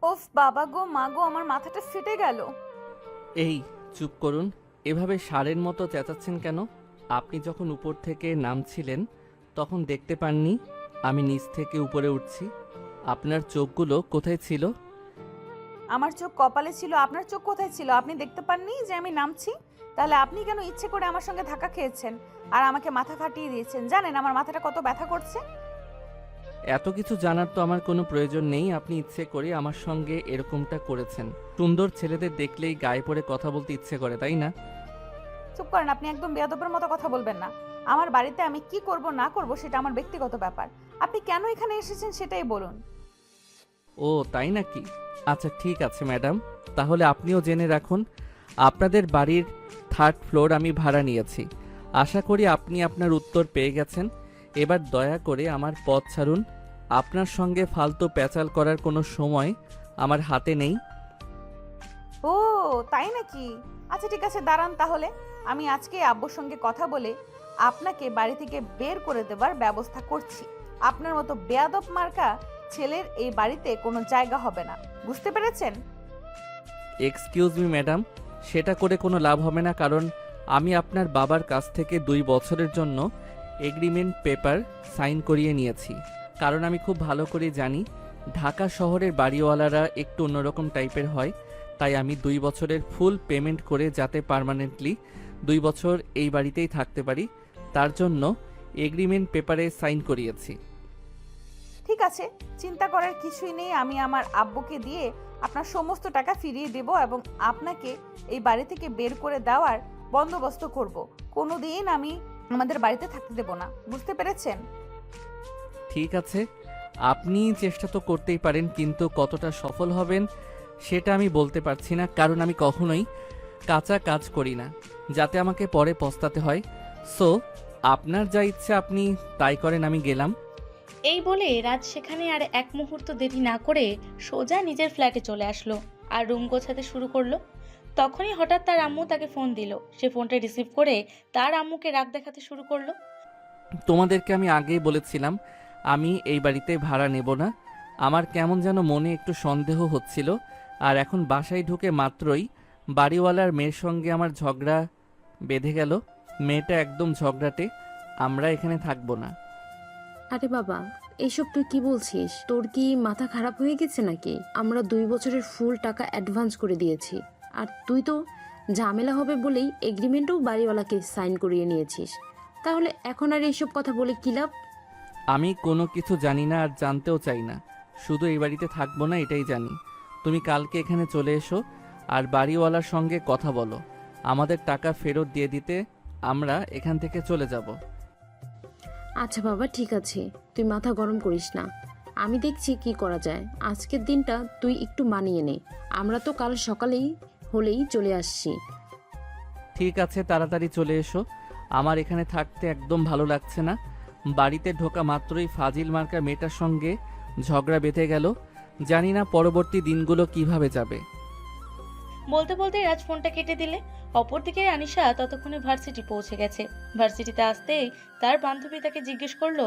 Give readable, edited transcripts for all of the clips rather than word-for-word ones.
ওফ বাবা গো মা গো, আমার মাথাটা ফেটে গেল। এই চুপ করুন। এভাবে ষাঁড়ের মতো চেঁচাচ্ছেন কেন? আপনি যখন উপর থেকে নামছিলেন তখন দেখতে পাননি আমি নিচ থেকে উপরে উঠছি? আপনার চোখগুলো কোথায় ছিল? আমার চোখ কপালে ছিল, আপনার চোখ কোথায় ছিল? আপনি দেখতে পাননি যে আমি নামছি? তাহলে আপনি কেন ইচ্ছে করে আমার সঙ্গে ধাক্কা খেয়েছেন আর আমাকে মাথা ফাটিয়ে দিয়েছেন? জানেন আমার মাথাটা কত ব্যথা করছে? এত কিছু জানার তো আমার কোনো প্রয়োজন নেই। আপনি ইচ্ছে করে আমার সঙ্গে এরকমটা করেছেন। সুন্দর ছেলেদের দেখলেই গায়ে পড়ে কথা বলতে ইচ্ছে করে, তাই না? চুপ করেন, আপনি একদম বেয়াদবের মতো কথা বলবেন না। আমার বাড়িতে আমি কি করব না করব সেটা আমার ব্যক্তিগত ব্যাপার। আপনি কেন এখানে এসেছেন সেটাই বলুন। ও তাই নাকি? আচ্ছা ঠিক আছে ম্যাডাম, তাহলে আপনিও জেনে রাখুন আপনাদের বাড়ির 3rd ফ্লোর আমি ভাড়া নিয়েছি। আশা করি আপনি আপনার উত্তর পেয়ে গেছেন। এবার দয়া করে আমার পথ ছাড়ুন। আপনার সঙ্গে ফালতু প্যাচাল করার কোনো সময় আমার হাতে নেই। ও তাই নাকি? আচ্ছা ঠিক আছে, দাঁড়ান তাহলে। আমি আজকে আব্বুর সঙ্গে কথা বলে আপনাকে বাড়ি থেকে বের করে দেবার ব্যবস্থা করছি। আপনার মতো বেয়াদব মার্কা ছেলের এই বাড়িতে কোনো জায়গা হবে না, বুঝতে পেরেছেন? এক্সকিউজ মি ম্যাডাম, সেটা করে কোনো লাভ হবে না, কারণ আমি আপনার বাবার কাছ থেকে 2 বছরের জন্য এগ্রিমেন্ট পেপার সাইন করিয়ে নিয়েছি। কারণ আমি খুব ভালো করে জানি ঢাকা শহরের বাড়িওয়ালারা একটু অন্যরকম টাইপের হয়। তাই আমি 2 বছরের ফুল পেমেন্ট করে যাতে পার্মানেন্টলি 2 বছর এই বাড়িতেই থাকতে পারি, তার জন্য এগ্রিমেন্ট পেপারে সাইন করিয়েছি। ঠিক আছে, চিন্তা করার কিছুই নেই। আমি আমার আব্বুকে দিয়ে আপনার সমস্ত টাকা ফিরিয়ে দেব এবং আপনাকে এই বাড়ি থেকে বের করে দেওয়ার বন্দোবস্ত করব। কোনোদিন আমি আমাদের বাড়িতে থাকতে দেব না, বুঝতে পেরেছেন? ঠিক আছে, আপনি চেষ্টা তো করতেই পারেন, কিন্তু কতটা সফল হবেন সেটা আমি বলতে পারছি না, কারণ আমি কখনোই কাঁচা কাজ করি না যাতে আমাকে পরে পস্তাতে হয়। সো আপনার যা ইচ্ছে আপনি তাই করেন, আমি গেলাম। এই বলে রাজ সেখানে আর এক মুহূর্ত দেরি না করে সোজা নিজের ফ্ল্যাটে চলে আসলো আর রুম গোছাতে শুরু করলো। তখনই হঠাৎ তার আম্মু তাকে ফোন দিল। সে ফোনটা রিসিভ করে তার আম্মুকে রাগ দেখাতে শুরু করলো। তোমাদেরকে আমি আগেই বলেছিলাম আমি এই বাড়িতে ভাড়া নেব না। আমার কেমন যেন মনে একটু সন্দেহ হচ্ছিল, আর এখন বাসায় ঢুকে মাত্রই বাড়িওয়ালার মেয়ের সঙ্গে আমার ঝগড়া বেঁধে গেল। মেয়েটা একদম ঝগড়াটে, আমরা এখানে থাকবো না। আরে বাবা, এইসব তুই কি বলছিস? তোর কি মাথা খারাপ হয়ে গেছে নাকি? আমরা 2 বছরের ফুল টাকা অ্যাডভান্স করে দিয়েছি, আর তুই তো ঝামেলা হবে বলেই এগ্রিমেন্টও বাড়িওয়ালাকে সাইন করিয়ে নিয়েছিস। তাহলে এখন আর এইসব কথা বলে কি লাভ? আমি কোনো কিছু জানি না আর জানতেও চাই না, শুধু এই বাড়িতে থাকবো না এটাই জানি। তুমি কালকে এখানে চলে এসো আর বাড়িওয়ালার সঙ্গে কথা বলো, আমাদের টাকা ফেরত দিয়ে দিতে আমরা এখান থেকে চলে যাব। আচ্ছা বাবা, ঠিক আছে, তুই মাথা গরম করিস না। আমি দেখছি কি করা যায়। আজকের দিনটা তুই একটু মানিয়ে নে। আমরা তো কাল সকালেই হলেই চলে আসছি। ঠিক আছে, তাড়াতাড়ি চলে এসো। আমার এখানে থাকতে একদম ভালো লাগছে না। বাড়িতে ঢোকা মাত্রই ফাজিল মার্কা মেয়েটার সঙ্গে ঝগড়া বেঁধে গেল। জানি না পরবর্তী দিনগুলো কিভাবে যাবে। বলতে বলতে রাজ ফোনটা কেটে দিলে। অপরদিকে আনিশা ততক্ষণে ভার্সিটি পৌঁছে গেছে। ভার্সিটিতে আসতেই তার বান্ধবী তাকে জিজ্ঞেস করলো,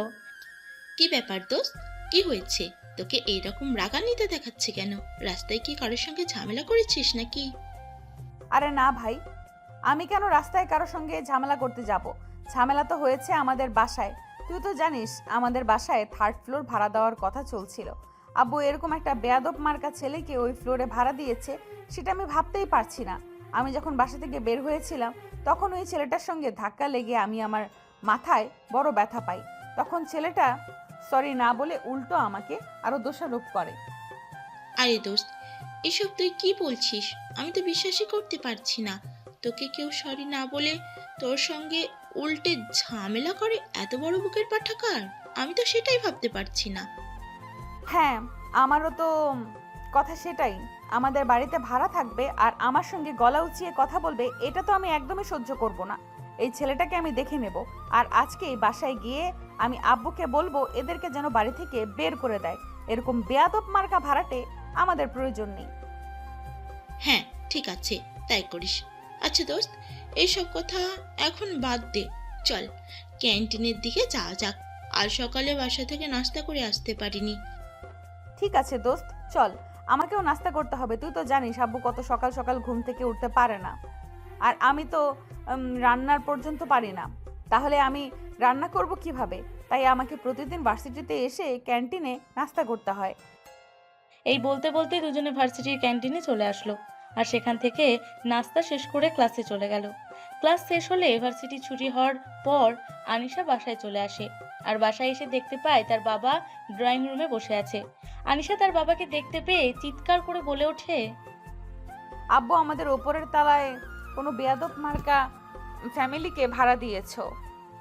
কি ব্যাপার দোস্ত, কি হয়েছে? তোকে এইরকম রাগান্বিত দেখাচ্ছে কেন? রাস্তায় কি কারোর সঙ্গে ঝামেলা করেছিস নাকি? আরে না ভাই, আমি কেন রাস্তায় কারোর সঙ্গে ঝামেলা করতে যাব? ঝামেলা তো হয়েছে আমাদের বাসায়। তুই তো জানিস আমাদের বাসায় 3rd ফ্লোর ভাড়া দেওয়ার কথা চলছিল। আব্বু এরকম একটা বেয়াদব মার্কা ছেলেকে ওই ফ্লোরে ভাড়া দিয়েছে, সেটা আমি ভাবতেই পারছি না। আমি যখন বাসা থেকে বের হয়েছিলাম তখন ওই ছেলেটার সঙ্গে ধাক্কা লেগে আমি আমার মাথায় বড় ব্যথা পাই। তখন ছেলেটা সরি না বলে উল্টো আমাকে আরো দোষারোপ করে। আরে দোস্ত, এসব তুই কি বলছিস? আমি তো বিশ্বাসই করতে পারছি না। তোকে কেউ সরি না বলে তোর সঙ্গে উল্টে ঝামেলা করে এত বড় বুকের পাঠাকার? আমি তো সেটাই ভাবতে পারছি না। হ্যাঁ, আমারও তো কথা সেটাই। আমাদের বাড়িতে ভাড়া থাকবে আর আমার সঙ্গে গলা উঁচিয়ে কথা বলবে, এটা তো আমি একদমই সহ্য করব না। এই ছেলেটাকে আমি দেখে নেব, আর আজকেই বাসায় গিয়ে আমি আব্বুকে বলবো এদেরকে যেন বাড়ি থেকে বের করে দেয়। এরকম বেয়াদব মার্কা ভাড়াটে আমাদের প্রয়োজন নেই। হ্যাঁ ঠিক আছে, তাই করিস। আচ্ছা দোস্ত, এইসব কথা এখন বাদ দে। চল ক্যান্টিনের দিকে যাওয়া যাক। আজ সকালে বাসা থেকে নাস্তা করে আসতে পারিনি। ঠিক আছে দোস্ত, চল। আমাকেও নাস্তা করতে হবে। তুই তো জানিস আব্বু কত সকাল সকাল ঘুম থেকে উঠতে পারে না, আর আমি তো রান্নার পর্যন্ত পারি না। তাহলে আমি রান্না করব কিভাবে? তাই আমাকে প্রতিদিন ভার্সিটিতে এসে ক্যান্টিনে নাস্তা করতে হয়। এই বলতে বলতে দুজনে ভার্সিটির ক্যান্টিনে চলে আসলো আর সেখান থেকে নাস্তা শেষ করে ক্লাসে চলে গেল। ক্লাস শেষ হলে ভার্সিটি ছুটি হওয়ার পর আনিশা বাসায় চলে আসে আর বাসায় এসে দেখতে পায় তার বাবা ড্রয়িং রুমে বসে আছে। আনিশা তার বাবাকে দেখতে পেয়ে চিৎকার করে বলে ওঠে, আব্বু, আমাদের ওপরের তলায় কোনো বেয়াদব মার্কা ফ্যামিলিকে ভাড়া দিয়েছো।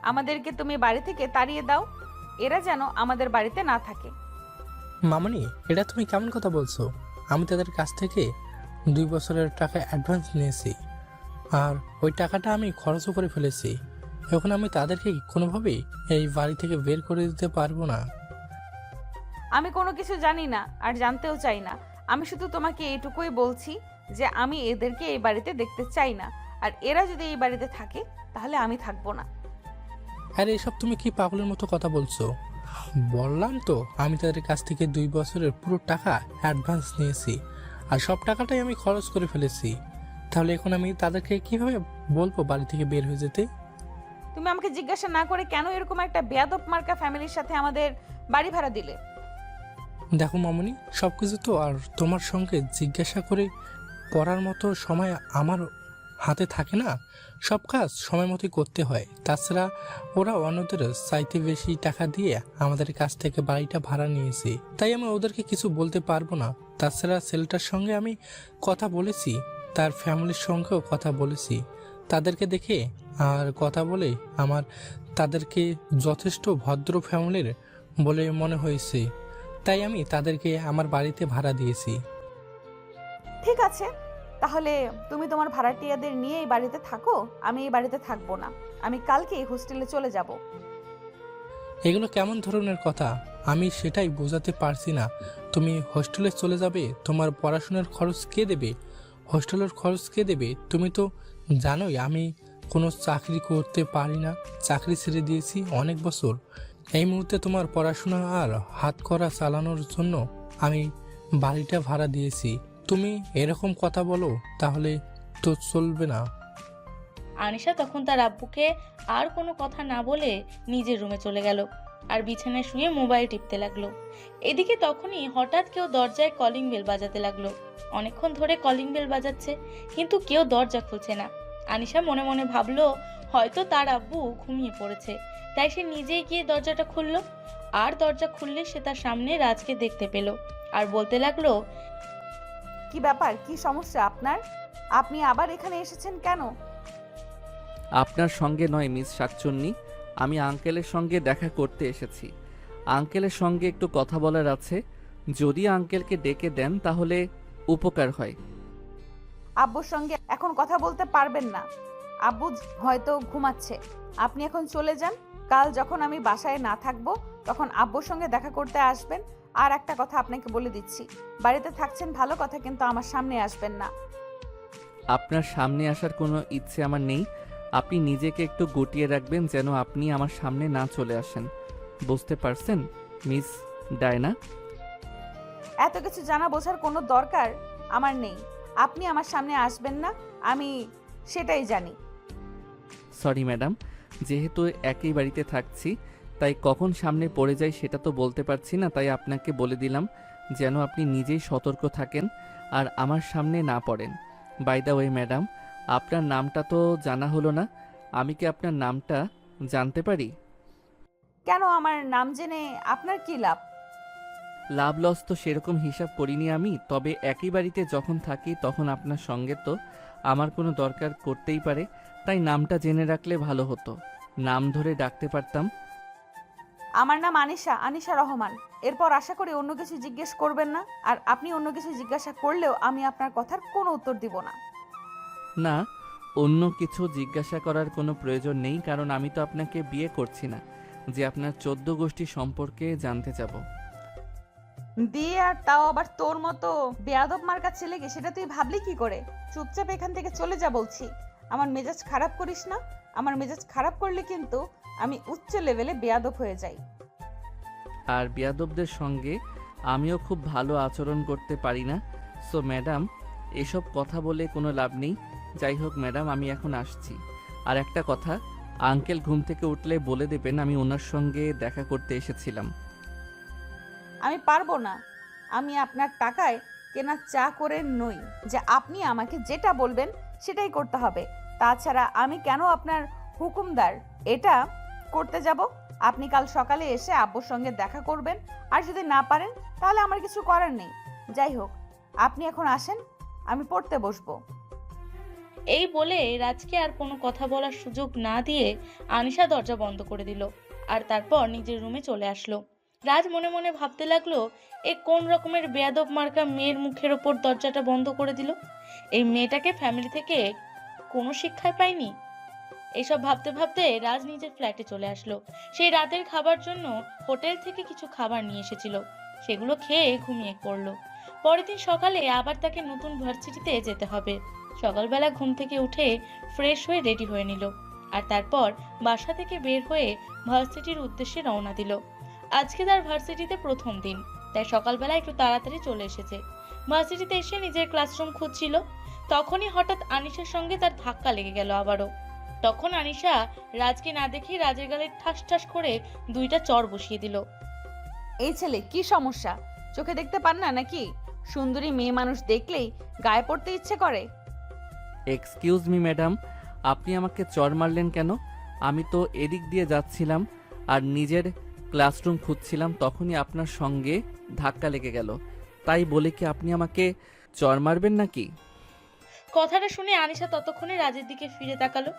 আমাদেরকে তুমি বাড়ি থেকে তাড়িয়ে দাও, এরা যেন আমাদের বাড়িতে না থাকে। মামনি, এটা তুমি কেমন কথা বলছো? আমি তাদের কাছ থেকে 2 বছরের টাকা অ্যাডভান্স নিয়েছি, আর ওই টাকাটা আমি খরচও করে ফেলেছি। এখন আমি তাদেরকে কোনোভাবেই এই বাড়ি থেকে বের করে দিতে পারবো না। আমি কোনো কিছু জানি না আর জানতেও চাই না। আমি শুধু তোমাকে এইটুকুই বলছি যে আমি এদেরকে এই বাড়িতে দেখতে চাই না, আর এরা যদি এই বাড়িতে থাকে তাহলে আমি থাকবো না। আরে এসব তুমি কি পাগলের মতো কথা বলছো? বললাম তো আমি তাদের কাছ থেকে 2 বছরের পুরো টাকা অ্যাডভান্স নিয়েছি, আর সব টাকাটাই আমি খরচ করে ফেলেছি। তাহলে এখন আমি তাদেরকে কিভাবে বলবো বাড়ি থেকে বের হয়ে যেতে? তুমি আমাকে জিজ্ঞাসা না করে কেন এরকম একটা বেয়াদব মার্কা ফ্যামিলির সাথে আমাদের বাড়ি ভাড়া দিলে? দেখো মামনি, সব কিছু তো আর তোমার সঙ্গে জিজ্ঞাসা করে পড়ার মতো সময় আমার হাতে থাকে না। সব কাজ সময় মতোই করতে হয়। তাছাড়া ওরা অন্যদের চাইতে বেশি টাকা দিয়ে আমাদের কাছ থেকে বাড়িটা ভাড়া নিয়েছে, তাই আমি ওদেরকে কিছু বলতে পারবো না। তাছাড়া ছেলেটার সঙ্গে আমি কথা বলেছি, তার ফ্যামিলির সঙ্গেও কথা বলেছি। তাদেরকে দেখে আর কথা বলে আমার তাদেরকে যথেষ্ট ভদ্র ফ্যামিলির বলে মনে হয়েছে, তাই আমি তাদেরকে আমার বাড়িতে ভাড়া দিয়েছি। ঠিক আছে, তাহলে তুমি তোমার ভাড়াটিয়াদের নিয়ে এই বাড়িতে থাকো, আমি এই বাড়িতে থাকবো না। আমি কালকেই হোস্টেলে চলে যাব। এগুলো কেমন ধরনের কথা? আমি সেটাই বোঝাতে পারছি না। তুমি হোস্টেলে চলে যাবে, তোমার পড়াশোনার খরচ কে দেবে? হোস্টেলের খরচ কে দেবে? তুমি তো জানোই আমি কোনো চাকরি করতে পারি না, চাকরি ছেড়ে দিয়েছি অনেক বছর। এই মুহূর্তে তোমার পড়াশোনা আর হাত খরচ চালানোর জন্য আমি বাড়িটা ভাড়া দিয়েছি। তুমি এরকম কথা বলো তাহলে তো চলবে না। আনিশা তখন তার আব্বুকে আর কোনো কথা না বলে নিজের রুমে চলে গেল আর বিছানায় শুয়ে মোবাইল টিপতে লাগলো। এদিকে তখনই হঠাৎ কেউ দরজায় কলিং বেল বাজাতে লাগলো। অনেকক্ষণ ধরে কলিং বেল বাজাচ্ছে কিন্তু কেউ দরজা খুলছে না। আনিশা মনে মনে ভাবলো হয়তো তার আব্বু ঘুমিয়ে পড়েছে, তাই সে নিজেই গিয়ে দরজাটা খুললো। আর দরজা খুললে সে তার সামনে রাজকে দেখতে পেল আর বলতে লাগলো, কি ব্যাপার, কি সমস্যা আপনার? আপনি আবার এখানে এসেছেন কেন? আপনার সঙ্গে নয় মিস শাকচুন্নি, আমি আঙ্কেলের সঙ্গে দেখা করতে এসেছি। আঙ্কেলের সঙ্গে একটু কথা বলার আছে, যদি আঙ্কেলকে ডেকে দেন তাহলে উপকার হয়। আব্বুর সঙ্গে এখন কথা বলতে পারবেন না, আব্বু হয়তো ঘুমাচ্ছে। আপনি এখন চলে যান, কাল যখন আমি বাসায় না থাকবো তখন আব্বুর সঙ্গে দেখা করতে আসবেন। আর একটা কথা আপনাকে বলে দিচ্ছি, বাড়িতে থাকছেন ভালো কথা, কিন্তু আমার সামনে আসবেন না। আপনার সামনে আসার কোনো ইচ্ছে আমার নেই। আপনি নিজেকে একটু গুটিয়ে রাখবেন যেন আপনি আমার সামনে না চলে আসেন, বুঝতে পারছেন মিস ডায়না? এত কিছু জানা বোঝার কোনো দরকার আমার নেই। আপনি আমার সামনে আসবেন না, আমি সেটাই জানি। সরি ম্যাডাম, যেহেতু একই বাড়িতে থাকছি তাই কখন সামনে পড়ে যায় সেটা তো বলতে পারছি না, তাই আপনাকে বলে দিলাম যেন আপনি নিজেই সতর্ক থাকেন আর আমার সামনে না পড়েন। বাই দ্য ওয়ে ম্যাডাম, আপনার নামটা তো জানা হলো না, আমি কি আপনার নামটা জানতে পারি? কেন, আমার নাম জেনে আপনার কি লাভ? লাভ লস তো সেরকম হিসাব করিনি আমি, তবে একই বাড়িতে যখন থাকি তখন আপনার সঙ্গে তো আমার কোনো দরকার করতেই পারে, তাই নামটা জেনে রাখলে ভালো হতো, নাম ধরে ডাকতে পারতাম। আমার নাম আনিশা, আনিশা রহমান। এরপর আশা করি অন্য কিছু জিজ্ঞেস করবেন না, আর আপনি অন্য কিছু জিজ্ঞাসা করলেও আমি আপনার কথার কোনো উত্তর দিব না। না, অন্য কিছু জিজ্ঞাসা করার কোনো প্রয়োজন নেই, কারণ আমি তো আপনাকে বিয়ে করছি না যে আপনার 14 গোষ্ঠী সম্পর্কে জানতে যাব। দিয়ে আর তাও আবার তোর মতো বেয়াদব মার্কা ছেলেকে, সেটা তুই ভাবলি কি করে? চুপচাপ এখান থেকে চলে যা বলছি। আমার মেজাজ খারাপ করিস না, আমার মেজাজ খারাপ করলে কিন্তু আমি উচ্চ লেভেলে বেয়াদব হয়ে যাই। আর বেয়াদবদের সঙ্গে আমিও খুব ভালো আচরণ করতে পারি না। সো ম্যাডাম, এসব কথা বলে কোনো লাভ নেই। যাই হোক ম্যাডাম, আমি এখন আসছি। আর একটা কথা, আঙ্কেল ঘুম থেকে উঠলে বলে দেবেন আমি ওনার সঙ্গে দেখা করতে এসেছিলাম। আমি পারবো না। আমি আপনার টাকায় কেনা চা করে নই যে আপনি আমাকে যেটা বলবেন সেটাই করতে হবে। তাছাড়া আমি কেন আপনার হুকুমদার এটা করতে যাব? আপনি কাল সকালে এসে আব্বুর সঙ্গে দেখা করবেন, আর যদি না পারেন তাহলে আমার কিছু করার নেই। যাই হোক, আপনি এখন আসেন, আমি পড়তে বসবো। এই বলে রাজকে আর কোনো কথা বলার সুযোগ না দিয়ে আনিশা দরজা বন্ধ করে দিল আর তারপর নিজের রুমে চলে আসলো। রাজ মনে মনে ভাবতে লাগলো, এ কোন রকমের বেয়াদব মার্কা মেয়ের মুখের ওপর দরজাটা বন্ধ করে দিল। এই মেয়েটাকে ফ্যামিলি থেকে কোনো শিক্ষাই পায়নি। এসব ভাবতে ভাবতে রাজ নিজের ফ্ল্যাটে চলে আসলো। সেই রাতের খাবার জন্য হোটেল থেকে কিছু খাবার নিয়ে এসেছিল, সেগুলো খেয়ে ঘুমিয়ে পড়লো। পরের দিন সকালে আবার তাকে নতুন ভার্সিটিতে যেতে হবে। সকালবেলা ঘুম থেকে উঠে ফ্রেশ হয়ে রেডি হয়ে নিল আর তারপর বাসা থেকে বের হয়ে ভার্সিটির উদ্দেশ্যে রওনা দিল। আজকে তার ভার্সিটিতে প্রথম দিন, তাই সকালবেলা একটু তাড়াতাড়ি চলে এসেছে। ভার্সিটিতে এসে নিজের ক্লাসরুম খুঁজছিল, তখনই হঠাৎ আনিশার সঙ্গে তার ধাক্কা লেগে গেল আবারও। তখন আনিশা রাজকে না দেখে রাজের গালে ঠাস ঠাস করে 2টা চড় বসিয়ে দিল। এই ছেলে কি সমস্যা? চোখে দেখতে পান না নাকি? সুন্দরী মেয়ে মানুষ দেখলেই গায়ে পড়তে ইচ্ছে করে। এক্সকিউজ মি ম্যাডাম, আপনি আমাকে চড় মারলেন কেন? আমি তো এদিক দিয়ে যাচ্ছিলাম আর নিজের ক্লাসরুম খুঁজছিলাম, তখনই আপনার সঙ্গে ধাক্কা লেগে গেল। তাই বলে কি আপনি আমাকে চড় মারবেন নাকি? কথাটা শুনে আনিশা ততক্ষণে রাজের দিকে ফিরে তাকালো।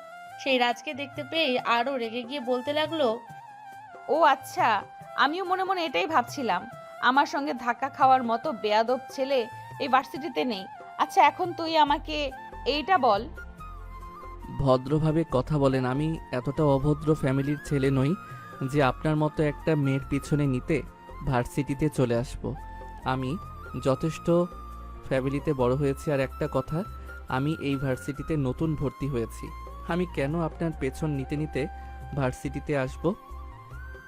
সেই রাজকে দেখতে পেয়ে আরো রেগে গিয়ে বলতে লাগলো, ও আচ্ছা, আমিও মনে মনে এটাই ভাবছিলাম, আমার সঙ্গে ধাক্কা খাওয়ার মতো বেয়াদব ছেলে এই ভার্সিটিতে নেই। আচ্ছা, এখন তুই আমাকে এইটা বল। ভদ্রভাবে কথা বলেন। আমি এতটা অভদ্র ফ্যামিলির ছেলে নই যে আপনার মতো একটা মেয়ের পিছনে নিতে ভার্সিটিতে চলে আসব। আমি যথেষ্ট ফ্যামিলিতে বড় হয়েছি। আর একটা কথা, আমি এই ভার্সিটিতে নতুন ভর্তি হয়েছি। আমি কেন আপনার পেছন নিতে নিতে ভার্সিটিতে আসব?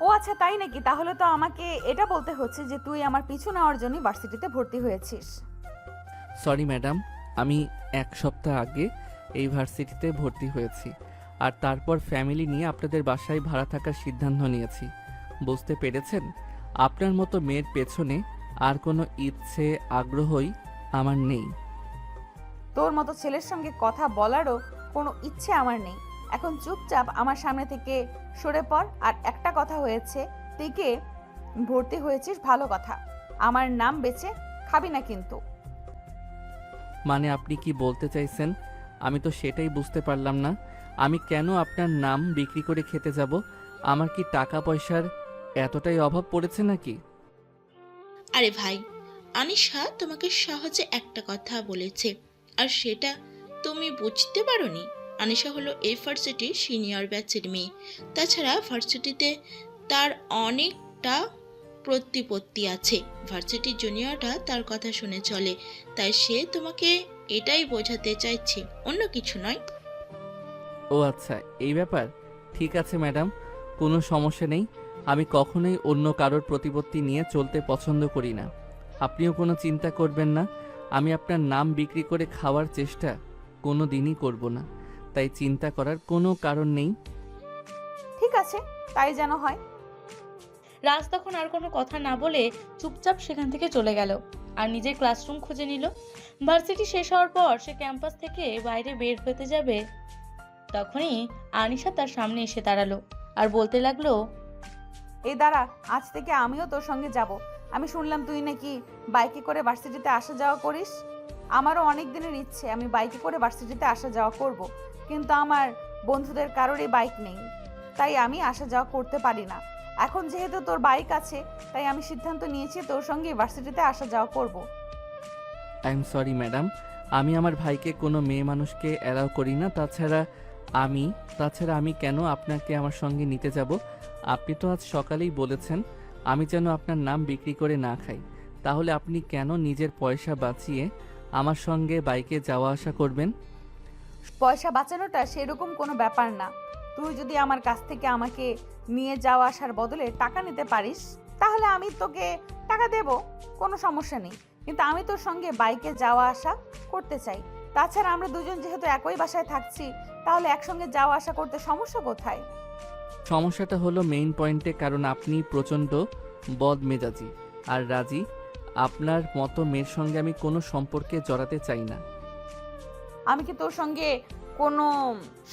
ও আচ্ছা, তাই নাকি? তাহলে তো আমাকে এটা বলতে হচ্ছে যে তুই আমার পিছু নেওয়ার জন্য ভার্সিটিতে ভর্তি হয়েছিস। সরি ম্যাডাম, আমি 1 সপ্তাহ আগে এই ভার্সিটিতে ভর্তি হয়েছি আর তারপর ফ্যামিলি নিয়ে আপনাদের বাসায় ভাড়া থাকার সিদ্ধান্ত নিয়েছি। বুঝতে পেরেছেন? আপনার মতো মেয়ের পেছনে আর কোনো ইচ্ছে আগ্রহই আমার নেই। তোর মতো ছেলের সঙ্গে কথা বলারও কোনো ইচ্ছে আমার নেই। এখন চুপচাপ আমার সামনে থেকে সরে পড়। আর একটা কথা হয়েছে, তুই কে ভর্তি হয়েছিস ভালো কথা, আমার নাম বেচে খাবি না কিন্তু। মানে আপনি কি বলতে চাইছেন? আমি তো সেটাই বুঝতে পারলাম না। আমি কেন আপনার নাম বিক্রি করে খেতে যাব? আমার কি টাকা পয়সার এতটাই অভাব পড়েছে নাকি? আরে ভাই, আনিশা তোমাকে সহজে একটা কথা বলেছে, আর সেটা তুমি বুঝতে পারোনি। আনিশা হলো এই ভার্সিটির সিনিয়র ব্যাচের মেয়ে। তাছাড়া ভার্সিটিতে তার অনেকটা প্রতিপত্তি আছে। ভার্সিটির জুনিয়ররা তার কথা শুনে চলে, তাই সে তোমাকে এটাই বোঝাতে চাইছে, অন্য কিছু নয়। ও আচ্ছা, এই ব্যাপার। ঠিক আছে ম্যাডাম, কোনো সমস্যা নেই। আমি কখনোই অন্য কারোর প্রতিপত্তি নিয়ে চলতে পছন্দ করি না। আপনিও কোনো চিন্তা করবেন না। আমি আপনার নাম বিক্রি করে খাওয়ার চেষ্টা কোনো দিনই করব না, তাই চিন্তা করার কোনো কারণ নেই। ঠিক আছে, তাই যেন হয়। রাজ তখন আর কোনো কথা না বলে চুপচাপ সেখান থেকে চলে গেল আর নিজের ক্লাসরুম খুঁজে নিল। ভার্সিটি শেষ হওয়ার পর সে ক্যাম্পাস থেকে বাইরে বের হতে যাবে, তখনই আনিশা তার সামনে এসে দাঁড়ালো আর বলতে লাগলো, এই দাঁড়া, আজ থেকে আমিও তোর সঙ্গে যাব। আমি শুনলাম তুই নাকি বাইকে করে ভার্সিটিতে আসা যাওয়া করিস। আমারও অনেক দিনের ইচ্ছে আমি বাইকে করে ভার্সিটিতে আসা যাওয়া করব, কিন্তু আমার বন্ধুদের কারোরই বাইক নেই, তাই আমি আসা যাওয়া করতে পারি না। এখন যেহেতু তোর বাইক আছে, তাই আমি সিদ্ধান্ত নিয়েছি তোর সঙ্গে ভার্সিটিতে আসা যাওয়া করব। আই এম সরি ম্যাডাম, আমি আমার ভাইকে কোনো মেয়ে মানুষকে অ্যালাউ করি না। তাছাড়া আমি কেন আপনাকে আমার সঙ্গে নিতে যাব? আপনি তো আজ সকালেই বলেছেন আমি যেন আপনার নাম বিক্রি করে না খাই। তাহলে আপনি কেন নিজের পয়সা বাঁচিয়ে আমার সঙ্গে বাইকে যাওয়া আসা করবেন? পয়সা বাঁচানোটা সেরকম কোনো ব্যাপার না। তুই যদি আমার কাছ থেকে আমাকে নিয়ে যাওয়া আসার বদলে টাকা নিতে পারিস তাহলে আমি তোকে টাকা দেব, কোনো সমস্যা নেই। কিন্তু আমি তোর সঙ্গে বাইকে যাওয়া আসা করতে চাই। তাছাড়া আমরা দুজন যেহেতু একই বাসায় থাকছি, তাহলে একসঙ্গে যাওয়া আসা করতে সমস্যা কোথায়? সমস্যাটা হলো মেইন পয়েন্টে, কারণ আপনি প্রচণ্ড বদমেজাজি। আর রাজি, আপনার মতো মেয়ের সঙ্গে আমি কোনো সম্পর্কে জড়াতে চাই না। আমি কি তোর সঙ্গে কোনো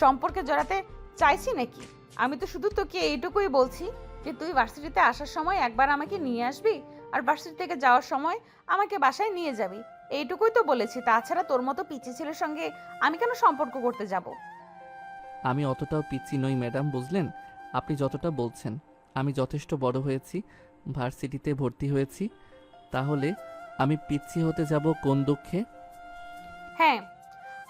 সম্পর্কে জড়াতে চাইছি নাকি? আমি তো শুধু তোকে এইটুকুই বলছি যে তুই ভার্সিটিতে আসার সময় একবার আমাকে নিয়ে আসবি, আর ভার্সিটি থেকে যাওয়ার সময় আমাকে বাসায় নিয়ে যাবি। এইটুকুই তো বলেছি। তাছাড়া তোর মতো পিচ্চি ছেলের সঙ্গে আমি কেন সম্পর্ক করতে যাব? আমি অতটাও পিচ্ছি নই ম্যাডাম, বুঝলেন? আপনি যতটা বলছেন। আমি যথেষ্ট বড় হয়েছি, ভার্সিটিতে ভর্তি হয়েছি। তাহলে আমি পিচ্ছি হতে যাব কোন দুঃখে? হ্যাঁ,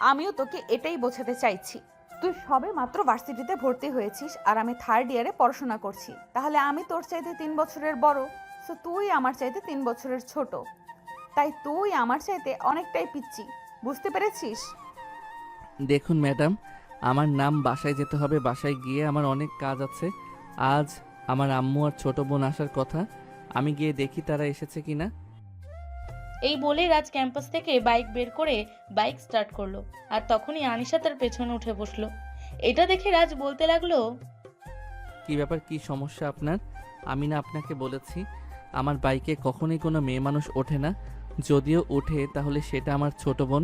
আমিও তোকে এটাই বোঝাতে চাইছি। তুই সবে মাত্র ভার্সিটিতে ভর্তি হয়েছিস, আর আমি 3rd ইয়ারে পড়াশোনা করছি। তাহলে আমি তোর চাইতে 3 বছরের বড়, সো তুই আমার চাইতে 3 বছরের ছোট। তাই তুই আমার চাইতে অনেকটাই পিচ্চি, বুঝতে পেরেছিস? দেখুন ম্যাডাম, আমার নাম বাসায় যেতে হবে। বাসায় গিয়ে আমার অনেক কাজ আছে। আজ আমার আম্মু আর ছোট বোন আসার কথা, আমি গিয়ে দেখি তারা এসেছে কিনা। এই বলে রাজ ক্যাম্পাস থেকে বাইক বের করে বাইক স্টার্ট করলো, আর তখনই আনিশা তার পেছনে উঠে বসলো। এটা দেখে রাজ বলতে লাগলো, কি ব্যাপার, কি সমস্যা আপনার? আমি না আপনাকে বলেছি আমার বাইকে কখনোই কোনো মেয়ে মানুষ ওঠে না। যদিও ওঠে তাহলে সেটা আমার ছোট বোন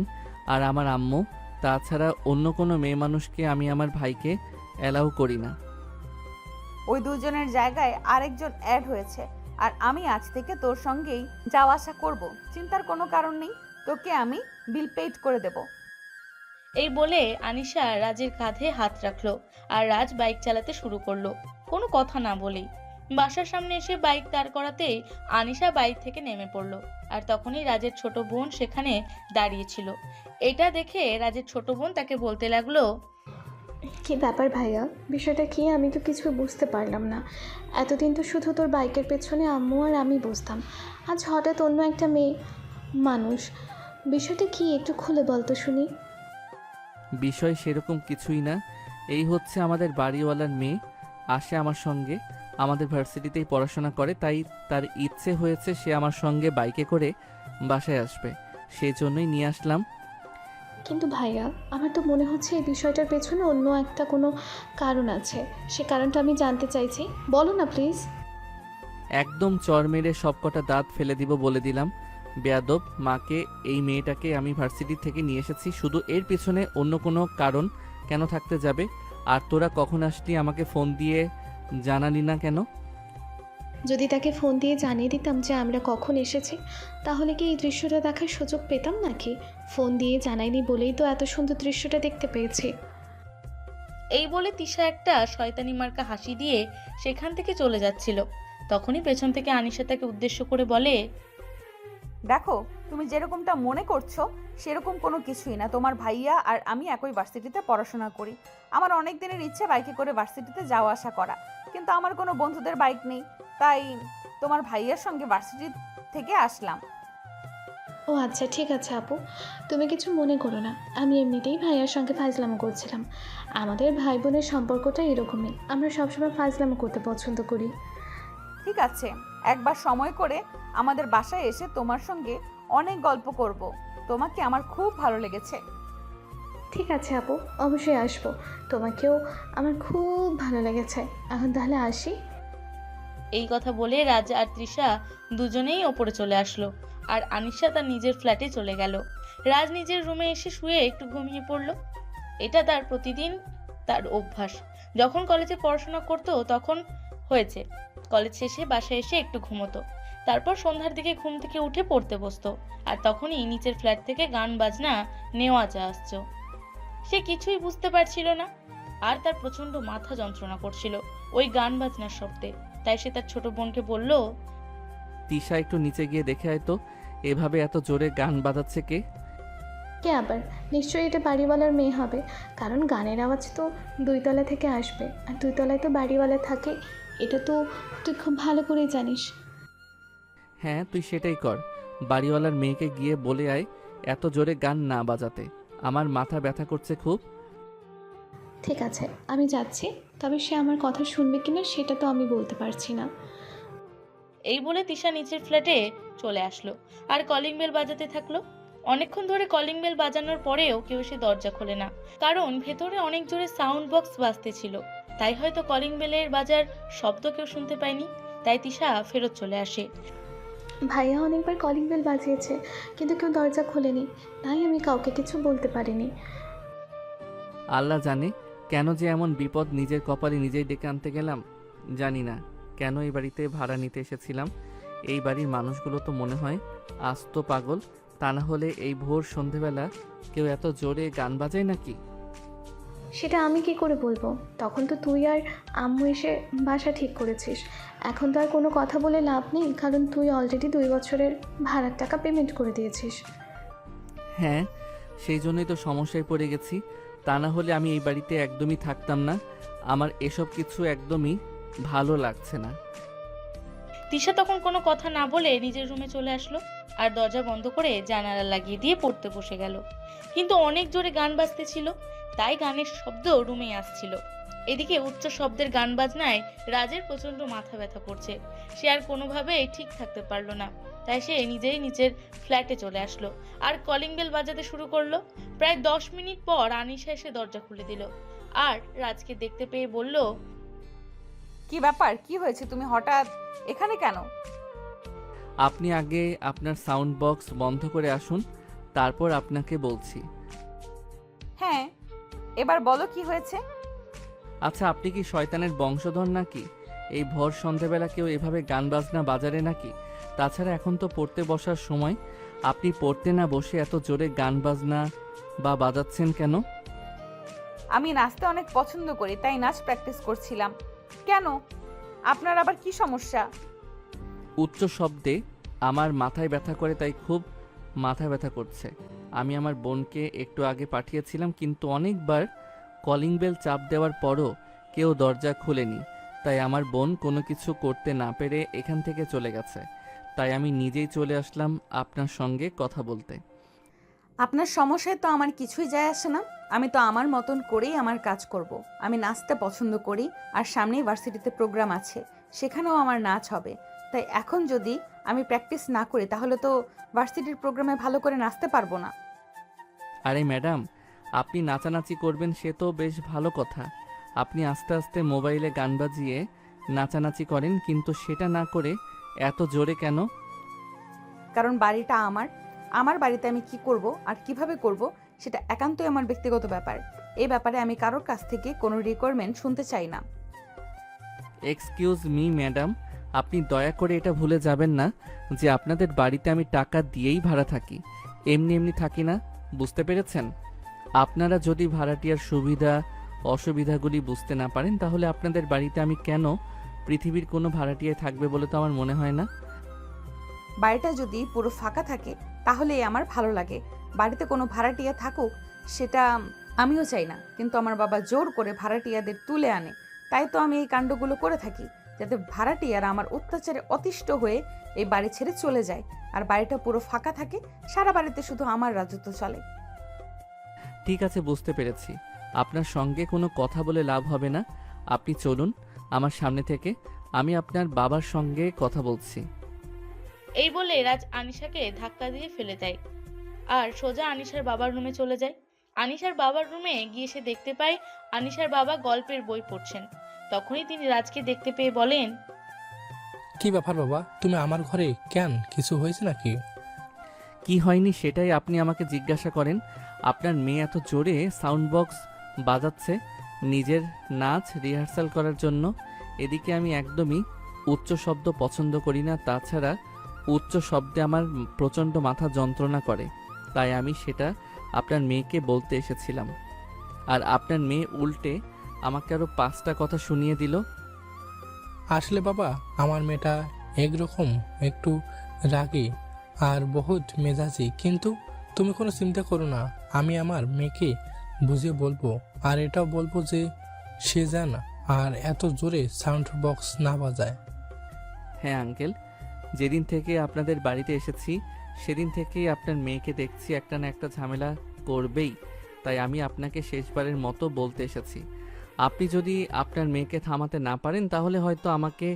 আর আমার আম্মু। তাছাড়া অন্য কোনো মেয়ে মানুষকে আমি আমার ভাইকে অ্যালাউ করি না। ওই দুজনের জায়গায় আরেকজন অ্যাড হয়েছে, আর আমি আজ থেকে তোর সঙ্গেই যাওয়া আসা করব। চিন্তার কোনো কারণ নেই, তোকে আমি বিল পেড করে দেব। এই বলে আনিশা রাজের কাঁধে হাত রাখলো, আর রাজ বাইক চালাতে শুরু করলো কোনো কথা না বলেই। বাসার সামনে এসে বাইক দাঁড় করাতেই আনিশা বাইক থেকে নেমে পড়লো, আর তখনই রাজের ছোট বোন সেখানে দাঁড়িয়েছিল। এটা দেখে রাজের ছোট বোন তাকে বলতে লাগলো, কি ব্যাপার ভাইয়া, বিষয়টা কি? আমি তো কিছু বুঝতে পারলাম না। এতদিন তো শুধু তোর বাইকের পেছনে আম্মু আর আমি বসতাম, আজ হঠাৎ অন্য একটা মেয়ে মানুষ। বিষয়টা কি একটু খুলে বলতো শুনি। বিষয় সেরকম কিছুই না। এই হচ্ছে আমাদের বাড়িওয়ালার মেয়ে, আসে আমার সঙ্গে, আমাদের ভার্সিটিতেই পড়াশোনা করে। তাই তার ইচ্ছে হয়েছে সে আমার সঙ্গে বাইকে করে বাসায় আসবে, সেই জন্যই নিয়ে আসলাম। কিন্তু ভাইয়া, আমার তো মনে হচ্ছে এই বিষয়টার পেছনে অন্য একটা কোনো কারণ আছে। সে কারণটা আমি জানতে চাইছি, বলো না প্লিজ। একদম চর মেরে সব কটা দাঁত ফেলে দিব বলে দিলাম। বেয়াদব মাকে, এই মেয়েটাকে আমি ভার্সিটি থেকে নিয়ে এসেছি, শুধু এর পেছনে অন্য কোনো কারণ কেন থাকতে যাবে? আর তোরা কখন আসলি আমাকে ফোন দিয়ে জানালি না কেন? যদি তাকে ফোন দিয়ে জানিয়ে দিতাম যে আমরা কখন এসেছি, তাহলে কি এই দৃশ্যটা দেখার সুযোগ পেতাম নাকি? ফোন দিয়ে জানাইনি বলেই তো এত সুন্দর দৃশ্যটা দেখতে পেয়েছি। এই বলে তিশা একটা শয়তানি মার্কা হাসি দিয়ে সেখান থেকে চলে যাচ্ছিল। তখনই পেছন থেকে আনিশা তাকে উদ্দেশ্য করে বলে, দেখো, তুমি যেরকমটা মনে করছো সেরকম কোনো কিছুই না। তোমার ভাইয়া আর আমি একই ভার্সিটিতে পড়াশোনা করি। আমার অনেক দিনের ইচ্ছে বাইকে করে ভার্সিটিতে যাওয়া আসা করা, কিন্তু আমার কোনো বন্ধুদের বাইক নেই। তাই তোমার ভাইয়ার সঙ্গে ভার্সিটি থেকে আসলাম। ও আচ্ছা, ঠিক আছে আপু, তুমি কিছু মনে করো না। আমি এমনিতেই ভাইয়ার সঙ্গে ফাজলামো করছিলাম। আমাদের ভাই বোনের সম্পর্কটা এরকমই, আমরা সবসময় ফাজলামো করতে পছন্দ করি। ঠিক আছে, একবার সময় করে আমাদের বাসায় এসে তোমার সঙ্গে অনেক গল্প করব। তোমাকে আমার খুব ভালো লেগেছে। ঠিক আছে আপু, অবশ্যই আসবো। তোমাকেও আমার খুব ভালো লেগেছে। এখন তাহলে আসি। এই কথা বলে রাজ আর তৃষা দুজনেই ওপরে চলে আসলো, আর আনিশা তার নিজের ফ্ল্যাটে চলে গেল। রাজ নিজের রুমে এসে শুয়ে একটু ঘুমিয়ে পড়ল। এটা তার প্রতিদিন তার অভ্যাস। যখন কলেজে পড়াশোনা করতো তখন হয়েছে, কলেজ শেষে বাসায় এসে একটু ঘুমোতো, তারপর সন্ধ্যার দিকে ঘুম থেকে উঠে পড়তে বসতো। আর তখনই নিচের ফ্ল্যাট থেকে গান বাজনা নেওয়া আসছে। সে কিছুই বুঝতে পারছিল না, আর তার প্রচন্ড মাথা যন্ত্রণা করছিল ওই গান বাজনার শব্দে। তাই সে তার ছোট বোনকে বলল, তিশা, একটু নিচে গিয়ে দেখে আয় তো, এভাবে এত জোরে গান বাজাচ্ছে কে? কে আবার? নিশ্চয়ই এটা বাড়িওয়ালার মেয়ে হবে, কারণ গানের আওয়াজ তো 2 তলা থেকে আসবে, আর 2 তলায় তো বাড়িওয়ালা থাকে। এটা তো তুই খুব ভালো করেই জানিস। হ্যাঁ, তুই সেটাই কর। বাড়িওয়ালার মেয়েকে গিয়ে বলে আয় এত জোরে গান না বাজাতে, আমার মাথা ব্যথা করছে খুব। ঠিক আছে, আমি যাচ্ছি, তবে সে আমার কথা শুনবে কিনা সেটা তো আমি বলতে পারছি না। এই বলে তিশা নিচের ফ্ল্যাটে চলে আসলো আর কলিং বেল বাজাতে থাকলো। অনেকক্ষণ ধরে কলিং বেল বাজানোর পরেও কেউ এসে দরজা খোলে না, কারণ ভেতরে অনেক জোরে সাউন্ড বক্স বাজতেছিল। তাই হয়তো কলিং বেলের বাজার শব্দ কেউ শুনতে পায়নি। তাই তিশা ফেরত চলে আসে। ভাইয়া অনেকবার কলিং বেল বাজিয়েছে, কিন্তু কেউ দরজা খোলেনি, তাই আমি কাউকে কিছু বলতে পারিনি। আল্লাহ জানে কেন যে এমন বিপদ নিজের কপালে নিজেই ডেকে আনতে গেলাম। জানি না কেন এই বাড়িতে ভাড়া নিতে এসেছিলাম। এই বাড়ির মানুষগুলো তো মনে হয় আস্ত পাগল, তা না হলে এই ভোর সন্ধেবেলা কেউ এত জোরে গান বাজায় নাকি? সেটা আমি কি করে বলবো? তখন তো তুই আর আম্মু এসে বাসা ঠিক করেছিস। এখন তো আর কোনো কথা বলে লাভ নেই, কারণ তুই অলরেডি 2 বছরের ভাড়ার টাকা পেমেন্ট করে দিয়েছিস। হ্যাঁ, সেই জন্যই তো সমস্যায় পড়ে গেছি। তা না হলে আমি এই বাড়িতে একদমই থাকতাম না। আমার এসব কিছু একদমই ভালো লাগছে না। তিশা তখন কোনো কথা না বলে নিজের রুমে চলে আসলো আর দরজা বন্ধ করে জানালা লাগিয়ে দিয়ে পড়তে বসে গেল। কিন্তু অনেক জোরে গান বাজতেছিল, তাই গানের শব্দ রুমে আসছিল। এদিকে উচ্চ শব্দের গান বাজনায় রাজের প্রচন্ড মাথা ব্যথা করছে। সে আর কোনোভাবেই ঠিক থাকতে পারলো না, তাই সে নিজেই নিচের ফ্ল্যাটে চলে আসলো আর কলিং বেল বাজাতে শুরু করলো। প্রায় 10 মিনিট পর আনিশা এসে দরজা খুলে দিল আর রাজকে দেখতে পেয়ে বলল, কি ব্যাপার, কি হয়েছে? তুমি হঠাৎ এখানে কেন? আপনি আগে আপনার সাউন্ড বক্স বন্ধ করে আসুন, তারপর আপনাকে বলছি। হ্যাঁ, এবার বলো কি হয়েছে? আচ্ছা, আপনি কি শয়তানের বংশধর নাকি? এই ভোর সন্ধেবেলা কেউ এভাবে গান বাজনা বাজারে নাকি? তাছাড়া এখন তো পড়তে বসার সময়, আপনি পড়তে না বসে এত জোরে গান বাজনা বাজাচ্ছেন কেন? আমি নাচতে অনেক পছন্দ করি, তাই নাচ প্র্যাকটিস করছিলাম। কেন, আপনার আবার কি সমস্যা? উচ্চ শব্দে আমার মাথায় ব্যথা করে, তাই খুব মাথা ব্যথা করছে। আমি আমার বোনকে একটু আগে পাঠিয়েছিলাম, কিন্তু অনেকবার কলিং বেল চাপ দেওয়ার পরও কেউ দরজা খুলেনি। তাই আমার বোন কোনো কিছু করতে না পেরে এখান থেকে চলে গেছে। তাই আমি নিজেই চলে আসলাম আপনার সঙ্গে কথা বলতে। আপনার সমস্যায় তো আমার কিছুই যায় আসে না। আমি তো আমার মতন করেই আমার কাজ করব। আমি নাচতে পছন্দ করি, আর সামনেই ভার্সিটিতে প্রোগ্রাম আছে, সেখানেও আমার নাচ হবে। তাই এখন যদি আমি প্র্যাকটিস না করি, তাহলে তো ভার্সিটির প্রোগ্রামে ভালো করে নাচতে পারবো না। আরে ম্যাডাম, আপনি নাচানাচি করবেন সে তো বেশ ভালো কথা। আপনি আস্তে আস্তে মোবাইলে গান বাজিয়ে নাচানাচি করেন, কিন্তু সেটা না করে এত জোরে কেন? কারণ বাড়িটা আমার বাড়িতে আমি কি করব আর কিভাবে করব সেটা একান্তই আমার ব্যক্তিগত ব্যাপার। এই ব্যাপারে আমি কারোর কাছ থেকে কোনো রিকোয়ারমেন্ট শুনতে চাই না। এক্সকিউজ মি ম্যাডাম, আপনি দয়া করে এটা ভুলে যাবেন না যে আপনাদের বাড়িতে আমি টাকা দিয়েই ভাড়া থাকি, এমনি এমনি থাকি না। বুঝতে পেরেছেন? আপনারা যদি ভাড়াটিয়ার সুবিধা অসুবিধাগুলি বুঝতে না পারেন, তাহলে আপনাদের বাড়িতে আমি কেন পৃথিবীর কোনো ভাড়াটিয়ায় থাকবে বলে তো আমার মনে হয় না। বাড়িটা যদি পুরো ফাঁকা থাকে তাহলেই আমার ভালো লাগে। বাড়িতে কোনো ভাড়াটিয়া থাকুক সেটা আমিও চাই না, কিন্তু আমার বাবা জোর করে ভাড়াটিয়াদের তুলে আনে। তাই তো আমি এই কাণ্ডগুলো করে থাকি, যাতে ভাড়াটিয়ারা আমার অত্যাচারে অতিষ্ঠ হয়ে এই বাড়ি ছেড়ে চলে যায়, আর বাড়িটা পুরো ফাঁকা থাকে। সারা বাড়িতে শুধু আমার রাজত্ব চলে। ঠিক আছে, বুঝতে পেরেছি। আপনার সঙ্গে কোনো কথা বলে লাভ হবে না। আপনি চলুন আমার সামনে থেকে, আমি আপনার বাবার সঙ্গে কথা বলছি। এই বলে রাজ আনিশাকে ধাক্কা দিয়ে ফেলে দেয় আর সোজা আনিশার বাবার রুমে চলে যায়। আনিশার বাবার রুমে গিয়ে সে দেখতে পায় আনিশার বাবা গল্পের বই পড়ছেন। তখনই তিনি রাজকে দেখতে পেয়ে বলেন, কি ব্যাপার বাবা, তুমি আমার ঘরে কেন? কিছু হয়েছে নাকি? কি হয়নি সেটাই আপনি আমাকে জিজ্ঞাসা করেন। আপনার মেয়ে এত জোরে সাউন্ড বক্স বাজাচ্ছে নিজের নাচ রিহার্সাল করার জন্য। এদিকে আমি একদমই উচ্চ শব্দ পছন্দ করি না, তাছাড়া উচ্চ শব্দে আমার প্রচণ্ড মাথা যন্ত্রণা করে। তাই আমি সেটা আপনার মেয়েকে বলতে এসেছিলাম, আর আপনার মেয়ে উল্টে আমাকে আরও 5টা কথা শুনিয়ে দিল। আসলে বাবা, আমার মেয়েটা একরকম একটু রাগী আর বহুত মেজাজি, কিন্তু তুমি কোনো চিন্তা করো না, আমি আমার মেয়েকে বুঝিয়ে বলবো, আর এটাও বলবো যে সে যেন আর এত জোরে সাউন্ড বক্স না বাজায়। হ্যাঁ আঙ্কেল, যেদিন থেকে আপনাদের বাড়িতে এসেছি সেদিন থেকেই আপনার মেয়েকে দেখছি একটা না একটা ঝামেলা করবেই। তাই আমি আপনাকে শেষবারের মতো বলতে এসেছি, আপনি যদি আপনার মেয়েকে থামাতে না পারেন তাহলে হয়তো আমাকে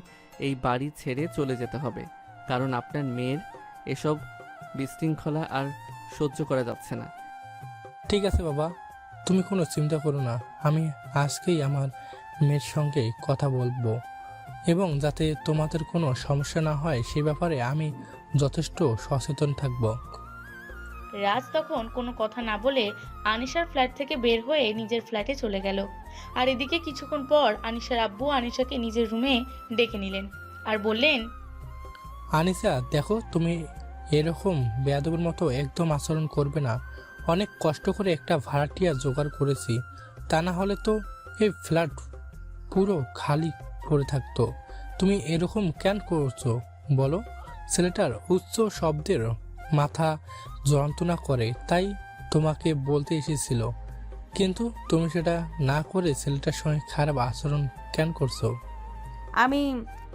এই বাড়ি ছেড়ে চলে যেতে হবে, কারণ আপনার মেয়ের এসব বিশৃঙ্খলা আর সহ্য করা যাচ্ছে না। ঠিক আছে বাবা, তুমি কোনো চিন্তা করো না। আমি আজকেই আমার মেয়ের সঙ্গে কথা বলবো, এবং যাতে তোমাদের কোনো সমস্যা না হয় সে ব্যাপারে আমি যথেষ্ট সচেতন থাকব। রাজ তখন কোনো কথা না বলে আনিশার ফ্ল্যাট থেকে বের হয়ে নিজের ফ্ল্যাটে চলে গেল। আর এদিকে কিছুক্ষণ পর আনিশার আব্বু আনিশাকে নিজের রুমে ডেকে নিলেন আর বললেন, আনিসা, দেখো, তুমি এরকম বেয়াদবের মতো একদম আচরণ করবে না। অনেক কষ্ট করে একটা ভাড়াটিয়া জোগাড় করেছি, তা না হলে তো এই ফ্ল্যাট পুরো খালি পড়ে থাকতো। তুমি এরকম কেন করছো বলো? ছেলেটার উচ্চ শব্দের মাথা যন্ত্রণা করে, তাই তোমাকে বলতে এসেছিল, কিন্তু তুমি সেটা না করে ছেলেটার সঙ্গে খারাপ আচরণ কেন করছো? আমি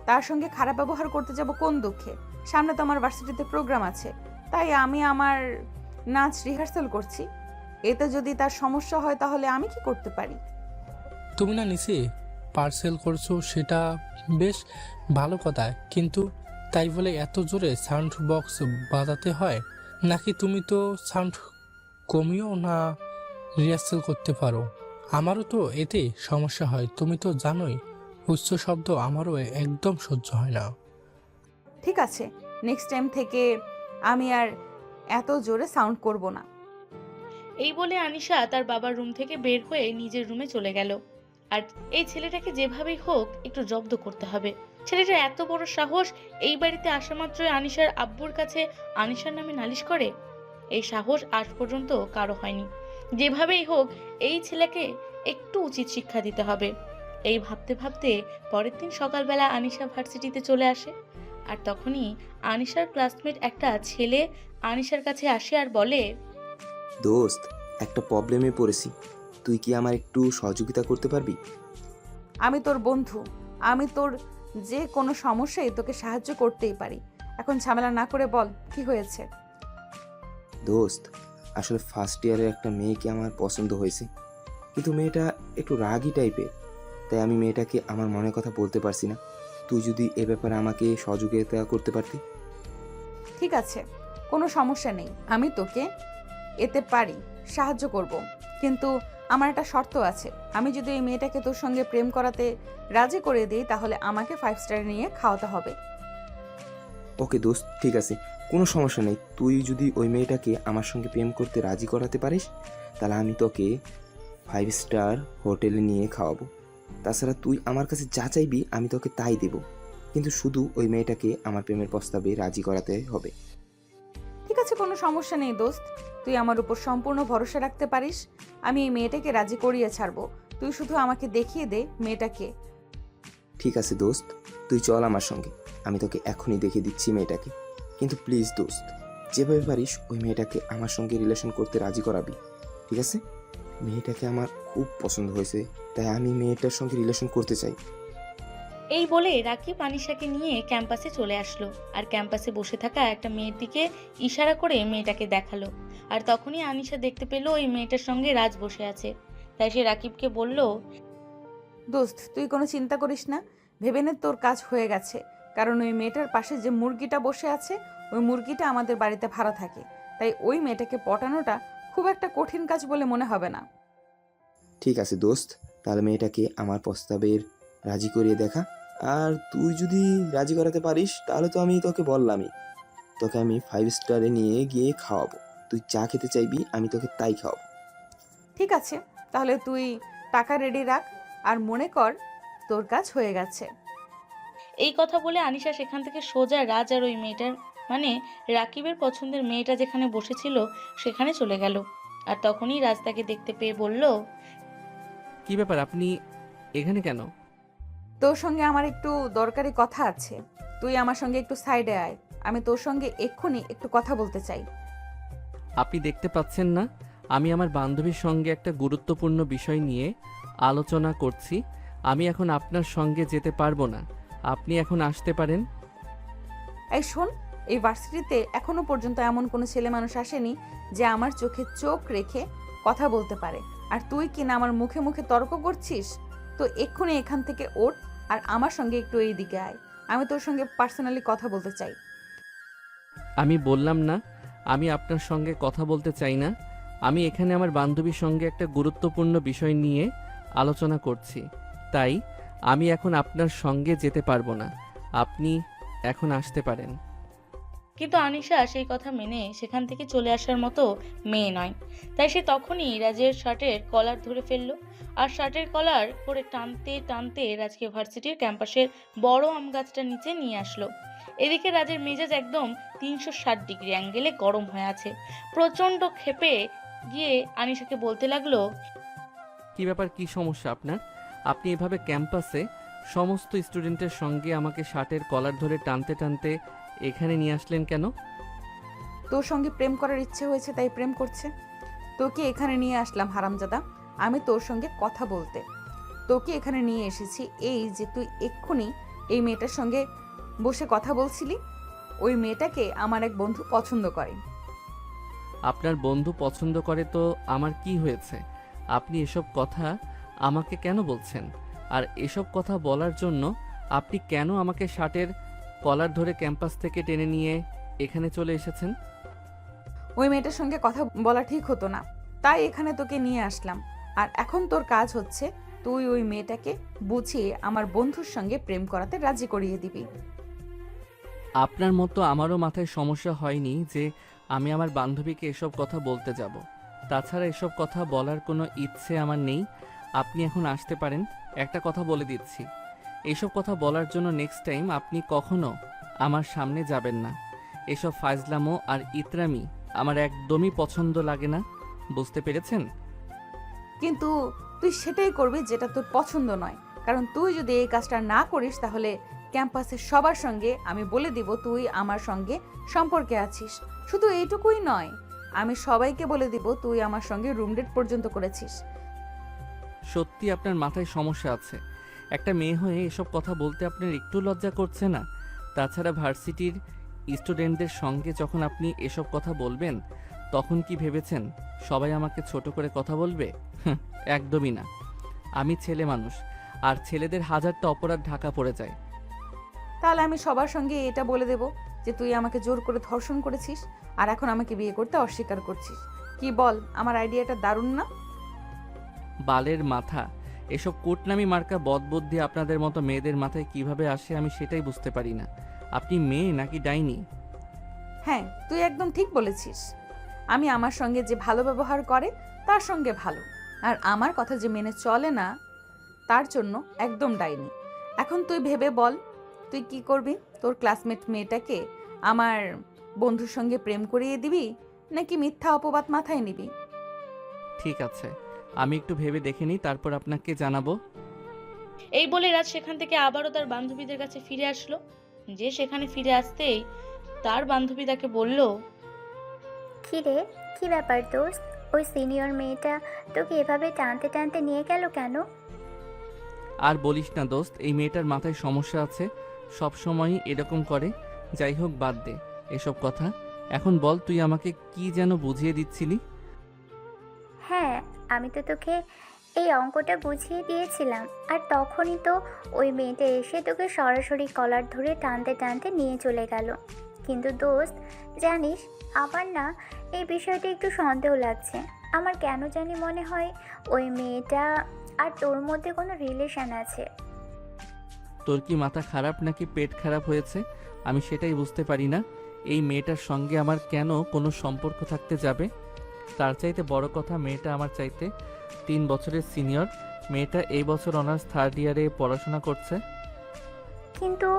তার সঙ্গে খারাপ ব্যবহার করতে যাব কোন দুঃখে? সামনে তো আমার ভার্সিটিতে প্রোগ্রাম আছে, তাই আমি আমার নাচ রিহার্সাল করছি। এতে যদি তার সমস্যা হয় তাহলে আমি কি করতে পারি? তুমি না নিচে পার্সেল করছো, সেটা বেশ ভালো কথা, কিন্তু তাই বলে এত জোরে সাউন্ড বক্স বাজাতে হয় নাকি? তুমি তো সাউন্ড কমিও না রিহার্সাল করতে পারো। আমারও তো এতে সমস্যা হয়, তুমি তো জানোই। উচ্চ শব্দ আমারও একদম সহ্য হয় না। ঠিক আছে, নেক্সট টাইম থেকে আমি আর এত জোরে সাউন্ড করব না। এই বলে আনিশা তার বাবার রুম থেকে বের হয়ে নিজের রুমে চলে গেল। আর এই ছেলেটাকে যেভাবেই হোক একটু জব্দ করতে হবে। ছেলেটার এত বড় সাহস, এই বাড়িতে আসা মাত্রই আনিশার আব্বুর কাছে আনিশার নামে নালিশ করে। এই সাহস আজ পর্যন্ত কারো হয়নি। যেভাবেই হোক এই ছেলেকে একটু উচিত শিক্ষা দিতে হবে। এই ভাবতে ভাবতে পরের দিন সকালবেলা আনিশা ভার্সিটিতে চলে আসে। আর তখনই আনিশার ক্লাসমেট একটা ছেলে আনিশার কাছে আসে আর বলে, দোস্ত, একটা প্রবলেমে পড়েছি, তুই কি আমার একটু সহযোগিতা করতে পারবি? আমি তোর বন্ধু, আমি তোর যে কোনো সমস্যায় তোকে সাহায্য করতেই পারি। এখন ঝামেলা না করে বল কি হয়েছে। দোস্ত, আসলে ফার্স্ট ইয়ারের একটা মেয়েকে আমার পছন্দ হয়েছে, কিন্তু মেয়েটা একটু রাগী টাইপের, তাই আমি মেয়েটাকে আমার মনের কথা বলতে পারছি না। তুই যদি এ ব্যাপারে আমাকে সহযোগিতা করতে পারতি। ঠিক আছে, কোনো সমস্যা নেই, আমি তোকে এতে পারি, সাহায্য করব। কিন্তু আমার একটা শর্ত আছে, আমি যদি এই মেয়েটাকে তোর সঙ্গে প্রেম করাতে রাজি করে দিই তাহলে আমাকে 5 স্টার নিয়ে খাওয়াতে হবে। ওকে দোস্ত, ঠিক আছে, কোনো সমস্যা নেই। তুই যদি ওই মেয়েটাকে আমার সঙ্গে প্রেম করতে রাজি করাতে পারিস তাহলে আমি তোকে 5 স্টার হোটেলে নিয়ে খাওয়াবো। তাছাড়া তুই আমার কাছে যা চাইবি আমি তোকে তাই দেব, কিন্তু শুধু ওই মেয়েটাকে আমার প্রেমের প্রস্তাবে রাজি করাতে হবে। ঠিক আছে, কোনো সমস্যা নেই দোস্ত, তুই আমার উপর সম্পূর্ণ ভরসা রাখতে পারিস। আমি এই মেয়েটাকে রাজি করিয়ে ছাড়বো, তুই শুধু আমাকে দেখিয়ে দে মেয়েটাকে। ঠিক আছে দোস্ত, তুই চল আমার সঙ্গে, আমি তোকে এখনই দেখিয়ে দিচ্ছি মেয়েটাকে। কিন্তু প্লিজ দোস্ত, যেভাবে পারিস ওই মেয়েটাকে আমার সঙ্গে রিলেশন করতে রাজি করাবি, ঠিক আছে? মেয়েটাকে আমার খুব পছন্দ হয়েছে, তাই আমি মেয়েটার সঙ্গে রিলেশন করতে চাই। এই বলে রাকিব আনিশাকে নিয়ে ক্যাম্পাসে চলে আসলো। আর ক্যাম্পাসে বসে থাকা একটা মেয়ের দিকে ইশারা করে মেয়েটাকে দেখালো। আর তখনই আনিশা দেখতে পেল ওই মেয়েটার সঙ্গে রাজ বসে আছে। তাই সে রাকিবকে বলল, দোস্ত, তুই কোনো চিন্তা করিস না, ভেবে নে তোর কাজ হয়ে গেছে। কারণ ওই মেয়েটার পাশে যে মুরগিটা বসে আছে ওই মুরগিটা আমাদের বাড়িতে ভাড়া থাকে, তাই ওই মেয়েটাকে পটানোটা খুব একটা কঠিন কাজ বলে মনে হবে না। ঠিক আছে দোস্ত, তাহলে মেয়েটাকে আমার প্রস্তাবের রাজি করিয়ে দেখা। আর তুই যদি রাজি করাতে পারিস তাহলে তো আমি তোকে বললামই, তোকে আমি 5 স্টারে নিয়ে গিয়ে খাওয়াবো। তুই যা খেতে চাইবি আমি তোকে তাই খাওয়াবো। ঠিক আছে, তাহলে তুই টাকা রেডি রাখ আর মনে কর তোর কাজ হয়ে গেছে। এই কথা বলে আনিশা সেখান থেকে সোজা রাজ আর ওই মেয়েটার মানে রাকিবের পছন্দের মেয়েটা যেখানে বসেছিল সেখানে চলে গেল। আর তখনই রাজ তাকে দেখতে পেয়ে বলল, কি ব্যাপার, আপনি এখানে কেন? তোর সঙ্গে আমার একটু দরকারি কথা আছে, তুই আমার সঙ্গে একটু সাইডে আয়, আমি তোর সঙ্গে এক্ষুনি একটু কথা বলতে চাই। আপনি দেখতে পাচ্ছেন না আমি আমার বান্ধবীর সঙ্গে একটা গুরুত্বপূর্ণ বিষয় নিয়ে আলোচনা করছি। আমি এখন আপনার সঙ্গে যেতে পারবো না, আপনি এখন আসতে পারেন। এই শোন, এই ভার্সিটিতে এখনো পর্যন্ত এমন কোনো ছেলে মানুষ আসেনি যে আমার চোখে চোখ রেখে কথা বলতে পারে, আর তুই কিনা আমার মুখে মুখে তর্ক করছিস। তো এক্ষুনি এখান থেকে ওঠ আর আমার সঙ্গে একটু এই দিকে আয়, আমি তোর সঙ্গে পার্সোনালি কথা বলতে চাই। আমি বললাম না আমি আপনার সঙ্গে কথা বলতে চাই না। আমি এখানে আমার বান্ধবীর সঙ্গে একটা গুরুত্বপূর্ণ বিষয় নিয়ে আলোচনা করছি, তাই আমি এখন আপনার সঙ্গে যেতে পারবো না। আপনি এখন আসতে পারেন। কিন্তু আনিশা সেই কথা মেনে সেখান থেকে চলে আসার মতো মেয়ে নয়, তাই সে তখনই রাজের শার্টের কলার ধরে ফেলল আর শার্টের কলার করে টানতে টানতে রাজকে ভার্সিটির ক্যাম্পাসের বড় আম গাছটার নিচে নিয়ে আসলো। এদিকে রাজের মেজাজ একদম 360 ডিগ্রি অ্যাঙ্গেলে গরম হয়ে আছে। প্রচণ্ড ক্ষেপে গিয়ে আনিশাকে বলতে লাগলো, কি ব্যাপার, কি সমস্যা আপনার? আপনি এভাবে ক্যাম্পাসে সমস্ত স্টুডেন্টের সঙ্গে আমাকে শার্টের কলার ধরে টানতে টানতে এখানে নিয়ে আসলেন কেন? তোর সঙ্গে প্রেম করার ইচ্ছে হয়েছে তাই প্রেম করছে। তোকে এখানে নিয়ে আসলাম হারামজাদা, আমি তোর সঙ্গে কথা বলতে। তোকে এখানে নিয়ে এসেছি এই যে তুই এক্ষুনি এই মেয়েটার সঙ্গে বসে কথা বলছিলি। ওই মেয়েটাকে আমার এক বন্ধু পছন্দ করে। আপনার বন্ধু পছন্দ করে তো আমার কি হয়েছে? আপনি এসব কথা আমাকে কেন বলছেন? আর এসব কথা বলার জন্য আপনি কেন আমাকে শার্টের কলার ধরে ক্যাম্পাস থেকে টেনে নিয়ে এখানে চলে এসেছেন? ওই মেয়েটার সঙ্গে কথা বলা ঠিক হতো না, তাই এখানে তোকে নিয়ে আসলাম। আর এখন তোর কাজ হচ্ছে তুই ওই মেয়েটাকে বুঝিয়ে আমার বন্ধুর সঙ্গে প্রেম করাতে রাজি করিয়ে দিবি। আপনার মতো আমারও মাথায় সমস্যা হয়নি যে আমি আমার বান্ধবীকে এসব কথা বলতে যাব। তাছাড়া এসব কথা বলার কোনো ইচ্ছে আমার নেই। আপনি এখন আসতে পারেন। একটা কথা বলে দিচ্ছি, এইসব কথা বলার জন্য নেক্সট টাইম আপনি কখনো আমার সামনে যাবেন না। এসব ফাজলামো আর ইতরামি আমার একদমই পছন্দ লাগে না, বুঝতে পেরেছেন? কিন্তু তুই সেটাই করবি যেটা তোর পছন্দ নয়, কারণ তুই যদি এই কাজটা না করিস তাহলে ক্যাম্পাসের সবার সঙ্গে আমি বলে দিব তুই আমার সঙ্গে সম্পর্কে আছিস। শুধু এইটুকুই নয়, আমি সবাইকে বলে দিব তুই আমার সঙ্গে রুম ডেট পর্যন্ত করেছিস। সত্যি আপনার মাথায় সমস্যা আছে। একটা মেয়ে হয়ে এসব কথা বলতে আপনার একটু লজ্জা করছে না? তাছাড়া ভার্সিটির স্টুডেন্টদের সঙ্গে যখন আপনি এসব কথা বলবেন তখন কি ভেবেছেন সবাই আমাকে ছোট করে কথা বলবে? একদমই না। আমি ছেলে মানুষ, আর ছেলেদের হাজারটা অপরাধ ঢাকা পড়ে যায়। তাহলে আমি সবার সঙ্গে এটা বলে দেব যে তুই আমাকে জোর করে ধর্ষণ করেছিস আর এখন আমাকে বিয়ে করতে অস্বীকার করছিস। কি বল, আমার আইডিয়াটা দারুণ না? বালের মাথা, এসব কুটনামি মার্কা বদবুদ্ধি আপনাদের মতো মেয়েদের মাথায় কিভাবে আসে আমি সেটাই বুঝতে পারি না। আপনি মেয়ে নাকি ডাইনি? হ্যাঁ, তুই একদম ঠিক বলেছিস। আমি আমার সঙ্গে যে ভালো ব্যবহার করে তার সঙ্গে ভালো, আর আমার কথা যে মেনে চলে না তার জন্য একদম ডাইনি। এখন তুই ভেবে বল তুই কি করবি? তোর ক্লাসমেট মেয়েটাকে আমার বন্ধুর সঙ্গে প্রেম করিয়ে দিবি নাকি মিথ্যা অপবাদ মাথায় নিবি? ঠিক আছে, আমি একটু ভেবে দেখে নিই, তারপর আপনাকে জানাবো। এই বলে রাজ সেখান থেকে আবারও তার বান্ধবীদের কাছে ফিরে আসলো। যে সেখানে ফিরে আসতেই তার বান্ধবী তাকে বলল, কি রে, কি ব্যাপার দোস্ত? ওই সিনিয়র মেয়েটা তোকে এভাবে টানতে টানতে নিয়ে গেল কেন? আর বলিস না দোস্ত, এই মেয়েটার মাথায় সমস্যা আছে, সব সময়ই এরকম করে। যাই হোক, বাদ দে এসব কথা। এখন বল, তুই আমাকে কি যেন বুঝিয়ে দিচ্ছিলি? হ্যাঁ, আমি তো তোকে এই অঙ্কটা বুঝিয়ে দিয়েছিলাম, আর তখনই তো ওই মেয়েটা এসে তোকে সরাসরি কলার ধরে টানতে টানতে নিয়ে চলে গেল। কিন্তু দোস্ত জানিস, আমার না এই বিষয়টা একটু সন্দেহ লাগছে। আমার কেন জানি মনে হয় ওই মেয়েটা আর তোর মধ্যে কোনো রিলেশন আছে। তোর কি মাথা খারাপ নাকি পেট খারাপ হয়েছে? আমি সেটাই বুঝতে পারি না। এই মেয়েটার সঙ্গে আমার কেন কোনো সম্পর্ক থাকতে যাবে? তার চাইতে বড় কথা, মেয়েটা আমার চাইতে 3 বছরের সিনিয়র। মেয়েটা এই বছর অনার্স 3rd ইয়ারে পড়াশোনা করছে। কিন্তু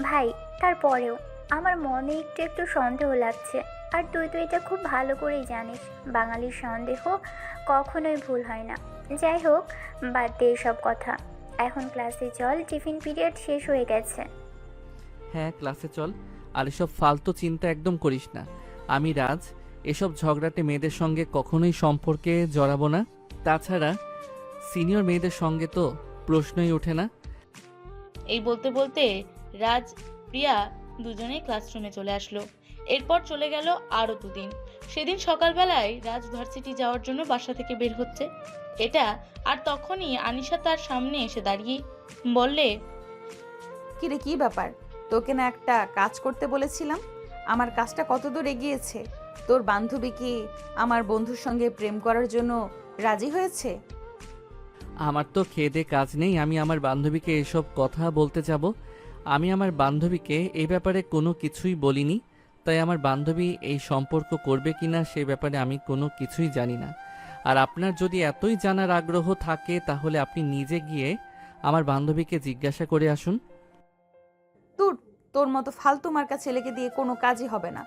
ভাই, তারপরেও আমার মনে একটু একটু সন্দেহ লাগছে। আর তুই তো এটা খুব ভালো করেই জানিস, বাঙালির সন্দেহ কখনোই ভুল হয় না। যাই হোক, বাদ দে সব কথা। এখন ক্লাসে চল, টিফিন পিরিয়ড শেষ হয়ে গেছে। হ্যাঁ, ক্লাসে চল। আর এসব ফালতু চিন্তা একদম করিস না। আমি রাজ এসব ঝগড়াটে মেয়েদের সঙ্গে কখনোই সম্পর্কে জড়াবো না। তাছাড়া সিনিয়র মেয়েদের সঙ্গে তো প্রশ্নই ওঠে না। এই বলতে বলতে রাজ প্রিয়া দুজনেই ক্লাসরুমে চলে আসলো। এরপর চলে গেল আরও 2 দিন। সেদিন সকালবেলায় রাজ ভার্সিটি যাওয়ার জন্য বাসা থেকে বের হচ্ছে এটা, আর তখনই আনিশা তার সামনে এসে দাঁড়িয়ে বললে, কি রে, কি ব্যাপার? তোকে না একটা কাজ করতে বলেছিলাম, আমার কাজটা কতদূর এগিয়েছে? তোর বান্ধবী কি আমার বন্ধুর সঙ্গে প্রেম করার জন্য রাজি হয়েছে? আমার তো খেদে কাজ নেই, আমি আমার বান্ধবীকে এসব কথা বলতে যাব? আমি আমার বান্ধবীকে এই ব্যাপারে কোনো কিছুই বলিনি, তাই আমার বান্ধবী এই সম্পর্ক করবে কিনা সে ব্যাপারে আমি কোনো কিছুই জানি না। আর আপনার যদি এতই জানার আগ্রহ থাকে তাহলে আপনি নিজে গিয়ে আমার বান্ধবীকে জিজ্ঞাসা করে আসুন। তোর মতো ফালতু মার্কা ছেলেকে দিয়ে কোনো কাজই হবে না।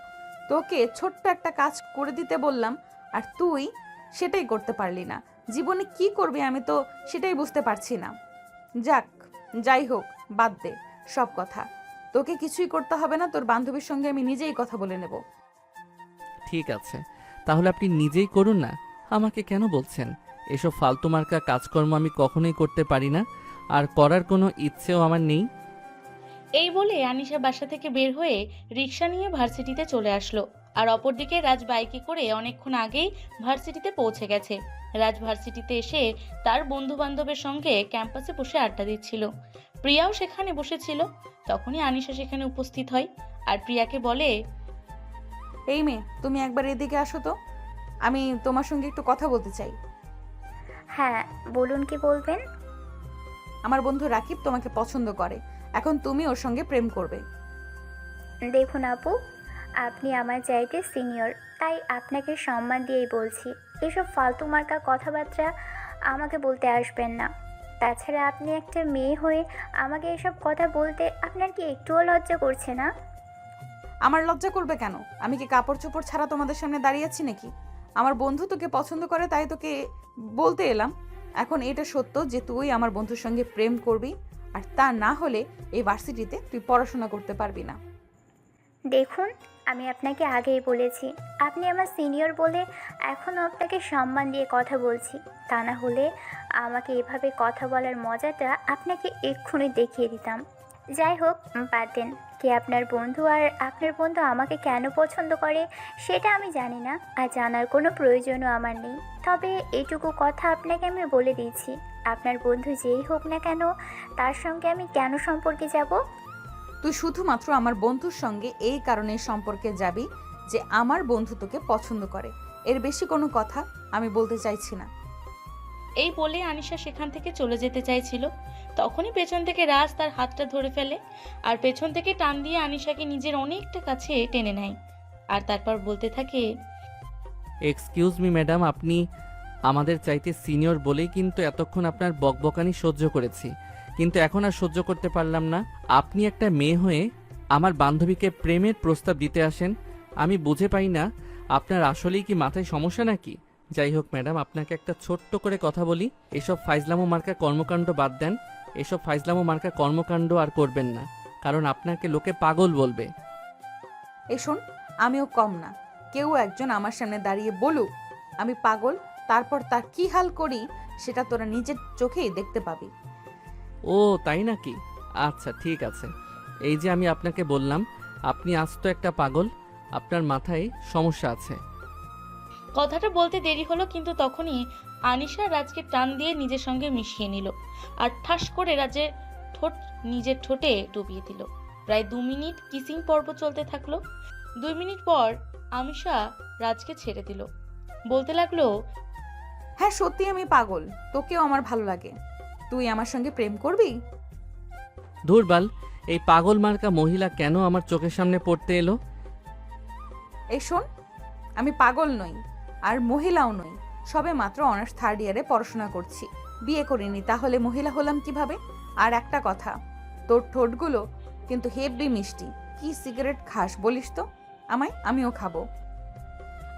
তোকে ছোট্ট একটা কাজ করে দিতে বললাম, আর তুই সেটাই করতে পারলি না। জীবনে কি করবি আমি তো সেটাই বুঝতে পারছি না। যাক, যাই হোক, বাদ দে সব কথা। তোকে কিছুই করতে হবে না, তোর বান্ধবীর সঙ্গে আমি নিজেই কথা বলে নেব। ঠিক আছে, তাহলে আপনি নিজেই করুন না, আমাকে কেন বলছেন? এসব ফালতু মার্কা কাজকর্ম আমি কখনোই করতে পারি না, আর করার কোনো ইচ্ছেও আমার নেই। এই বলে আনিশা বাসা থেকে বের হয়ে রিক্সা নিয়ে ভার্সিটিতে চলে আসলো। আর অপরদিকে রাজ বাইকে করে অনেকক্ষণ আগেই ভার্সিটিতে পৌঁছে গেছে। রাজ ভার্সিটিতে এসে তার বন্ধু বান্ধবের সঙ্গে ক্যাম্পাসে বসে আড্ডা দিচ্ছিল। প্রিয়াও সেখানে বসেছিল। তখনই আনিশা সেখানে উপস্থিত হয় আর প্রিয়াকে বলে, এই মেয়ে, তুমি একবার এদিকে আসো তো, আমি তোমার সঙ্গে একটু কথা বলতে চাই। হ্যাঁ, বলুন কি বলবেন? আমার বন্ধু রাকিব তোমাকে পছন্দ করে, এখন তুমি ওর সঙ্গে প্রেম করবে। দেখুন আপু, আপনি আমার চাইতে সিনিয়র, তাই আপনাকে সম্মান দিয়েই বলছি। এসব ফালতু মার্কা কথাবার্তা আমাকে বলতে আসবেন না। তাছাড়া আপনি একটা মেয়ে হয়ে আমাকে এসব কথা বলতে আপনার কি একটুও লজ্জা করছে না? আমার লজ্জা করবে কেন? আমি কি কাপড় চোপড় ছাড়া তোমাদের সামনে দাঁড়িয়ে আছি নাকি? আমার বন্ধু তোকে পছন্দ করে তাই তোকে বলতে এলাম। এখন এটা সত্য যে তুই আমার বন্ধুর সঙ্গে প্রেম করবি, আর তা না হলে এই ভার্সিটিতে তুই পড়াশোনা করতে পারবি না। দেখুন, আমি আপনাকে আগেই বলেছি, আপনি আমার সিনিয়র বলে এখনও আপনাকে সম্মান দিয়ে কথা বলছি। তা না হলে আমাকে এভাবে কথা বলার মজাটা আপনাকে এক্ষুনি দেখিয়ে দিতাম। যাই হোক, বাদ দেন। কে আপনার বন্ধু আর আপনার বন্ধু আমাকে কেন পছন্দ করে সেটা আমি জানি না, আর জানার কোনো প্রয়োজনও আমার নেই। তবে এইটুকু কথা আপনাকে আমি বলে দিয়েছি, আপনার বন্ধু যেই হোক না কেন, তার সঙ্গে আমি কেন সম্পর্কে যাব? তুই শুধুমাত্র আমার বন্ধুর সঙ্গে এই কারণে সম্পর্কে যাবি যে আমার বন্ধু তোকে পছন্দ করে। এর বেশি কোনো কথা আমি বলতে চাইছি না। এই বলে আনিশা সেখান থেকে চলে যেতে চাইছিল। তখনই পেছন থেকে রাজ তার হাতটা ধরে ফেলে আর পেছন থেকে টান দিয়ে আনিশাকে নিজের অনেকটা কাছে টেনে নেয়। আর তারপর বলতে থাকে, এক্সকিউজ মি ম্যাডাম, আপনি আমাদের চাইতে সিনিয়র বলেই কিন্তু এতক্ষণ আপনার বকবকানি সহ্য করেছি, কিন্তু এখন আর সহ্য করতে পারলাম না। আপনি একটা মেয়ে হয়ে আমার বান্ধবীকে প্রেমের প্রস্তাব দিতে আসেন। আমি বুঝে পাই না আপনার আসলেই কি মাথায় সমস্যা নাকি? যাই হোক ম্যাডাম, আপনাকে একটা ছোট্ট করে কথা বলি, এসব ফাইজলামো মার্কা কর্মকাণ্ড বাদ দেন। এসব ফাইজলামো মার্কা কর্মকাণ্ড আর করবেন না, কারণ আপনাকে লোকে পাগল বলবে। এই শোন, আমিও কম না। কেউ একজন আমার সামনে দাঁড়িয়ে বলুক আমি পাগল, তারপর তার কি হাল করি সেটা তোরা নিজের চোখেই দেখতে পাবি। ও তাই নাকি? আচ্ছা ঠিক আছে। এই যে আমি আপনাকে বললাম আপনি আজ তো একটা পাগল, আপনার মাথায় সমস্যা আছে। কথাটা বলতে দেরি হলো, কিন্তু তখনই আনিশা রাজকে টান দিয়ে নিজের সঙ্গে মিশিয়ে নিল আর ঠাস করে রাজের ঠোঁট নিজের ঠোঁটে ডুবিয়ে দিল। প্রায় 2 মিনিট কিসিং পর্ব চলতে থাকলো। 2 মিনিট পর আনিশা রাজকে ছেড়ে দিল। বলতে লাগলো, হ্যাঁ সত্যি আমি পাগল, তোকেও আমার ভালো লাগে, তুই আমার সঙ্গে প্রেম করবি? ধুরবাল, এই পাগল মার্কা মহিলা কেন আমার চোখের সামনে পড়তে এলো? এই শোন, আমি পাগল নই আর মহিলাও নই, সবে মাত্র অনার্স 3rd ইয়ারে পড়াশোনা করছি, বিয়ে করিনি, তাহলে মহিলা হলাম কিভাবে? আর একটা কথা, তোর ঠোঁটগুলো কিন্তু হেব্বি মিষ্টি। কি সিগারেট খাস বলিস তো আমায়? আমিও খাবো।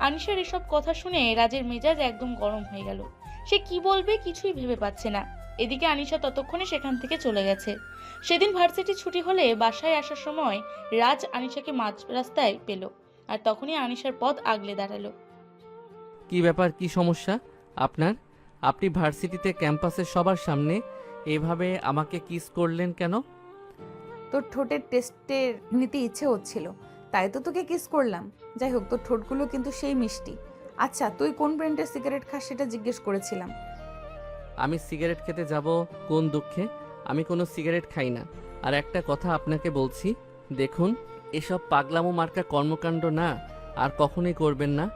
আনিশার এসব কথা শুনে রাজের মেজাজ একদম গরম হয়ে গেল। সে কি বলবে কিছুই ভেবে পাচ্ছে না। এদিকে আনিশা ততক্ষণে সেখান থেকে চলে গেছে। সেদিন ভার্সিটি ছুটি হলে বাসায় আসার সময় রাজ আনিশাকে মাঝ রাস্তায় পেল, আর তখনই আনিশার পথ আগলে দাঁড়ালো। কি ব্যাপার, কি সমস্যা আপনার? আপনি ভার্সিটিতে ক্যাম্পাসের সবার সামনে এভাবে আমাকে কিস করলেন কেন? তোর ঠোঁটের টেস্টের নিতে ইচ্ছে হচ্ছিল, তাই তো তোকে কিস করলাম। যাই হোক, তোর ঠোঁটগুলো কিন্তু সেই মিষ্টি। আচ্ছা, তুই কোন ব্র্যান্ডের সিগারেট খাস সেটা জিজ্ঞেস করেছিলাম। আমি সিগারেট খেতে যাব কোন দুঃখে? আমি কোনো সিগারেট খাই না। আর একটা কথা আপনাকে বলছি, দেখুন, এসব পাগলামো মার্কা কর্মকাণ্ড না আর কখনোই করবেন না।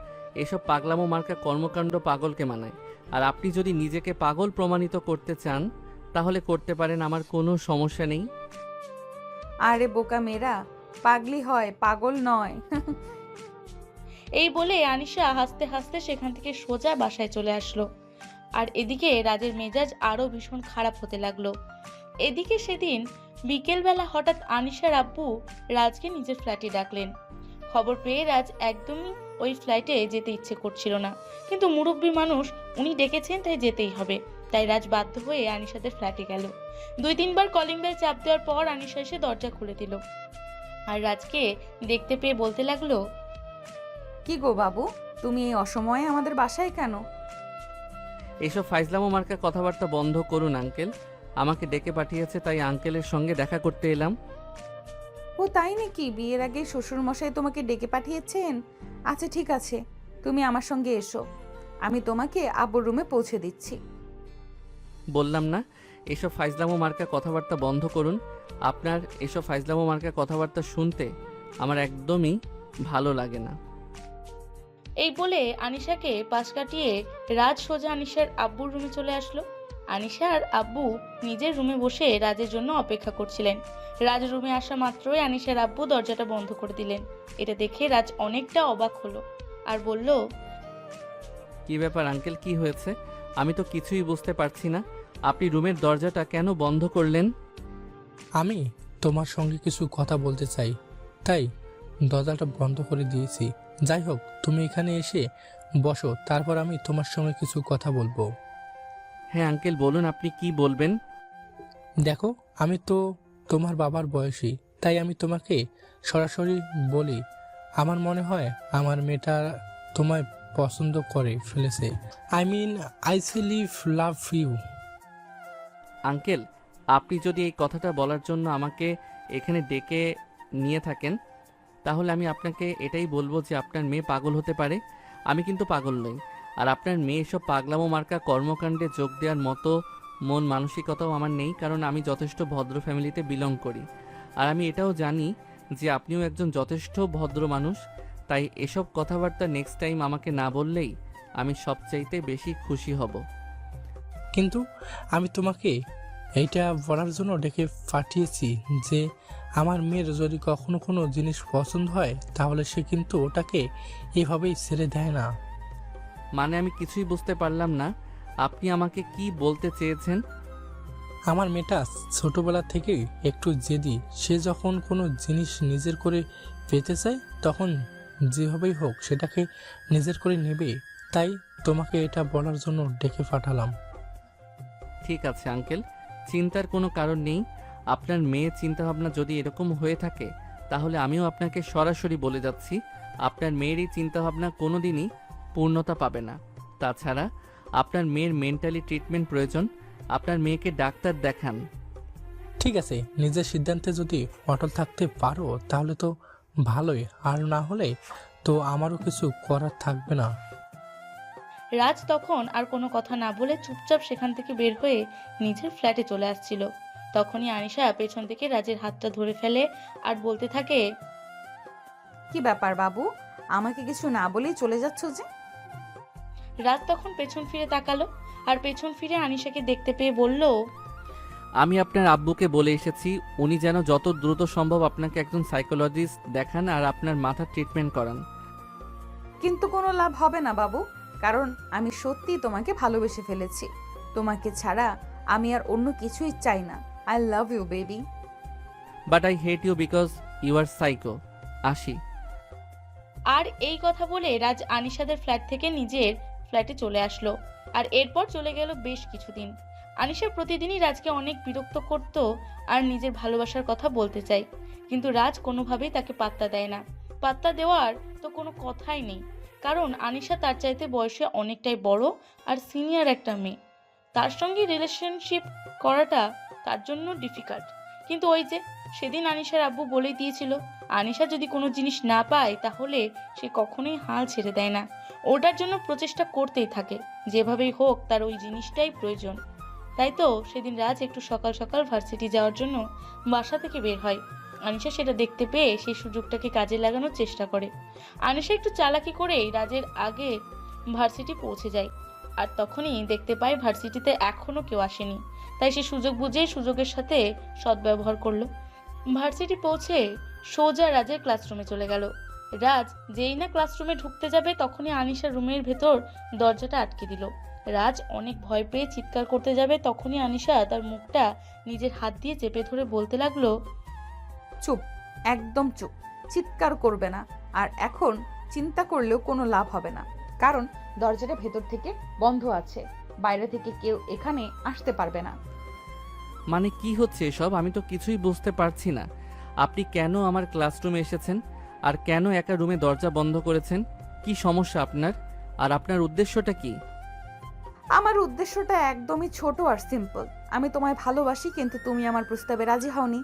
এসব পাগলামো মার্কা কর্মকাণ্ড পাগলকে মানায়। আর আপনি যদি নিজেকে পাগল প্রমাণিত করতে চান তাহলে করতে পারেন, আমার কোনো সমস্যা নেই। আরে বোকা মেয়েরা, পাগলি হয়, পাগল নয়। এই বলে আনিশা হাসতে হাসতে সেখান থেকে সোজা বাসায় চলে আসলো। আর এদিকে রাজের মেজাজ আরও ভীষণ খারাপ হতে লাগলো। এদিকে সেদিন বিকেলবেলা হঠাৎ আনিশার আব্বু রাজকে নিজের ফ্ল্যাটে ডাকলেন। খবর পেয়ে রাজ একদমই ওই ফ্ল্যাটে যেতে ইচ্ছে করছিল না, কিন্তু মুরব্বী মানুষ, উনি ডেকেছেন তাই যেতেই হবে। তাই রাজ বাধ্য হয়ে আনিশাদের ফ্ল্যাটে গেল। 2-3 বার কলিং বেল চাপ দেওয়ার পর আনিশা এসে দরজা খুলে দিল আর রাজকে দেখতে পেয়ে বলতে লাগলো, কি গো বাবু, তুমি এই অসময়ে আমাদের বাসায় কেন? এসব ফাইজলামো মার্কা কথাবার্তা বন্ধ করুন আঙ্কেল। আমাকে ডেকে পাঠিয়েছে তাই আঙ্কেলের সঙ্গে দেখা করতে এলাম। ও তাই নাকি? বিয়ের আগে শ্বশুর মশাই তোমাকে ডেকে পাঠিয়েছেন? আচ্ছা ঠিক আছে, তুমি আমার সঙ্গে এসো, আমি তোমাকে আব্বুর রুমে পৌঁছে দিচ্ছি। বললাম না এসব ফাইজলামো মার্কা কথাবার্তা বন্ধ করুন। আপনার এসব ফাইজলামো মার্কা কথাবার্তা শুনতে আমার একদমই ভালো লাগে না। এই বলে আনিশাকে পাশ কাটিয়ে রাজ সোজা আনিশার আব্বুর রুমে চলে আসলো। আনিশার আব্বু নিজের রুমে বসে রাজের জন্য অপেক্ষা করছিলেন। রাজ রুমে আসা মাত্রই আনিশার আব্বু দরজাটা বন্ধ করে দিলেন। এটা দেখে রাজ অনেকটা অবাক হলো আর বলল, কি ব্যাপার আঙ্কেল, কি হয়েছে? আমি তো কিছুই বুঝতে পারছি না। আপনি রুমের দরজাটা কেন বন্ধ করলেন? আমি তোমার সঙ্গে কিছু কথা বলতে চাই, তাই দরজাটা বন্ধ করে দিয়েছি। যাই হোক, তুমি এখানে এসে বসো, তারপর আমি তোমার সঙ্গে কিছু কথা বলবো। হ্যাঁ আঙ্কেল বলুন, আপনি কি বলবেন? দেখো, আমি তো তোমার বাবার বয়সী, তাই আমি তোমাকে সরাসরি বলি, আমার মনে হয় আমার মেয়েটা তোমায় পছন্দ করে ফেলেছে। I mean, I silly love you. Uncle, আপনি যদি এই কথাটা বলার জন্য আমাকে এখানে ডেকে নিয়ে থাকেন তাহলে আমি আপনাকে এটাই বলবো যে আপনার মেয়ে পাগল হতে পারে। আমি কিন্তু পাগল নই। আর আপনার মেয়ে এসব পাগলামো মার্কা কর্মকাণ্ডে যোগ দেওয়ার মতো মন মানসিকতাও আমার নেই, কারণ আমি যথেষ্ট ভদ্র ফ্যামিলিতে বিলং করি। আর আমি এটাও জানি যে আপনিও একজন যথেষ্ট ভদ্র মানুষ। তাই এসব কথাবার্তা নেক্সট টাইম আমাকে না বললেই আমি সবচাইতে বেশি খুশি হব। কিন্তু আমি তোমাকে এইটা বলার জন্য ডেকে পাঠিয়েছি যে আমার মেয়ের যদি কখনো কোনো জিনিস পছন্দ হয় তাহলে সে কিন্তু ওটাকে এভাবেই ছেড়ে দেয় না। মানে আমি কিছুই বুঝতে পারলাম না, আপনি আমাকে কি বলতে চেয়েছেন? আমার মেয়েটা ছোটবেলা থেকেই একটু জেদি। সে যখন কোনো জিনিস নিজের করে পেতে চায় তখন যেভাবেই হোক সেটাকে নিজের করে নেবে। তাই তোমাকে এটা বলার জন্য ডেকে পাঠালাম। ঠিক আছে আঙ্কেল, চিন্তার কোনো কারণ নেই। আপনার মেয়ের চিন্তাভাবনা যদি এরকম হয়ে থাকে তাহলে আমিও আপনাকে সরাসরি বলে যাচ্ছি, আপনার মেয়ের এই চিন্তাভাবনা কোনো দিনই পূর্ণতা পাবে না। তাছাড়া আপনার মেয়ের মেন্টালি ট্রিটমেন্ট প্রয়োজন। আপনার মেয়েকে ডাক্তার দেখান। ঠিক আছে, নিজের সিদ্ধান্তে যদি অটল থাকতে পারো তাহলে তো ভালোই, আর না হলে তো আমারও কিছু করার থাকবে না। রাজ তখন আর কোনো কথা না বলে চুপচাপ সেখান থেকে বের হয়ে নিজের ফ্ল্যাটে চলে আসছিল। তখনই আনিশা পেছন থেকে রাজের হাতটা ধরে ফেলে আর বলতে থাকে, কি ব্যাপার বাবু, আমাকে কিছু না বলেই চলে যাচ্ছ যে? রাজ তখন পেছন ফিরে তাকালো আর পেছন ফিরে আনিশাকে দেখতে পেয়ে বলল, আমি আপনার আব্বুকে বলে এসেছি উনি যেন যত দ্রুত সম্ভব আপনাকে একজন সাইকোলজিস্ট দেখান আর আপনার মাথার ট্রিটমেন্ট করান। কিন্তু কোনো লাভ হবে না বাবু, কারণ আমি সত্যি তোমাকে ভালোবেসে ফেলেছি। তোমাকে ছাড়া আমি আর অন্য কিছুই চাই না। I love you baby. But I hate you because you are psycho. আসি। আর এই কথা বলে রাজ আনিশাদের ফ্ল্যাট থেকে নিজের ফ্ল্যাটে চলে আসলো। আর এরপর চলে গেল বেশ কিছুদিন। আনিশা প্রতিদিনই রাজকে অনেক বিরক্ত করত আর নিজের ভালোবাসার কথা বলতে চায়, কিন্তু রাজ কোনোভাবেই তাকে পাত্তা দেয় না। পাত্তা দেওয়ার তো কোনো কথাই নেই, কারণ আনিশা তার চাইতে বয়সে অনেকটাই বড় আর সিনিয়র একটা মেয়ে। তার সঙ্গে রিলেশনশিপ করাটা তার জন্য ডিফিকাল্ট। কিন্তু ওই যে সেদিন আনিশার আব্বু বলেই দিয়েছিল, আনিশা যদি কোনো জিনিস না পায় তাহলে সে কখনোই হাল ছেড়ে দেয় না, ওটার জন্য প্রচেষ্টা করতেই থাকে। যেভাবেই হোক তার ওই জিনিসটাই প্রয়োজন। তাই তো সেদিন রাজ একটু সকাল সকাল ভার্সিটি যাওয়ার জন্য বাসা থেকে বের হয়। আনিশা সেটা দেখতে পেয়ে সেই সুযোগটাকে কাজে লাগানোর চেষ্টা করে। আনিশা একটু চালাকি করেই রাজের আগে ভার্সিটি পৌঁছে যায়, আর তখনই দেখতে পায় ভার্সিটিতে এখনও কেউ আসেনি। তাই সে সুযোগ বুঝেই সুযোগের সাথে সদ্ব্যবহার করলো। ভার্সিটি পৌঁছে সোজা রাজের ক্লাসরুমে চলে গেল। রাজ যেই না ক্লাসরুমে ঢুকতে যাবে তখনই আনিশা রুমের ভেতর দরজাটা আটকে দিল। রাজ অনেক ভয় পেয়ে চিৎকার করতে যাবে, তখনই আনিশা তার মুখটা নিজের হাত দিয়ে চেপে ধরে বলতে লাগলো, চুপ, একদম চুপ, চিৎকার করবে না। আর এখন চিন্তা করলেও কোনো লাভ হবে না, কারণ দরজাটা ভেতর থেকে বন্ধ আছে, বাইরে থেকে কেউ এখানে আসতে পারবে না। মানে কি হচ্ছে এসব? আমি তো কিছুই বুঝতে পারছি না। আপনি কেন আমার ক্লাসরুমে এসেছেন আর কেন একা রুমে দরজা বন্ধ করেছেন? কি সমস্যা আপনার? আর আপনার উদ্দেশ্যটা কি? আমার উদ্দেশ্যটা একদমই ছোট আর সিম্পল। আমি তোমায় ভালোবাসি, কিন্তু তুমি আমার প্রস্তাবে রাজি হওনি।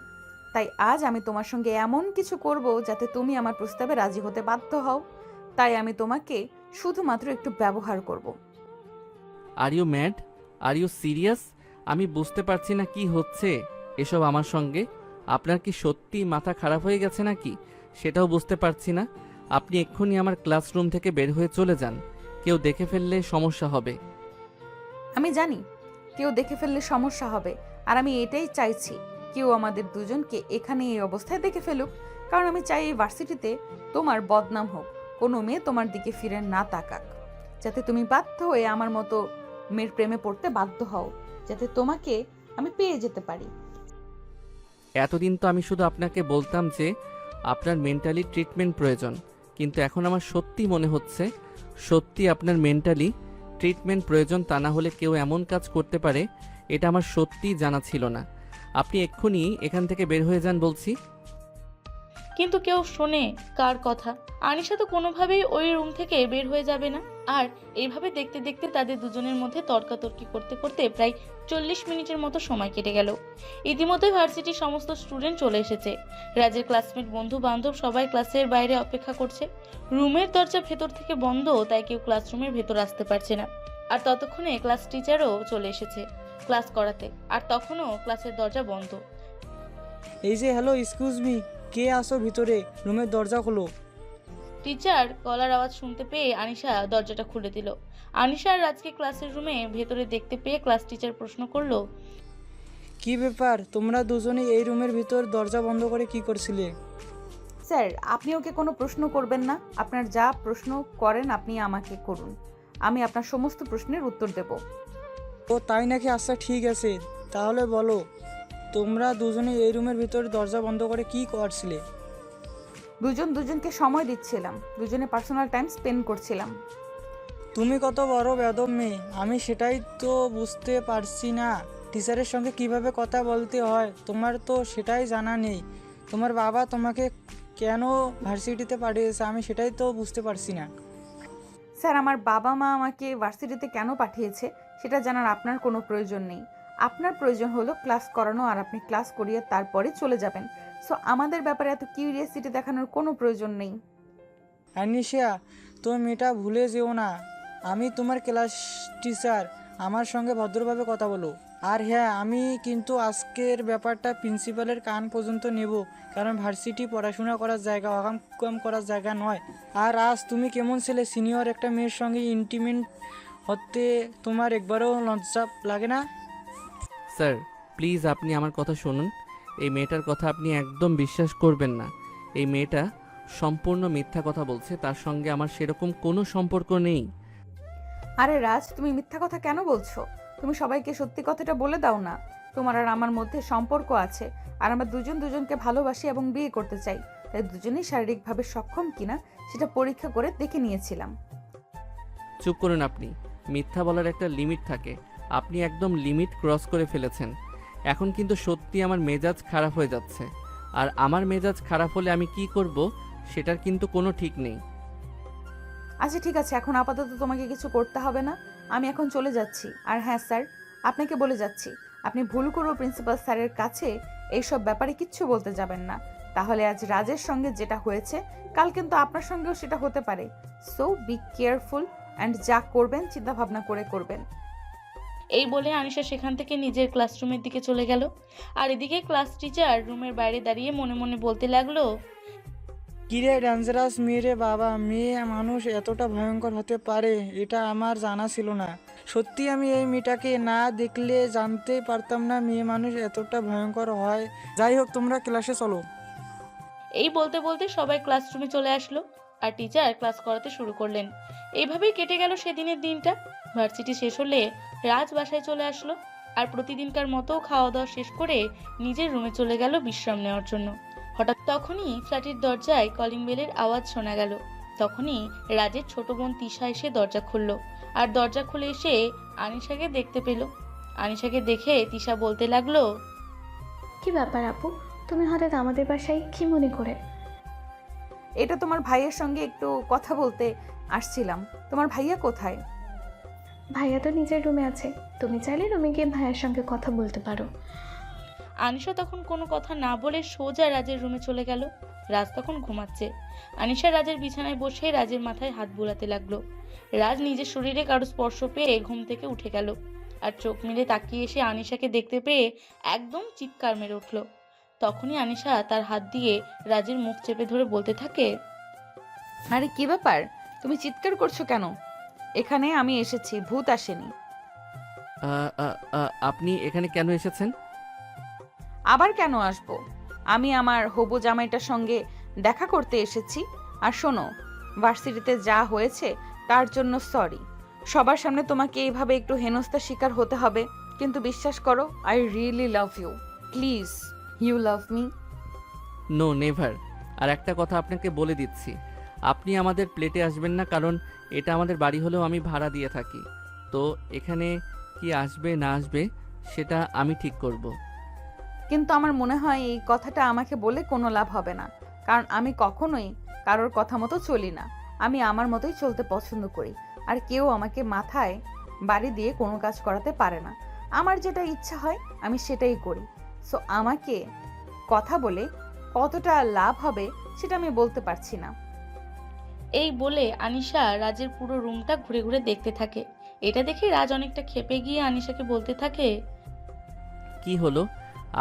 তাই আজ আমি তোমার সঙ্গে এমন কিছু করব যাতে তুমি আমার প্রস্তাবে রাজি হতে বাধ্য হও। তাই আমি তোমাকে শুধুমাত্র একটু ব্যবহার করব। Are you mad? Are you serious? আমি বুঝতে পারছি না কি হচ্ছে এসব আমার সঙ্গে। আপনার কি সত্যি মাথা খারাপ হয়ে গেছে নাকি সেটাও বুঝতে পারছি না। আপনি এক্ষুনি আমার ক্লাসরুম থেকে বের হয়ে চলে যান, কেউ দেখে ফেললে সমস্যা হবে। আমি জানি কেউ দেখে ফেললে সমস্যা হবে, আর আমি এটাই চাইছি, কেউ আমাদের দুজনকে এখানে এই অবস্থায় দেখে ফেলুক। কারণ আমি চাই এই ভার্সিটিতে তোমার বদনাম হোক, কোনো মেয়ে তোমার দিকে ফিরে না তাকাক, যাতে তুমি বাধ্য হয়ে আমার মতো মেয়ের প্রেমে পড়তে বাধ্য হও, যাতে তোমাকে আমি পেয়ে যেতে পারি। এতদিন তো আমি শুধু আপনাকে বলতাম যে আপনার মেন্টালি ট্রিটমেন্ট প্রয়োজন, কিন্তু এখন আমার সত্যি মনে হচ্ছে সত্যি আপনার মেন্টালি ট্রিটমেন্ট প্রয়োজন। তা না হলে কেউ এমন কাজ করতে পারে এটা আমার সত্যিই জানা ছিল না। আপনি এক্ষুনি এখান থেকে বের হয়ে যান বলছি। কিন্তু কেউ শোনে কার কথা? আনিশা তো কোনোভাবেই ওই রুম থেকে বের হয়ে যাবে না। আর এইভাবে দেখতে দেখতে তাদের দুজনের মধ্যে তর্কাতর্কি করতে করতে প্রায় 40 মিনিটের মতো সময় কেটে গেল। ইতিমধ্যে ভার্সিটির সমস্ত স্টুডেন্ট চলে এসেছে। রাজের ক্লাসমেট, বন্ধু বান্ধব সবাই ক্লাসের বাইরে অপেক্ষা করছে। রুমের দরজা ভেতর থেকে বন্ধ, তাই কেউ ক্লাসরুমের ভেতর আসতে পারছে না। আর ততক্ষণে ক্লাস টিচারও চলে এসেছে ক্লাস করাতে, আর তখনও ক্লাসের দরজা বন্ধ। এই যে, হ্যালো, এক্সকিউজ মি, কে আসো ভিতরে, রুমের দরজা খোলো। টিচার গলার আওয়াজ শুনতে পেয়ে আনিশা দরজাটা খুলে দিল। আনিশা আর রাজকে ক্লাসের রুমে ভেতরে দেখতে পেয়ে ক্লাস টিচার প্রশ্ন করলো, কি ব্যাপার, তোমরা দুজনে এই রুমের ভিতর দরজা বন্ধ করে কি করছিলে? স্যার, আপনি ওকে কোনো প্রশ্ন করবেন না। আপনার যা প্রশ্ন করেন আপনি আমাকে করুন, আমি আপনার সমস্ত প্রশ্নের উত্তর দেব। ও তাই নাকি? আচ্ছা ঠিক আছে, তাহলে বলো, তোমরা দুজনে এই রুমের ভিতর দরজা বন্ধ করে কি করছিলে? দুজনকে সময় দিচ্ছিলাম, দুজনে পার্সোনাল টাইম স্পেন্ড করছিলাম। তুমি কত বড় বেয়াদব মেয়ে, আমি সেটাই তো বুঝতে পারছি না। টিচারের সঙ্গে কিভাবে কথা বলতে হয় তোমার তো সেটাই জানা নেই। তোমার বাবা তোমাকে কেন ভার্সিটিতে পাঠিয়েছে আমি সেটাই তো বুঝতে পারছি না। স্যার, আমার বাবা মা আমাকে ভার্সিটিতে কেন পাঠিয়েছে সেটা জানার আপনার কোনো প্রয়োজন নেই। আপনার প্রয়োজন হলো ক্লাস করানো, আর আপনি ক্লাস করিয়ে তারপরে চলে যাবেন। সো আমাদের ব্যাপারে এত কিউরিয়াসিটি দেখানোর কোনো প্রয়োজন নেই। আনিশা, তুমি মেয়েটা ভুলে যেও না, আমি তোমার ক্লাস টিচার, আমার সঙ্গে ভদ্রভাবে কথা বলো। আর হ্যাঁ, আমি কিন্তু আজকের ব্যাপারটা প্রিন্সিপালের কান পর্যন্ত নেব, কারণ ভার্সিটি পড়াশোনা করার জায়গা, অকাম করার জায়গা নয়। আর আজ তুমি কেমন ছেলে, সিনিয়র একটা মেয়ের সঙ্গে ইন্টিমেট হতে তোমার একবারও লজ্জা লাগে না? স্যার প্লিজ আপনি আমার কথা শুনুন। এই মেয়েটার কথা আপনি একদম বিশ্বাস করবেন না। এই মেয়েটা সম্পূর্ণ মিথ্যা কথা বলছে, তার সঙ্গে আমার সেরকম কোনো সম্পর্ক নেই। আরে রাজ, তুমি মিথ্যা কথা কেন বলছো? তুমি সবাইকে সত্যি কথাটা বলে দাও না। তোমার আর আমার মধ্যে সম্পর্ক আছে, আর আমরা দুজনকে ভালোবাসি এবং বিয়ে করতে চাই। তাই দুজনেই শারীরিকভাবে সক্ষম কিনা সেটা পরীক্ষা করে দেখে নিয়েছিলাম। চুপ করুন আপনি। মিথ্যা বলার একটা লিমিট থাকে, আপনি একদম লিমিট ক্রস করে ফেলেছেন। এখন কিন্তু সত্যি আমার মেজাজ খারাপ হয়ে যাচ্ছে, আর আমার মেজাজ খারাপ হলে আমি কি করব সেটার কিন্তু কোনো ঠিক নেই। আচ্ছা ঠিক আছে, এখন আপাতত তোমাকে কিছু করতে হবে না, আমি এখন চলে যাচ্ছি। আর হ্যাঁ স্যার, আপনাকে বলে যাচ্ছি, আপনি ভুল করেও প্রিন্সিপাল স্যারের কাছে এইসব ব্যাপারে কিচ্ছু বলতে যাবেন না। তাহলে আজ রাজের সঙ্গে যেটা হয়েছে, কাল কিন্তু আপনার সঙ্গেও সেটা হতে পারে। সো বি কেয়ারফুল অ্যান্ড যা করবেন চিন্তা ভাবনা করে করবেন। এই বলে আনিশা সেখান থেকে নিজের ক্লাসরুমের দিকে চলে গেল। আর এদিকে ক্লাস টিচার রুমের বাইরে দাঁড়িয়ে মনে মনে বলতে লাগলো, কিরে ডেঞ্জারাস মেয়ে রে বাবা, মেয়ে মানুষ এতটা ভয়ঙ্কর হতে পারে এটা আমার জানা ছিল না। সত্যি আমি এই মেয়েটাকে না দেখলে জানতেই পারতাম না মেয়ে মানুষ এতটা ভয়ঙ্কর হয়। যাই হোক, তোমরা ক্লাসে চলো। এই বলতে বলতে সবাই ক্লাসরুমে চলে আসলো আর টিচার ক্লাস করাতে শুরু করলেন। এইভাবেই কেটে গেল সেদিনের দিনটা। ভার্সিটি শেষ হলে রাজ বাসায় চলে আসলো আর প্রতিদিনকার মতো খাওয়া দাওয়া শেষ করে নিজের রুমে চলে গেল বিশ্রাম নেওয়ার জন্য। হঠাৎ তখনই ফ্ল্যাটের দরজায় কলিং বেলের আওয়াজ শোনা গেল। তখনই রাজের ছোট বোন তিশা এসে দরজা খুলল আর দরজা খুলে এসে আনিশাকে দেখতে পেল। আনিশাকে দেখে তিশা বলতে লাগলো, কি ব্যাপার আপু, তুমি হঠাৎ আমাদের বাসায় কি মনে করে? এটা তোমার ভাইয়ের সঙ্গে একটু কথা বলতে আসছিলাম। তোমার ভাইয়া কোথায়? ভাইয়া তো নিজের রুমে আছে, তুমি চাইলে রুমে গিয়ে ভাইয়ার সঙ্গে কথা বলতে পারো। আনিশা তখন কোনো কথা না বলে সোজা রাজের রুমে চলে গেল। রাজ তখন ঘুমাচ্ছে। আনিশা রাজের বিছানায় বসে রাজের মাথায় হাত বুলাতে লাগলো। রাজ নিজের শরীরে কারো স্পর্শ পেয়ে ঘুম থেকে উঠে গেল আর চোখ মেলে তাকিয়ে এসে আনিশাকে দেখতে পেয়ে একদম চিৎকার মেরে উঠল। তখনই আনিশা তার হাত দিয়ে রাজের মুখ চেপে ধরে বলতে থাকে, আরে কি ব্যাপার, তুমি চিৎকার করছো কেন? এখানে আমি এসেছি, ভূত আসেনি। আপনি এখানে কেন এসেছেন? আবার কেন আসবো? আমি আমার হবু জামাইটার সঙ্গে দেখা করতে এসেছি। আর শোনো, ভার্সিটিতে যা হয়েছে তার জন্য সরি। সবার সামনে তোমাকে এইভাবে একটু হেনস্থার শিকার হতে হবে, কিন্তু বিশ্বাস করো, I really love you. Please, you love me. No, never. আর একটা কথা আপনাকে বলে দিচ্ছি, আপনি আমাদের প্লেটে আসবেন না, কারণ এটা আমাদের বাড়ি হলেও আমি ভাড়া দিয়ে থাকি। তো এখানে কি আসবে না আসবে সেটা আমি ঠিক করব। কিন্তু আমার মনে হয় এই কথাটা আমাকে বলে কোনো লাভ হবে না, কারণ আমি কখনোই কারোর কথা মতো চলি না। আমি আমার মতোই চলতে পছন্দ করি, আর কেউ আমাকে মাথায় বাড়ি দিয়ে কোনো কাজ করাতে পারে না। আমার যেটা ইচ্ছা হয় আমি সেটাই করি। সো আমাকে কথা বলে কতটা লাভ হবে সেটা আমি বলতে পারছি না। এই বলে আনিশা রাজের পুরো রুমটা ঘুরে ঘুরে দেখতে থাকে। এটা দেখে রাজ অনেকটা ক্ষেপে গিয়ে আনিশাকে বলতে থাকে, কি হলো,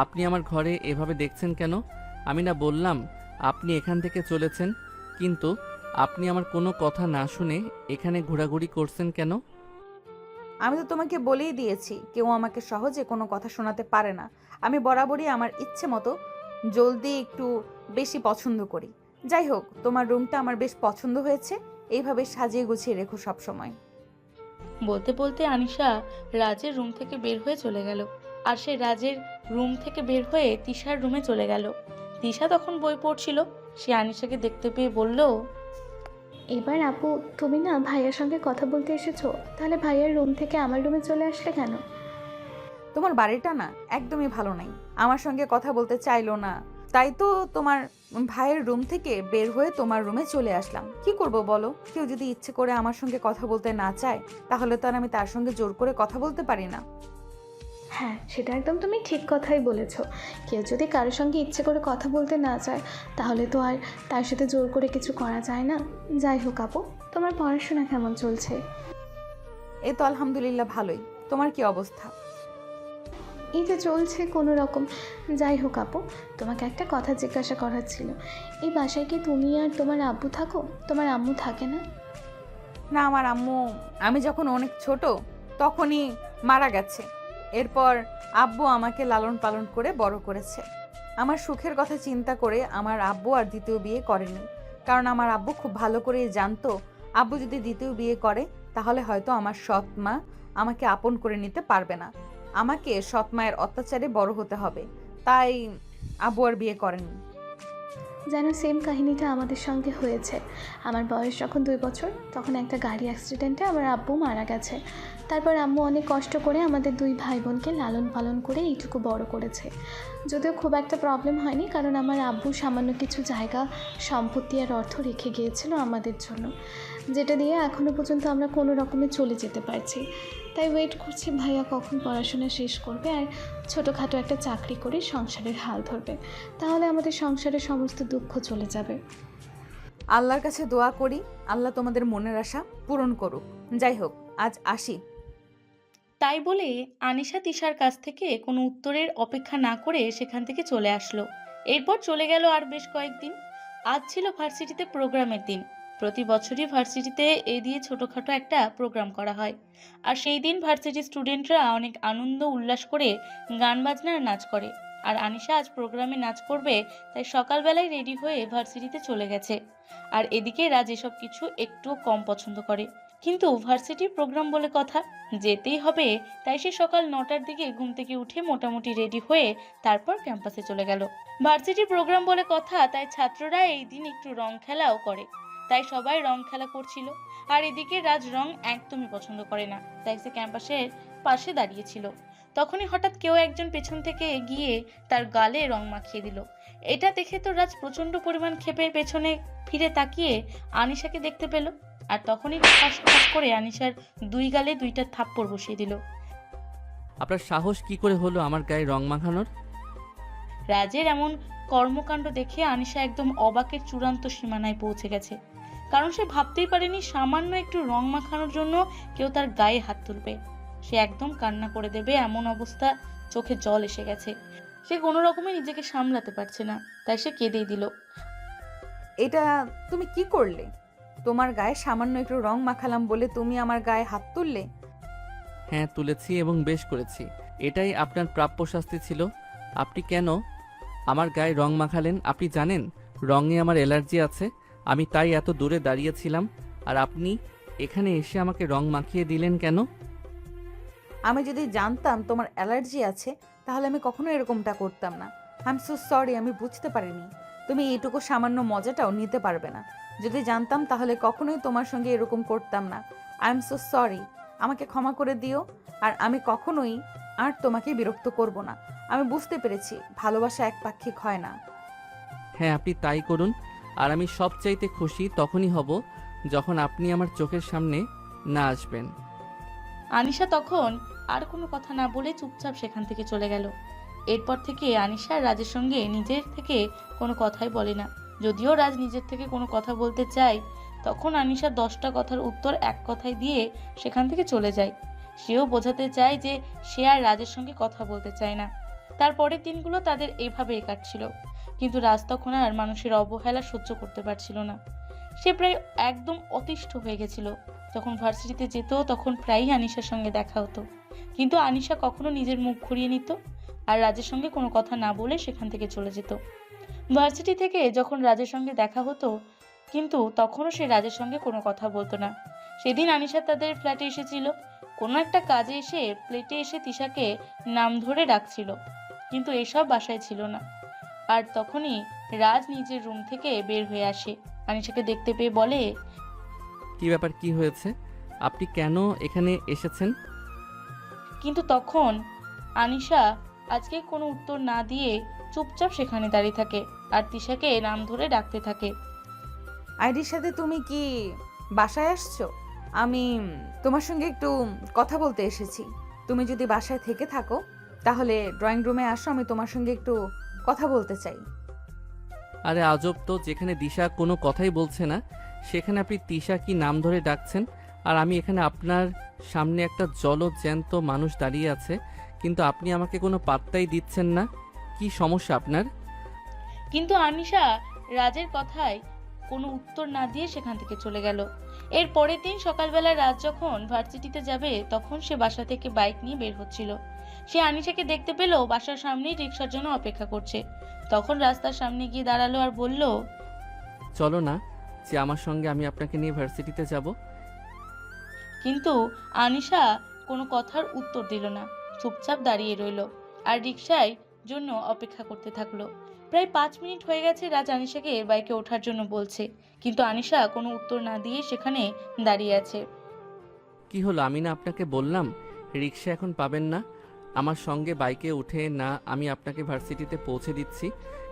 আপনি আমার ঘরে এভাবে দেখছেন কেন? আমি না বললাম আপনি এখান থেকে চলেছেন, কিন্তু আপনি আমার কোনো কথা না শুনে এখানে ঘোরাঘুরি করছেন কেন? আমি তো তোমাকে বলেই দিয়েছি, কেউ আমাকে সহজে কোনো কথা শোনাতে পারে না। আমি বরাবরই আমার ইচ্ছে মতো জলদি একটু বেশি পছন্দ করি। যাই হোক, তোমার রুমটা আমার বেশ পছন্দ হয়েছে। এইভাবে সাজিয়ে গুছিয়ে রেখো সব সময়। বলতে বলতে আনিশা রাজের রুম থেকে বের হয়ে চলে গেল। আর সে রাজের রুম থেকে বের হয়ে তিশার রুমে চলে গেল। তিশা তখন বই পড়ছিল। সে আনিশাকে দেখতে পেয়ে বলল, এবার আপু, তুমি না ভাইয়ার সঙ্গে কথা বলতে এসেছো, তাহলে ভাইয়ার রুম থেকে আমার রুমে চলে আসলে কেন? তোমার বাড়িটা না একদমই ভালো নাই, আমার সঙ্গে কথা বলতে চাইলো না, তাই তো তোমার ভাইয়ের রুম থেকে বের হয়ে তোমার রুমে চলে আসলাম। কি করব বলো? কেউ যদি ইচ্ছে করে আমার সঙ্গে কথা বলতে না চায়, তাহলে তো আর আমি তার সঙ্গে জোর করে কথা বলতে পারি না। হ্যাঁ, সেটা একদম তুমি ঠিক কথাই বলেছ। কেউ যদি কারোর সঙ্গে ইচ্ছে করে কথা বলতে না চায়, তাহলে তো আর তার সাথে জোর করে কিছু করা যায় না। যাই হোক আপু, তোমার পড়াশোনা কেমন চলছে? এই তো আলহামদুলিল্লাহ ভালোই। তোমার কি অবস্থা? এই যে চলছে কোনো রকম। যাই হোক আপু, তোমাকে একটা কথা জিজ্ঞাসা করার ছিল। এই বাসায় কি তুমি আর তোমার আব্বু থাকো? তোমার আম্মু থাকে না? না, আমার আম্মু আমি যখন অনেক ছোট তখনই মারা গেছে। এরপর আব্বু আমাকে লালন পালন করে বড় করেছে। আমার সুখের কথা চিন্তা করে আমার আব্বু আর দ্বিতীয় বিয়ে করেনি, কারণ আমার আব্বু খুব ভালো করেই জানতো আব্বু যদি দ্বিতীয় বিয়ে করে তাহলে হয়তো আমার সৎ মা আমাকে আপন করে নিতে পারবে না, আমাকে সৎ মায়ের অত্যাচারে বড় হতে হবে। তাই আব্বু আর বিয়ে করেনি। যেন সেম কাহিনীটা আমাদের সঙ্গে হয়েছে। আমার বয়স যখন 2 বছর, তখন একটা গাড়ি অ্যাক্সিডেন্টে আমার আব্বু মারা গেছে। তারপর আম্মু অনেক কষ্ট করে আমাদের 2 ভাই বোনকে লালন পালন করে এইটুকু বড় করেছে। যদিও খুব একটা প্রবলেম হয়নি, কারণ আমার আব্বু সামান্য কিছু জায়গা, সম্পত্তি আর অর্থ রেখে গিয়েছিল আমাদের জন্য, যেটা দিয়ে এখনও পর্যন্ত আমরা কোনো রকমে চলে যেতে পারছি। তাই ওয়েট করছি ভাইয়া কখন পড়াশোনা শেষ করবে আর ছোটোখাটো একটা চাকরি করে সংসারের হাল ধরবে, তাহলে আমাদের সংসারের সমস্ত দুঃখ চলে যাবে। আল্লাহর কাছে দোয়া করি আল্লাহ তোমাদের মনের আশা পূরণ করুক। যাই হোক, আজ আসি। তাই বলে আনিশা তিশার কাছ থেকে কোনো উত্তরের অপেক্ষা না করে সেখান থেকে চলে আসলো। এরপর চলে গেল আর বেশ কয়েকদিন। আজ ছিল ভার্সিটিতে প্রোগ্রামের দিন। প্রতি বছরই ভার্সিটিতে এ দিয়ে ছোটোখাটো একটা প্রোগ্রাম করা হয়। আর সেই দিন ভার্সিটির স্টুডেন্টরা অনেক আনন্দ উল্লাস করে গান বাজনার নাচ করে। আর আনিশা আজ প্রোগ্রামে নাচ করবে, তাই সকালবেলায় রেডি হয়ে ভার্সিটিতে চলে গেছে। আর এদিকে রাজ এসব কিছু একটুও কম পছন্দ করে, কিন্তু ভার্সিটির প্রোগ্রাম বলে কথা, যেতেই হবে। তাই সে সকাল 9টার দিকে ঘুম থেকে উঠে মোটামুটি রেডি হয়ে তারপর ক্যাম্পাসে চলে গেল। ভার্সিটির প্রোগ্রাম বলে কথা, তাই ছাত্ররা এই দিন একটু রং খেলাও করে, তাই সবাই রং খেলা করছিল। আর এদিকে রাজ রং একদমই পছন্দ করে না, তাই সে ক্যাম্পাসের পাশে দাঁড়িয়েছিল। তখনই হঠাৎ কেউ একজন পেছন থেকে গিয়ে তার গালে রং মাখিয়ে দিল। এটা দেখে তো রাজ প্রচন্ড পরিমাণ ক্ষেপে পেছনে ফিরে তাকিয়ে আনিশাকে দেখতে পেল। আর তখনই ঠাস ঠাস করে আনিশার 2 গালে 2টা থাপ্পড় বসিয়ে দিল। আপনার সাহস কি করে হলো আমার গায়ে রং মাখানোর? রাজের এমন কর্মকাণ্ড দেখে আনিশা একদম অবাকের চূড়ান্ত সীমানায় পৌঁছে গেছে। কারণ সে ভাবতেই পারেনি সামান্য একটু রং মাখানোর জন্য কেউ তার গায়ে হাত তুলবে। সে একদম কান্না করে দেবে এমন অবস্থা, চোখে জল এসে গেছে। সে কোনো রকমে নিজেকে সামলাতে পারছে না, তাই সে কেঁদেই দিল। এটা তুমি কি করলে? তোমার গায়ে সামান্য একটু রং মাখালাম বলে তুমি আমার গায়ে হাত তুললে? হ্যাঁ, তুলেছি এবং বেশ করেছি। এটাই আপনার প্রাপ্য শাস্তি ছিল। আপনি কেন আমার গায়ে রং মাখালেন? আপনি জানেন রঙে আমার অ্যালার্জি আছে, আমি তাই এত দূরে দাঁড়িয়েছিলাম। আর আপনি এখানে এসে আমাকে রং মাখিয়ে দিলেন কেন? আমি যদি জানতাম তোমার অ্যালার্জি আছে তাহলে আমি কখনো এরকমটা করতাম না। আই এম সো সরি, আমি বুঝতে পারিনি তুমি এইটুকু সামান্য মজাটাও নিতে পারবে না। যদি জানতাম তাহলে কখনোই তোমার সঙ্গে এরকম করতাম না। আই এম সো সরি, আমাকে ক্ষমা করে দিও। আর আমি কখনোই আর তোমাকে বিরক্ত করব না। আমি বুঝতে পেরেছি ভালোবাসা একপাক্ষিক হয় না। হ্যাঁ, আপনি তাই করুন। আর আমি সবচাইতে খুশি তখনই হব যখন আপনি আমার চোখের সামনে না আসবেন। আনিশা তখন আর কোনো কথা না বলে চুপচাপ সেখান থেকে চলে গেল। এরপর থেকে আনিশা রাজের সঙ্গে নিজের থেকে কোনো কথাই বলে না। যদিও রাজ নিজের থেকে কোনো কথা বলতে চায়, তখন আনিশা 10টা কথার উত্তর এক কথায় দিয়ে সেখান থেকে চলে যায়। সেও বোঝাতে চায় যে সে আর রাজের সঙ্গে কথা বলতে চায় না। তারপরের দিনগুলো তাদের এইভাবেই কাটছিল। কিন্তু রাজ তখন আর মানুষের অবহেলা সহ্য করতে পারছিল না। সে প্রায় একদম অতিষ্ঠ হয়ে গেছিল। যখন ভার্সিটিতে যেত তখন প্রায়ই আনিশার সঙ্গে দেখা হতো, কিন্তু আনিশা কখনো নিজের মুখ ঘুরিয়ে নিত আর রাজের সঙ্গে কোনো কথা না বলে সেখান থেকে চলে যেত। ভার্সিটি থেকে যখন রাজের সঙ্গে দেখা হতো, কিন্তু তখনও সে রাজের সঙ্গে কোনো কথা বলতো না। সেদিন আনিশা তাদের ফ্ল্যাটে এসেছিল। কোনো একটা কাজে এসে প্লেটে এসে তিশাকে নাম ধরে ডাকছিল, কিন্তু এসব বাসায় ছিল না। আর তখনই রাজ নিজের রুম থেকে বের হয়ে আসে। আনিশাকে দেখতে পেয়ে বলে, কি ব্যাপার, কি হয়েছে? আপনি কেন এখানে এসেছেন? কিন্তু তখন আনিশা আজকে কোনো উত্তর না দিয়ে চুপচাপ সেখানে দাঁড়িয়ে থাকে আর তিশাকে নাম ধরে ডাকতে থাকে। আইডির সাথে তুমি কি বাসায় আসছো? আমি তোমার সঙ্গে একটু কথা বলতে এসেছি। তুমি যদি বাসায় থেকে থাকো তাহলে ড্রয়িং রুমে আসো, আমি তোমার সঙ্গে একটু কথা বলতে চাই। আরে আজব তো, যেখানে দিশা কোনো কথাই বলছে না সেখানে আপনি তিশা কি নাম ধরে ডাকছেন? আর আমি এখানে আপনার সামনে একটা জ্যান্ত মানুষ দাঁড়িয়ে আছে, কিন্তু আপনি আমাকে কোনো পাত্তাই দিচ্ছেন না। কি সমস্যা আপনার? কিন্তু আনিশা রাজের কথায় কোনো উত্তর না দিয়ে সেখান থেকে চলে গেল। এর পরের দিন সকালবেলা রাজ যখন ভার্সিটিতে যাবে তখন সে বাসা থেকে বাইক নিয়ে বের হচ্ছিল। সে আনিশাকে দেখতে পেল বাসার সামনেই রিক্সার জন্য অপেক্ষা করছে। তখন রাস্তার সামনে গিয়ে দাঁড়ালো আর বলল, চলো না, যে আমার সঙ্গে আমি আপনাকে নিয়ে ভার্সিটিতে যাব। কিন্তু আনিশা কোনো কথার উত্তর দিল না, চুপচাপ দাঁড়িয়ে রইল আর রিক্সায় জন্য অপেক্ষা করতে থাকলো। প্রায় 5 মিনিট হয়ে গেছে রাজ আনিশাকে বাইকে ওঠার জন্য বলছে, কিন্তু আনিশা কোনো উত্তর না দিয়ে সেখানে দাঁড়িয়ে আছে। কি হলো, আমি না আপনাকে বললাম রিক্সা এখন পাবেন না, আমার সঙ্গে বাইকে উঠে না আমি আপনাকে ভার্সিটিতে পৌঁছে দিচ্ছি,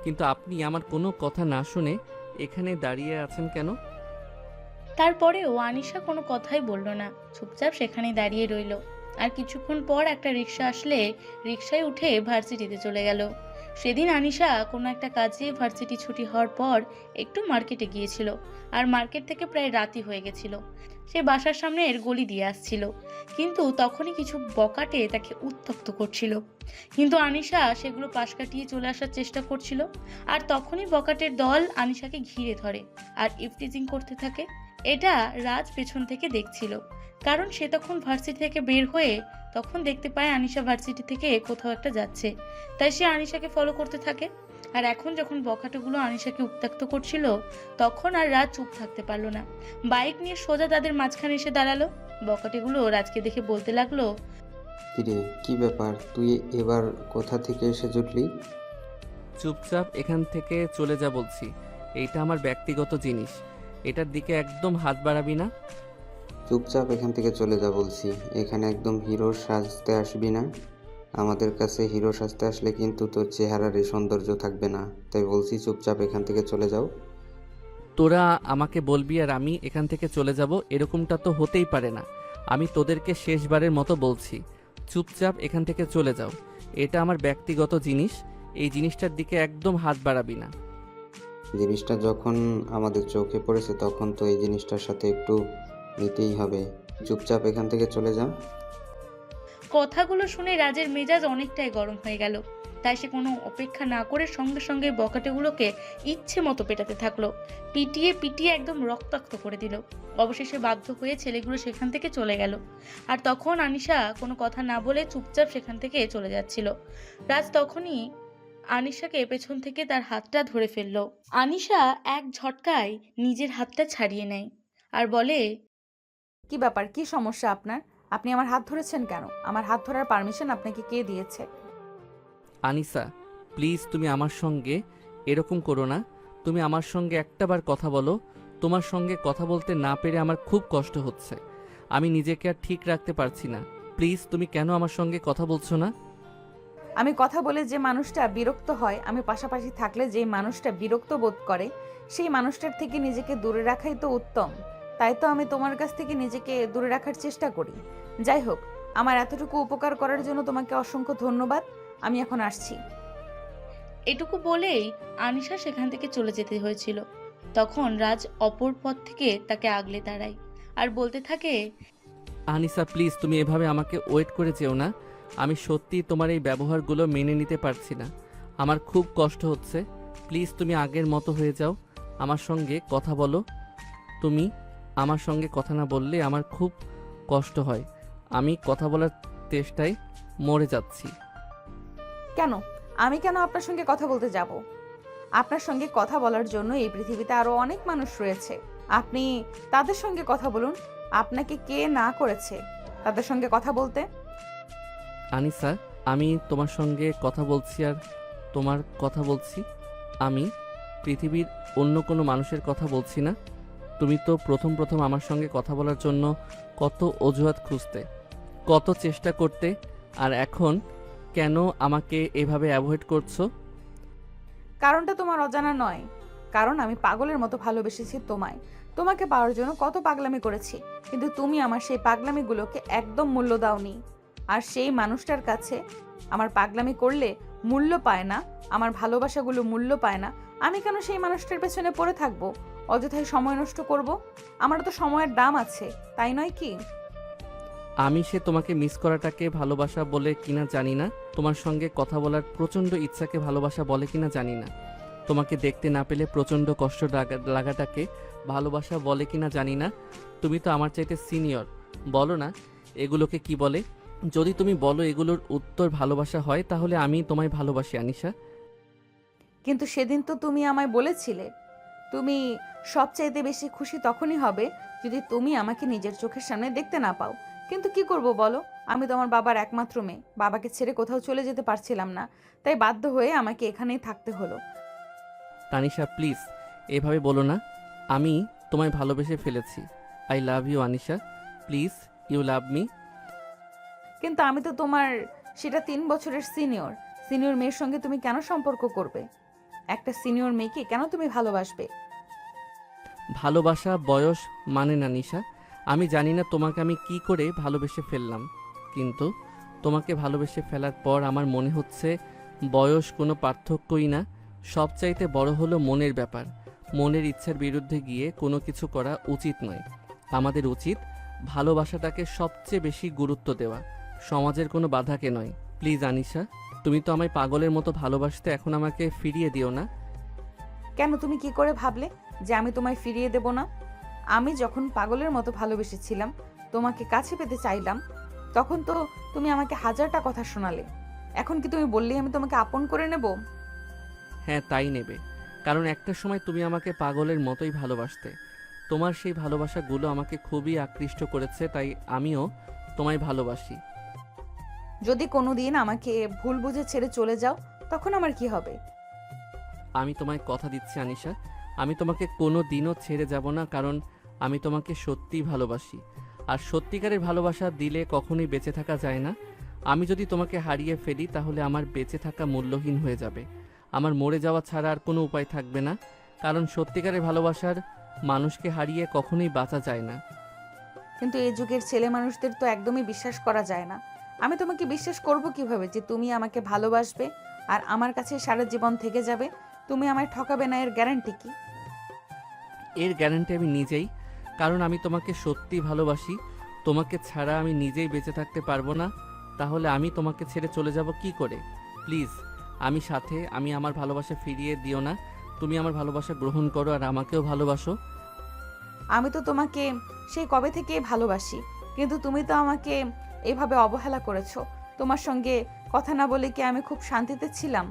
কিন্তু আপনি আমার কোনো কথা না শুনে এখানে দাঁড়িয়ে আছেন কেন? তারপরেও আনিশা কোনো কথাই বলল না, চুপচাপ সেখানেই দাঁড়িয়ে রইল। আর কিছুক্ষণ পর একটা রিক্সা আসলে রিক্সায় উঠে ভার্সিটিতে চলে গেল। সেদিন আনিশা কোনো একটা কাজে ভার্সিটি ছুটি হওয়ার পর একটু মার্কেটে গিয়েছিল, আর মার্কেট থেকে প্রায় রাতই হয়ে গেছিল। সে বাসার সামনের গলি দিয়ে আসছিল, কিন্তু তখনই কিছু বকাটে তাকে উত্ত্যক্ত করছিল। কিন্তু আনিশা সেগুলো পাশ কাটিয়ে চলে আসার চেষ্টা করছিল, আর তখনই বকাটের দল আনিশাকে ঘিরে ধরে আর ইফটিজিং করতে থাকে। এটা রাজ পেছন থেকে দেখছিল, কারণ সে তখন ভার্সিটি থেকে বের হয়ে তখন দেখতে পায় আনিশা ভার্সিটি থেকে কোথাও একটা যাচ্ছে, তাই সে আনিশাকে ফলো করতে থাকে। আর এখন যখন বখাটেগুলো আনিশাকে উত্ত্যক্ত করছিল, তখন আর রাজ চুপ থাকতে পারলো না, বাইক নিয়ে সোজা তাদের মাঝখানে এসে দাঁড়ালো। বখাটেগুলো রাজকে দেখে বলতে লাগলো, কিরে কি ব্যাপার, তুই এবার কোথা থেকে এসে জুটলি? চুপচাপ এখান থেকে চলে যা বলছি। এইটা আমার ব্যক্তিগত জিনিস, এটার দিকে একদম হাত বাড়াবি না। চুপচাপ এখান থেকে চলে যা বলছি। এখানে একদম হিরো সাজতে আসবি না। আমাদের কাছে হিরো সাজতে আসলে কিন্তু তোর চেহারার এই সৌন্দর্য থাকবে না, তাই বলছি চুপচাপ এখান থেকে চলে যাও। তোরা আমাকে বলবি আর আমি এখান থেকে চলে যাব, এরকমটা তো হতেই পারে না। আমি তোদেরকে শেষবারের মতো বলছি, চুপচাপ এখান থেকে চলে যাও। এটা আমার ব্যক্তিগত জিনিস, এই জিনিসটার দিকে একদম হাত বাড়াবি না। জিনিসটা যখন আমাদের চোখে পড়েছে তখন তো এই জিনিসটার সাথে একটু নিতেই হবে। চুপচাপ এখান থেকে চলে যা। কথাগুলো শুনে রাজের মেজাজ অনেকটাই গরম হয়ে গেল, তাই সে কোনো অপেক্ষা না করে সঙ্গে সঙ্গে বকাটেগুলোকে ইচ্ছে মতো পেটাতে থাকলো, পিটিয়ে পিটিয়ে একদম রক্তাক্ত করে দিল। অবশেষে বাধ্য হয়ে ছেলেগুলো সেখান থেকে চলে গেল, আর তখন আনিশা কোনো কথা না বলে চুপচাপ সেখান থেকে চলে যাচ্ছিল। রাজ তখনই আনিশাকে পেছন থেকে তার হাতটা ধরে ফেললো। আনিশা এক ঝটকায় নিজের হাতটা ছাড়িয়ে নেয় আর বলে, কি ব্যাপার, কি সমস্যা আপনার? আপনি আমার হাত ধরেছেন কেন? আমার হাত ধরার পারমিশন আপনাকে কে দিয়েছে? আনিসা, প্লিজ তুমি আমার সঙ্গে এরকম করো না। তুমি আমার সঙ্গে একটাবার কথা বলো। তোমার সঙ্গে কথা বলতে না পেরে আমার খুব কষ্ট হচ্ছে, আমি নিজেকে আর ঠিক রাখতে পারছি না। প্লিজ তুমি কেন আমার সঙ্গে কথা বলছো না? আমি কথা বলে যে মানুষটা বিরক্ত হয়, আমি পাশাপাশি থাকলে যেই মানুষটা বিরক্ত বোধ করে, সেই মানুষটার থেকে নিজেকে দূরে রাখাই তো উত্তম। তাই তো আমি তোমার কাছ থেকে নিজেকে দূরে রাখার চেষ্টা করি। যাই হোক, আমার এতটুকু উপকার করার জন্য তোমাকে অসংখ্য ধন্যবাদ। আমি এখন আসছি। এটুকু বলেই আনিশা সেখান থেকে চলে যেতে হয়েছিল। তখন রাজ অপর পথ থেকে তাকে আগলে দাঁড়ায় আর বলতে থাকে, আনিসা প্লিজ তুমি এভাবে আমাকে ওয়েট করে যেও না। আমি সত্যি তোমার এই ব্যবহারগুলো মেনে নিতে পারছি না, আমার খুব কষ্ট হচ্ছে। প্লিজ তুমি আগের মতো হয়ে যাও, আমার সঙ্গে কথা বলো। তুমি আমার সঙ্গে কথা না বললে আমার খুব কষ্ট হয়, আমি কথা বলার চেষ্টায় মরে যাচ্ছি। কেন? আমি কেন আপনার সঙ্গে কথা বলতে যাব? আপনার সঙ্গে কথা বলার জন্য এই পৃথিবীতে আরো অনেক মানুষ রয়েছে, আপনি তাদের সঙ্গে কথা বলুন। আপনাকে কে না করেছে তাদের সঙ্গে কথা বলতে? আনিসা, আমি তোমার সঙ্গে কথা বলছি আর তোমার কথা বলছি, আমি পৃথিবীর অন্য কোনো মানুষের কথা বলছি না। তুমি তো প্রথম প্রথম আমার সঙ্গে কথা বলার জন্য কত অজুহাত খুঁজতে, কত চেষ্টা করতে, আর এখন কেন আমাকে এভাবে অ্যাভয়েড করছো? কারণটা তোমার অজানা নয়, কারণ আমি পাগলের মতো ভালোবেসেছি তোমায়। তোমাকে পাওয়ার জন্য কত পাগলামি করেছি, কিন্তু তুমি আমার সেই পাগলামিগুলোকে একদম মূল্য দাওনি। আর সেই মানুষটার কাছে আমার পাগলামি করলে মূল্য পায় না, আমার ভালোবাসাগুলো মূল্য পায় না। আমি কেন সেই মানুষটার পেছনে পড়ে থাকবো, অযথাই সময় নষ্ট করব? আমারও তো সময়ের দাম আছে, তাই নয় কি? আমি সে তোমাকে মিস করাটাকে ভালোবাসা বলে কিনা জানি না, তোমার সঙ্গে কথা বলার প্রচণ্ড ইচ্ছাকে ভালোবাসা বলে কিনা জানি না, তোমাকে দেখতে না পেলে প্রচণ্ড কষ্ট লাগাটাকে ভালোবাসা বলে কিনা জানি না। তুমি তো আমার চাইতে সিনিয়র, বলো না এগুলোকে কি বলে? যদি তুমি বলো এগুলোর উত্তর ভালোবাসা হয়, তাহলে আমি তোমায় ভালোবাসি আনিশা। কিন্তু সেদিন তো তুমি আমায় বলেছিলে তুমি সবচাইতে বেশি খুশি তখনই হবে যদি তুমি আমাকে নিজের চোখের সামনে দেখতে না পাও। কিন্তু কি করব বলো, আমি তো আমার বাবার একমাত্র মেয়ে, বাবাকে ছেড়ে কোথাও চলে যেতে পারছিলাম না, তাই বাধ্য হয়ে আমাকে এখানেই থাকতে হলো। তানিশা প্লিজ এভাবে বলো না, আমি তোমায় ভালোবেসে ফেলেছি। I love you Anisha, please you love me. কিন্তু আমি তো তোমার সেটা 3 বছরের সিনিয়র। সিনিয়র মেয়ের সঙ্গে তুমি কেন সম্পর্ক করবে? একটা সিনিয়র মেয়েকে কেন তুমি ভালোবাসবে? ভালোবাসা বয়স মানে না নিশা, আমি জানি না তোমাকে আমি কি করে ভালোবেসে ফেললাম, কিন্তু তোমাকে ভালোবেসে ফেলার পর আমার মনে হচ্ছে বয়স কোনো পার্থক্যই না। সবচাইতে বড় হলো মনের ব্যাপার। মনের ইচ্ছার বিরুদ্ধে গিয়ে কোনো কিছু করা উচিত নয়। আমাদের উচিত ভালোবাসাটাকে সবচেয়ে বেশি গুরুত্ব দেওয়া, সমাজের কোনো বাধাকে নয়। প্লিজ আনিশা, তুমি তো আমায় পাগলের মতো ভালোবাসতে, এখন আমাকে ফিরিয়ে দিও না। কেন, তুমি কি করে ভাবলে যে আমি তোমায় ফিরিয়ে দেব না? আমি যখন পাগলের মতো ভালোবেসেছিলাম, তোমাকে কাছে পেতে চাইলাম, তখন তো তুমি আমাকে হাজারটা কথা শোনালে। এখন কি তুমি বললেই আমি তোমাকে আপন করে নেব? হ্যাঁ, তাই নেবে, কারণ একটা সময় তুমি আমাকে পাগলের মতোই ভালোবাসতে। তোমার সেই ভালোবাসাগুলো আমাকে খুবই আকৃষ্ট করেছে, তাই আমিও তোমায় ভালোবাসি। যদি কোনোদিন আমাকে ভুল বুঝে ছেড়ে চলে যাও, তখন আমার কি হবে? আমি তোমায় কথা দিচ্ছি আনিশা, আমি তোমাকে কোনো দিনও ছেড়ে যাব না, কারণ আমি তোমাকে সত্যিই ভালোবাসি। আর সত্যিকারের ভালোবাসা দিলে কখনোই বেঁচে থাকা যায় না। আমি যদি তোমাকে হারিয়ে ফেলি তাহলে আমার বেঁচে থাকা মূল্যহীন হয়ে যাবে। আমার মরে যাওয়া ছাড়া আর কোনো উপায় থাকবে না, কারণ সত্যিকারের ভালোবাসার মানুষকে হারিয়ে কখনোই বাঁচা যায় না। কিন্তু এই যুগের ছেলে মানুষদের তো একদমই বিশ্বাস করা যায় না। আমি তোমাকে বিশ্বাস করব কিভাবে যে তুমি আমাকে ভালোবাসবে আর আমার কাছে সারা জীবন থেকে যাবে? তুমি আমায় ঠকাবে না, এর গ্যারান্টি কি? এর গ্যারান্টি আমি নিজেই, কারণ আমি তোমাকে সত্যি ভালোবাসি। তোমাকে ছাড়া আমি নিজেই বেঁচে থাকতে পারবো না, তাহলে আমি তোমাকে ছেড়ে চলে যাব কি করে? প্লিজ আমি সাথে, আমি আমার ভালোবাসা ফিরিয়ে দিও না। তুমি আমার ভালোবাসা গ্রহণ করো আর আমাকেও ভালোবাসো। আমি তো তোমাকে সেই কবে থেকে ভালোবাসি, কিন্তু তুমি তো আমাকে এভাবে অবহেলা করেছো। তোমার সঙ্গে কথা না বলে কি আমি খুব শান্তিতে ছিলাম?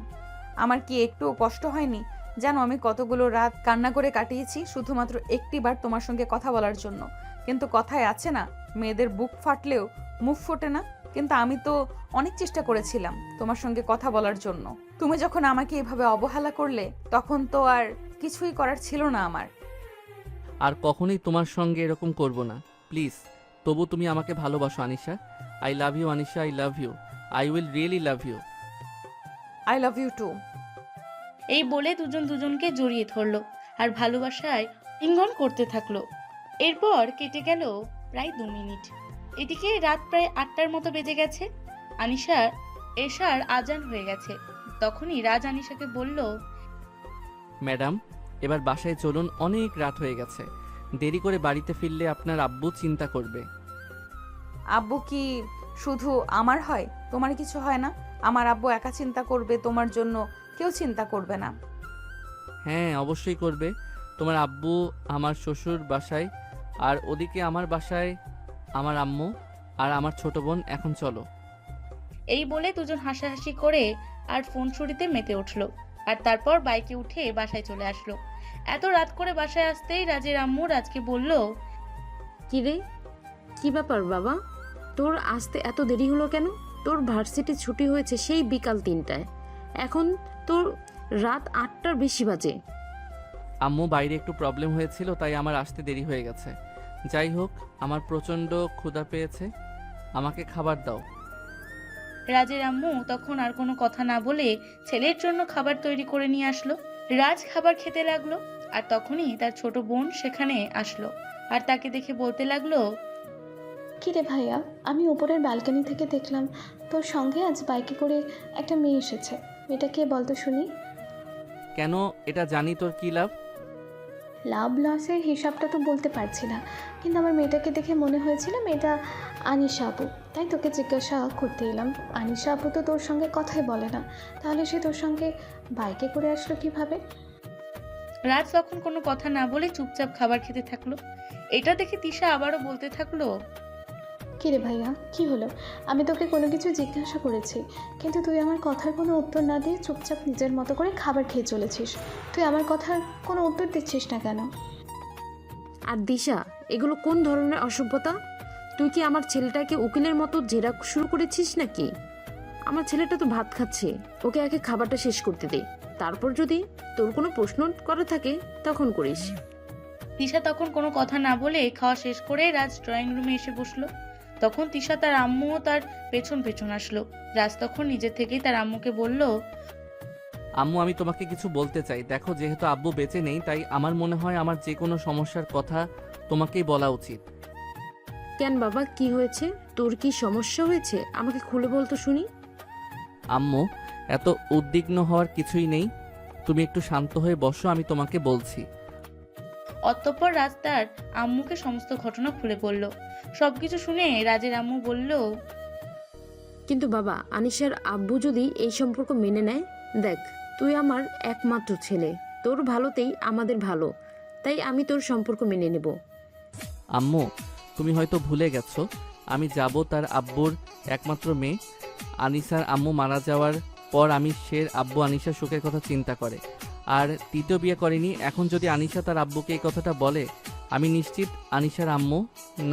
আমার কি একটু কষ্ট হয়নি? জানো আমি কতগুলো রাত কান্না করে কাটিয়েছি শুধুমাত্র একটিবার তোমার সঙ্গে কথা বলার জন্য। কিন্তু কথায় আছে না, মেয়েদের বুক ফাটলেও মুখ ফোটে না। কিন্তু আমি তো অনেক চেষ্টা করেছিলাম তোমার সঙ্গে কথা বলার জন্য। তুমি যখন আমাকে এভাবে অবহেলা করলে, তখন তো আর কিছুই করার ছিল না আমার। আর কখনোই তোমার সঙ্গে এরকম করব না, প্লিজ। তবু তুমি আমাকে ভালোবাসো Anisha. I love you Anisha, I love you, I will really love you. I love you too. এই বলে দুজন দুজনকে জড়িয়ে ধরলো আর ভালোবাসায় লিঙ্গন করতে থাকলো। এরপর কেটে গেল প্রায় 2 মিনিট। এদিকে রাত প্রায় 8টার মতো বেজে গেছে। আনিশার এশার আজান হয়ে গেছে। তখনই রাজ আনিশাকে বলল, ম্যাডাম, এবার বাসায় চলুন, অনেক রাত হয়ে গেছে। দেরি করে বাড়িতে ফিরলে আপনার আব্বু চিন্তা করবে। আব্বু কি শুধু আমার হয়? তোমার কিছু হয় না? আমার আব্বু একা চিন্তা করবে, তোমার জন্য কেউ চিন্তা করবে না? হ্যাঁ, অবশ্যই করবে। তোমার আব্বু আমার শ্বশুর বাসায়, আর ওদিকে আমার বাসায় আমার আম্মু আর আমার ছোট বোন। এখন চলো। এই বলে দুজন হাসাহাসি করে আর ফোন ছুরিতে মেতে উঠলো। আর তারপর বাইকে উঠে বাসায় চলে আসলো। এত রাত করে বাসায় আসতেই রাজের আম্মু রাজকে বলল, কি রে, কি ব্যাপার বাবা? তোর আসতে এত দেরি হলো কেন? তোর ভার্সিটি ছুটি হয়েছে সেই বিকাল 3টায়, এখন তোর রাত 8টার বেশি বাজে। আম্মু, বাইরে একটু প্রবলেম হয়েছিল, তাই আমার আসতে দেরি হয়ে গেছে। যাই হোক, আমার প্রচণ্ড ক্ষুধা পেয়েছে, আমাকে খাবার দাও। রাজের আম্মু তখন আর কোনো কথা না বলে ছেলের জন্য খাবার তৈরি করে নিয়ে আসলো। রাজ খাবার খেতে লাগলো আর তখনই তার ছোট বোন সেখানে আসলো আর তাকে দেখে বলতে লাগলো, কী রে ভাইয়া, আমি উপরের ব্যালকনি থেকে দেখলাম তোর সঙ্গে আজ বাইকে করে একটা মেয়ে এসেছে। মেয়েটা কে বলতো শুনি? কেন, এটা জানি তোর কি লাভ? লাভ লসের হিসাবটা তো বলতে পারছি না, কিন্তু আমার মেয়েটাকে দেখে মনে হয়েছিল মেয়েটা আনিশা আপু, তাই তোকে জিজ্ঞাসা করতে এলাম। আনিশা আপু তো তোর সঙ্গে কথাই বলে না, তাহলে সে তোর সঙ্গে বাইকে করে আসলো কিভাবে? রাজ তখন কোনো কথা না বলে চুপচাপ খাবার খেতে থাকলো। এটা দেখে তিশা আবারও বলতে থাকলো, কী রে ভাইয়া, কি হলো? আমি তোকে কোনো কিছু জিজ্ঞাসা করেছি, কিন্তু তুই আমার কথার কোনো উত্তর না দিয়ে চুপচাপ নিজের মতো করে খাবার খেয়ে চলেছিস। তুই আমার কথার কোনো উত্তর দিচ্ছিস না কেন? আর দিশা, এগুলো কোন ধরনের অসভ্যতা? তুই কি আমার ছেলেটাকে উকিলের মতো জেরা শুরু করেছিস নাকি? আমার ছেলেটা তো ভাত খাচ্ছে, ওকে আগে খাবারটা শেষ করতে দে, তারপর যদি তোর কোনো প্রশ্ন করা থাকে তখন করিস। তিশা তখন কোনো কথা না বলে খাওয়া শেষ করে রাজ ড্রয়িং রুমে এসে বসলো। তখন তিশা তার আম্মুও তার পেছন পেছন আসলো। রাজ তখন নিজে থেকেই তার আম্মুকে বলল, আম্মু, আমি তোমাকে কিছু বলতে চাই। দেখো, যেহেতু আব্বু বেঁচে নেই, তাই আমার মনে হয় আমার যে কোনো সমস্যার কথা তোমাকেই বলা উচিত। কেন বাবা, কি হয়েছে? তোর কি সমস্যা হয়েছে? আমাকে খুলে বলতো শুনি। আম্মু, এত উদ্বিগ্ন হওয়ার কিছুই নেই, তুমি একটু শান্ত হয়ে বসো, আমি তোমাকে বলছি। অতঃপর রাস্তার আম্মুকে সমস্ত ঘটনা খুলে বলল। সবকিছু শুনে রাজের আম্মু বলল, কিন্তু বাবা, আনিশার আব্বু যদি এই সম্পর্ক মেনে নেয়, দেখ তুই আমার একমাত্র ছেলে, তোর ভালোতেই আমাদের ভালো, তাই আমি তোর সম্পর্ক মেনে নেব। আম্মু, তুমি হয়তো ভুলে গেছো, আমি যাব তার আব্বুর একমাত্র মেয়ে। আনিসার আম্মু মারা যাওয়ার পর আমি শের আব্বু আনিসার সুখের কথা চিন্তা করে আর তৃতীয় বিয়ে করেনি। এখন যদি আনিসা তার আব্বুকে এই কথাটা বলে, আমি নিশ্চিত আনিসার আম্মু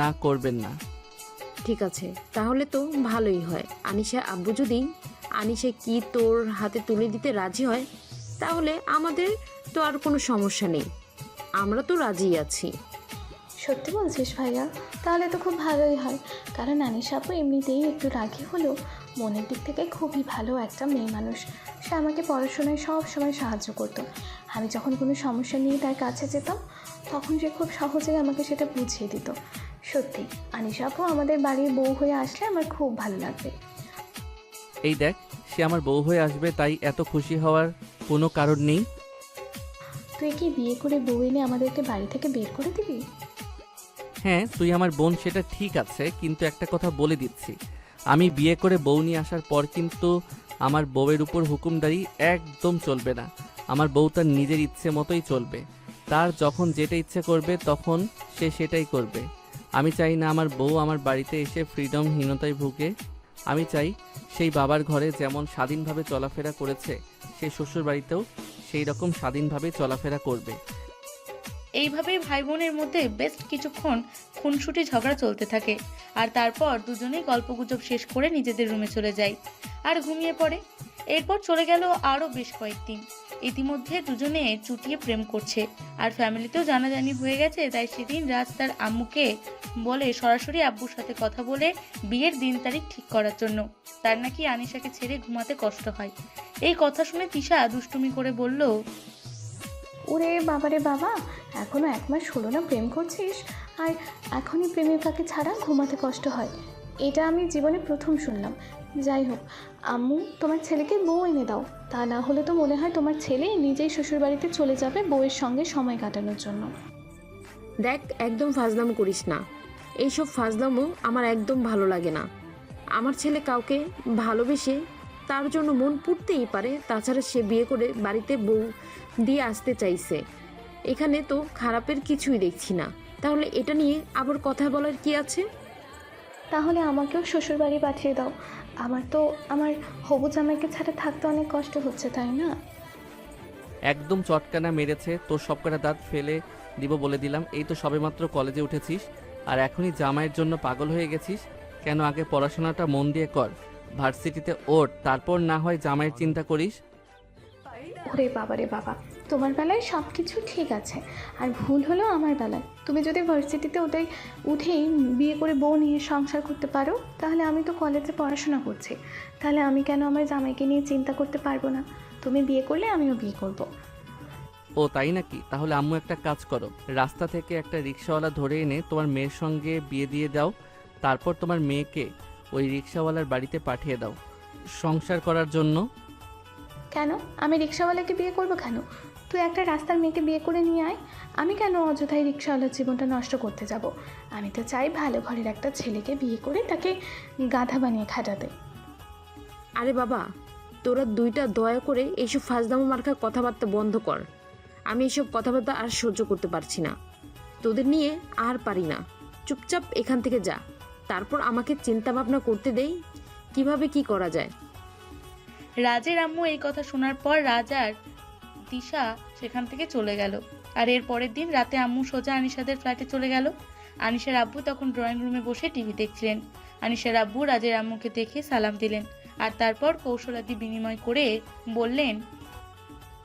না করবেন না। ঠিক আছে, তাহলে তো ভালোই হয়। আনিশা আব্বু যদি আনিশা কি তোর হাতে তুলে দিতে রাজি হয়, তাহলে আমাদের তো আর কোনো সমস্যা নেই, আমরা তো রাজি আছি। সত্যি বলছিস ভাইয়া? তাহলে তো খুব ভালোই হয়, কারণ আনিশা আপু এমনিতেই একটু রাগী হলেও মনের দিক থেকে খুবই ভালো একটা মেয়ে মানুষ। সে আমাকে পড়াশোনায় সব সময় সাহায্য করতো। আমি যখন কোনো সমস্যা নিয়ে তার কাছে যেতাম, তখন সে খুব সহজেই আমাকে সেটা বুঝিয়ে দিত। সত্যি আনিশা আপু আমাদের বাড়ির বউ হয়ে আসলে আমার খুব ভালো লাগবে। এই দেখ, সে আমার বউ হয়ে আসবে, তাই এত খুশি হওয়ার কোনো কারণ নেই। তুই কি বিয়ে করে বউ এনে আমাদেরকে বাড়ি থেকে বের করে দিবি? হ্যাঁ, তুই আমার বোন সেটা ঠিক আছে, কিন্তু একটা কথা বলে দিচ্ছি, আমি বিয়ে করে বউ নিয়ে আসার পর কিন্তু আমার বউয়ের উপর হুকুমদারি একদম চলবে না। আমার বউ তার নিজের ইচ্ছে মতোই চলবে, তার যখন যেটা ইচ্ছে করবে তখন সে সেটাই করবে। আমি চাই না আমার বউ আমার বাড়িতে এসে ফ্রিডমহীনতায় ভুগে। আমি চাই সেই বাবার ঘরে যেমন স্বাধীনভাবে চলাফেরা করেছে, সে শ্বশুর বাড়িতেও সেই রকম স্বাধীনভাবে চলাফেরা করবে। এইভাবেই ভাই বোনের মধ্যে বেশ কিছুক্ষণ খুনসুটি ঝগড়া চলতে থাকে। আর তারপর দুজনেই গল্পগুজব শেষ করে নিজেদের রুমে চলে যায় আর ঘুমিয়ে পড়ে। এরপর চলে গেল আরও বেশ কয়েকদিন। ইতিমধ্যে দুজনে চুটিয়ে প্রেম করছে আর ফ্যামিলিতেও জানাজানি হয়ে গেছে। তাই সেদিন রাজ তার আম্মুকে বলে সরাসরি আব্বুর সাথে কথা বলে বিয়ের দিন তারিখ ঠিক করার জন্য। তার নাকি আনিশাকে ছেড়ে ঘুমাতে কষ্ট হয়। এই কথা শুনে তিশা দুষ্টুমি করে বলল, ওরে বাবারে বাবা, এখনও 1 মাস হলো না প্রেম করছিস, আর এখনই প্রেমিকাকে ছাড়া ঘুমাতে কষ্ট হয়? এটা আমি জীবনে প্রথম শুনলাম। যাই হোক, আম্মু তোমার ছেলেকে বউ এনে দাও, তা না হলে তো মনে হয় তোমার ছেলে নিজেই শ্বশুরবাড়িতে চলে যাবে বউয়ের সঙ্গে সময় কাটানোর জন্য। দেখ, একদম ফাজলামো করিস না, এইসব ফাজলামো আমার একদম ভালো লাগে না। আমার ছেলে কাউকে ভালোবেসে তার জন্য মন পুড়তেই পারে, তাছাড়া সে বিয়ে করে বাড়িতে বউ দিয়ে আসতে চাইছে, এখানে তো খারাপের কিছুই দেখছি না। তাহলে এটা নিয়ে আবার কথা বলার কি আছে? তাহলে আমাকেও শ্বশুরবাড়ি পাঠিয়ে দাও, আমার তো আমার হবু জামাইকে ছাড়া থাকতে অনেক কষ্ট হচ্ছে, তাই না? একদম চটকানা মেরেছে, তোর সবকটা দাঁত ফেলে দিব বলে দিলাম। এই তো সবেমাত্র কলেজে উঠেছিস আর এখনই জামাইয়ের জন্য পাগল হয়ে গেছিস কেন? আগে পড়াশোনাটা মন দিয়ে কর, ভার্সিটিতে ওঠ, তারপর না হয় জামাইয়ের চিন্তা করিস। ওরে বাবারে বাবা, তোমার বেলায় সব কিছু ঠিক আছে, আর ভুল হলো আমার বেলায়। তুমি যদি ভার্সিটিতে উঠেই বিয়ে করে বউ নিয়ে সংসার করতে পারো, তাহলে আমি তো কলেজে পড়াশোনা করছি, তাহলে আমি কেন আমার জামাইকে নিয়ে চিন্তা করতে পারবো না? তুমি বিয়ে করলে আমিও বিয়ে করব। ও তাই নাকি? তাহলে আম্মু একটা কাজ করো, রাস্তা থেকে একটা রিক্সাওয়ালা ধরে এনে তোমার মেয়ের সঙ্গে বিয়ে দিয়ে দাও, তারপর তোমার মেয়েকে ওই রিক্সাওয়ালার বাড়িতে পাঠিয়ে দাও সংসার করার জন্য। কেন আমি রিক্সাওয়ালাকে বিয়ে করব কেন? তুই একটা রাস্তার মেয়েকে বিয়ে করে নিয়ে আয়, আমি কেন অযথাই রিক্সাওয়ালার জীবনটা নষ্ট করতে যাব? আমি তো চাই ভালো ঘরের একটা ছেলেকে বিয়ে করে তাকে গাধা বানিয়ে খাটাতে। আরে বাবা, তোরা দুইটা দয়া করে এইসব ফাজলামো মার্কা কথাবার্তা বন্ধ কর। আমি এইসব কথাবার্তা আর সহ্য করতে পারছি না, তোদের নিয়ে আর পারি না। চুপচাপ এখান থেকে যা, তারপর আমাকে চিন্তা ভাবনা করতে দেই কিভাবে কি করা যায়। রাজের আম্মু এই কথা শোনার পর রাজ আর তিশা সেখান থেকে চলে গেল। আর এর পরের দিন রাতে আম্মু সোজা আনিশাদের ফ্ল্যাটে চলে গেল। আনিশার আব্বু তখন ড্রয়িং রুমে বসে টিভি দেখছিলেন। আনিশার আব্বু রাজের আম্মুকে দেখে সালাম দিলেন আর তারপর কৌশলাদি বিনিময় করে বললেন,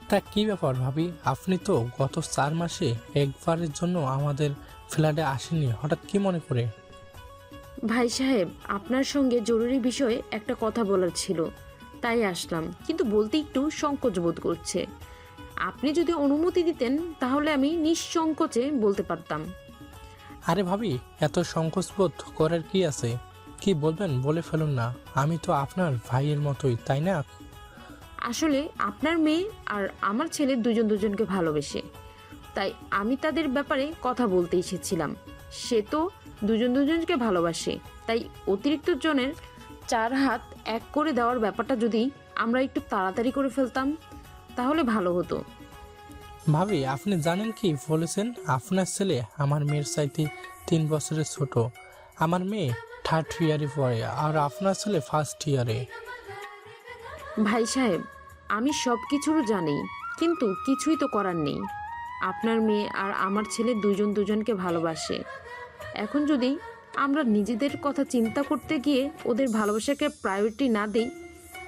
তা কি ব্যাপার ভাবি, আপনি তো গত 4 মাসে একবারের জন্য আমাদের ফ্ল্যাটে আসেননি, হঠাৎ কি মনে করে? ভাই সাহেব, আপনার সঙ্গে জরুরি বিষয়ে একটা কথা বলার ছিল, তাই আসলাম, কিন্তু বলতে একটু সংকোচ বোধ করছে। আপনি যদি অনুমতি দিতেন তাহলে আমি নিঃসংকোচে বলতে পারতাম। আরে ভাবি, এত সংকোচ বোধ করার কি আছে? কি বলবেন বলে ফেলুন না, আমি তো আপনার ভাইয়ের মতোই, তাই না? আসলে আপনার মেয়ে আর আমার ছেলে দুজন দুজনকে ভালোবেসে, তাই আমি তাদের ব্যাপারে কথা বলতে এসেছিলাম। সে তো দুজন দুজনকে ভালোবাসে, তাই অতিরিক্ত জনের 4 হাত এক করে দেওয়ার ব্যাপারটা যদি আমরা একটু তাড়াতাড়ি করে ফেলতাম তাহলে ভালো হতো। ভাবি, আপনি জানেন কি বলেছেন? আপনার ছেলে আমার মেয়ের চাইতে 3 বছরের ছোট। আমার মেয়ে 3rd ইয়ারে পড়ে আর আপনার ছেলে 1st ইয়ারে। ভাই সাহেব, আমি সব কিছুর জানি, কিন্তু কিছুই তো করার নেই। আপনার মেয়ে আর আমার ছেলে দুজন দুজনকে ভালোবাসে। এখন যদি আমরা নিজেদের কথা চিন্তা করতে গিয়ে ওদের ভালোবাসাকে প্রায়োরিটি না দিই,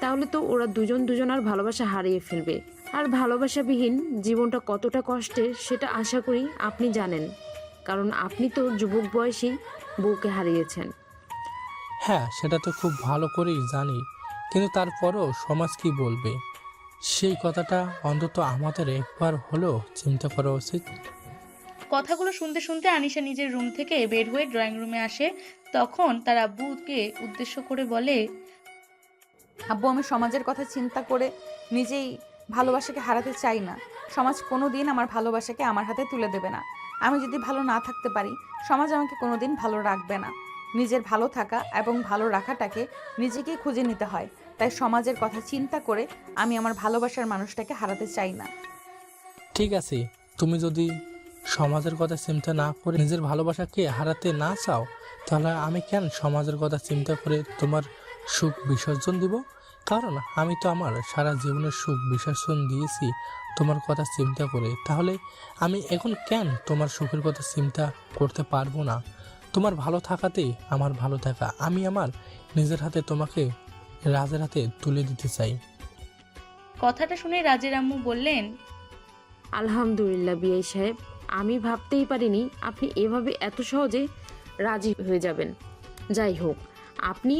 তাহলে তো ওরা দুজন দুজনার ভালোবাসা হারিয়ে ফেলবে। আর ভালোবাসাবিহীন জীবনটা কতটা কষ্টের সেটা আশা করি আপনি জানেন, কারণ আপনি তো যুবক বয়সী বউকে হারিয়েছেন। হ্যাঁ, সেটা তো খুব ভালো করেই জানি, কিন্তু তারপরও সমাজ কি বলবে সেই কথাটা অন্তত আমাদের একবার হলেও চিন্তা করা উচিত। কথাগুলো শুনতে শুনতে আনিশা নিজের রুম থেকে বের হয়ে ড্রয়িং রুমে আসে। তখন তার আব্বুকে উদ্দেশ্য করে বলে, আব্বু, আমি সমাজের কথা চিন্তা করে নিজেই ভালোবাসাকে হারাতে চাই না। সমাজ কোনো দিন আমার ভালোবাসাকে আমার হাতে তুলে দেবে না। আমি যদি ভালো না থাকতে পারি, সমাজ আমাকে কোনো দিন ভালো রাখবে না। নিজের ভালো থাকা এবং ভালো রাখাটাকে নিজেকেই খুঁজে নিতে হয়। তাই সমাজের কথা চিন্তা করে আমি আমার ভালোবাসার মানুষটাকে হারাতে চাই না। ঠিক আছে, তুমি যদি সমাজের কথা চিন্তা না করে নিজের ভালোবাসাকে হারাতে না চাও, তাহলে আমি কেন সমাজের কথা চিন্তা করে তোমার সুখ বিসর্জন দিব? কারণ আমি তো আমার সারা জীবনের সুখ বিসর্জন দিয়েছি তোমার কথা চিন্তা করে। তাহলে আমি এখন কেন তোমার সুখের কথা চিন্তা করতে পারবো না? তোমার ভালো থাকাতেই আমার ভালো থাকা। আমি আমার নিজের হাতে তোমাকে রাজের হাতে তুলে দিতে চাই। কথাটা শুনে রাজের আম্মু বললেন, আলহামদুলিল্লাহ বিআই সাহেব, আমি ভাবতেই পারিনি আপনি এভাবে এত সহজে রাজি হয়ে যাবেন। যাই হোক, আপনি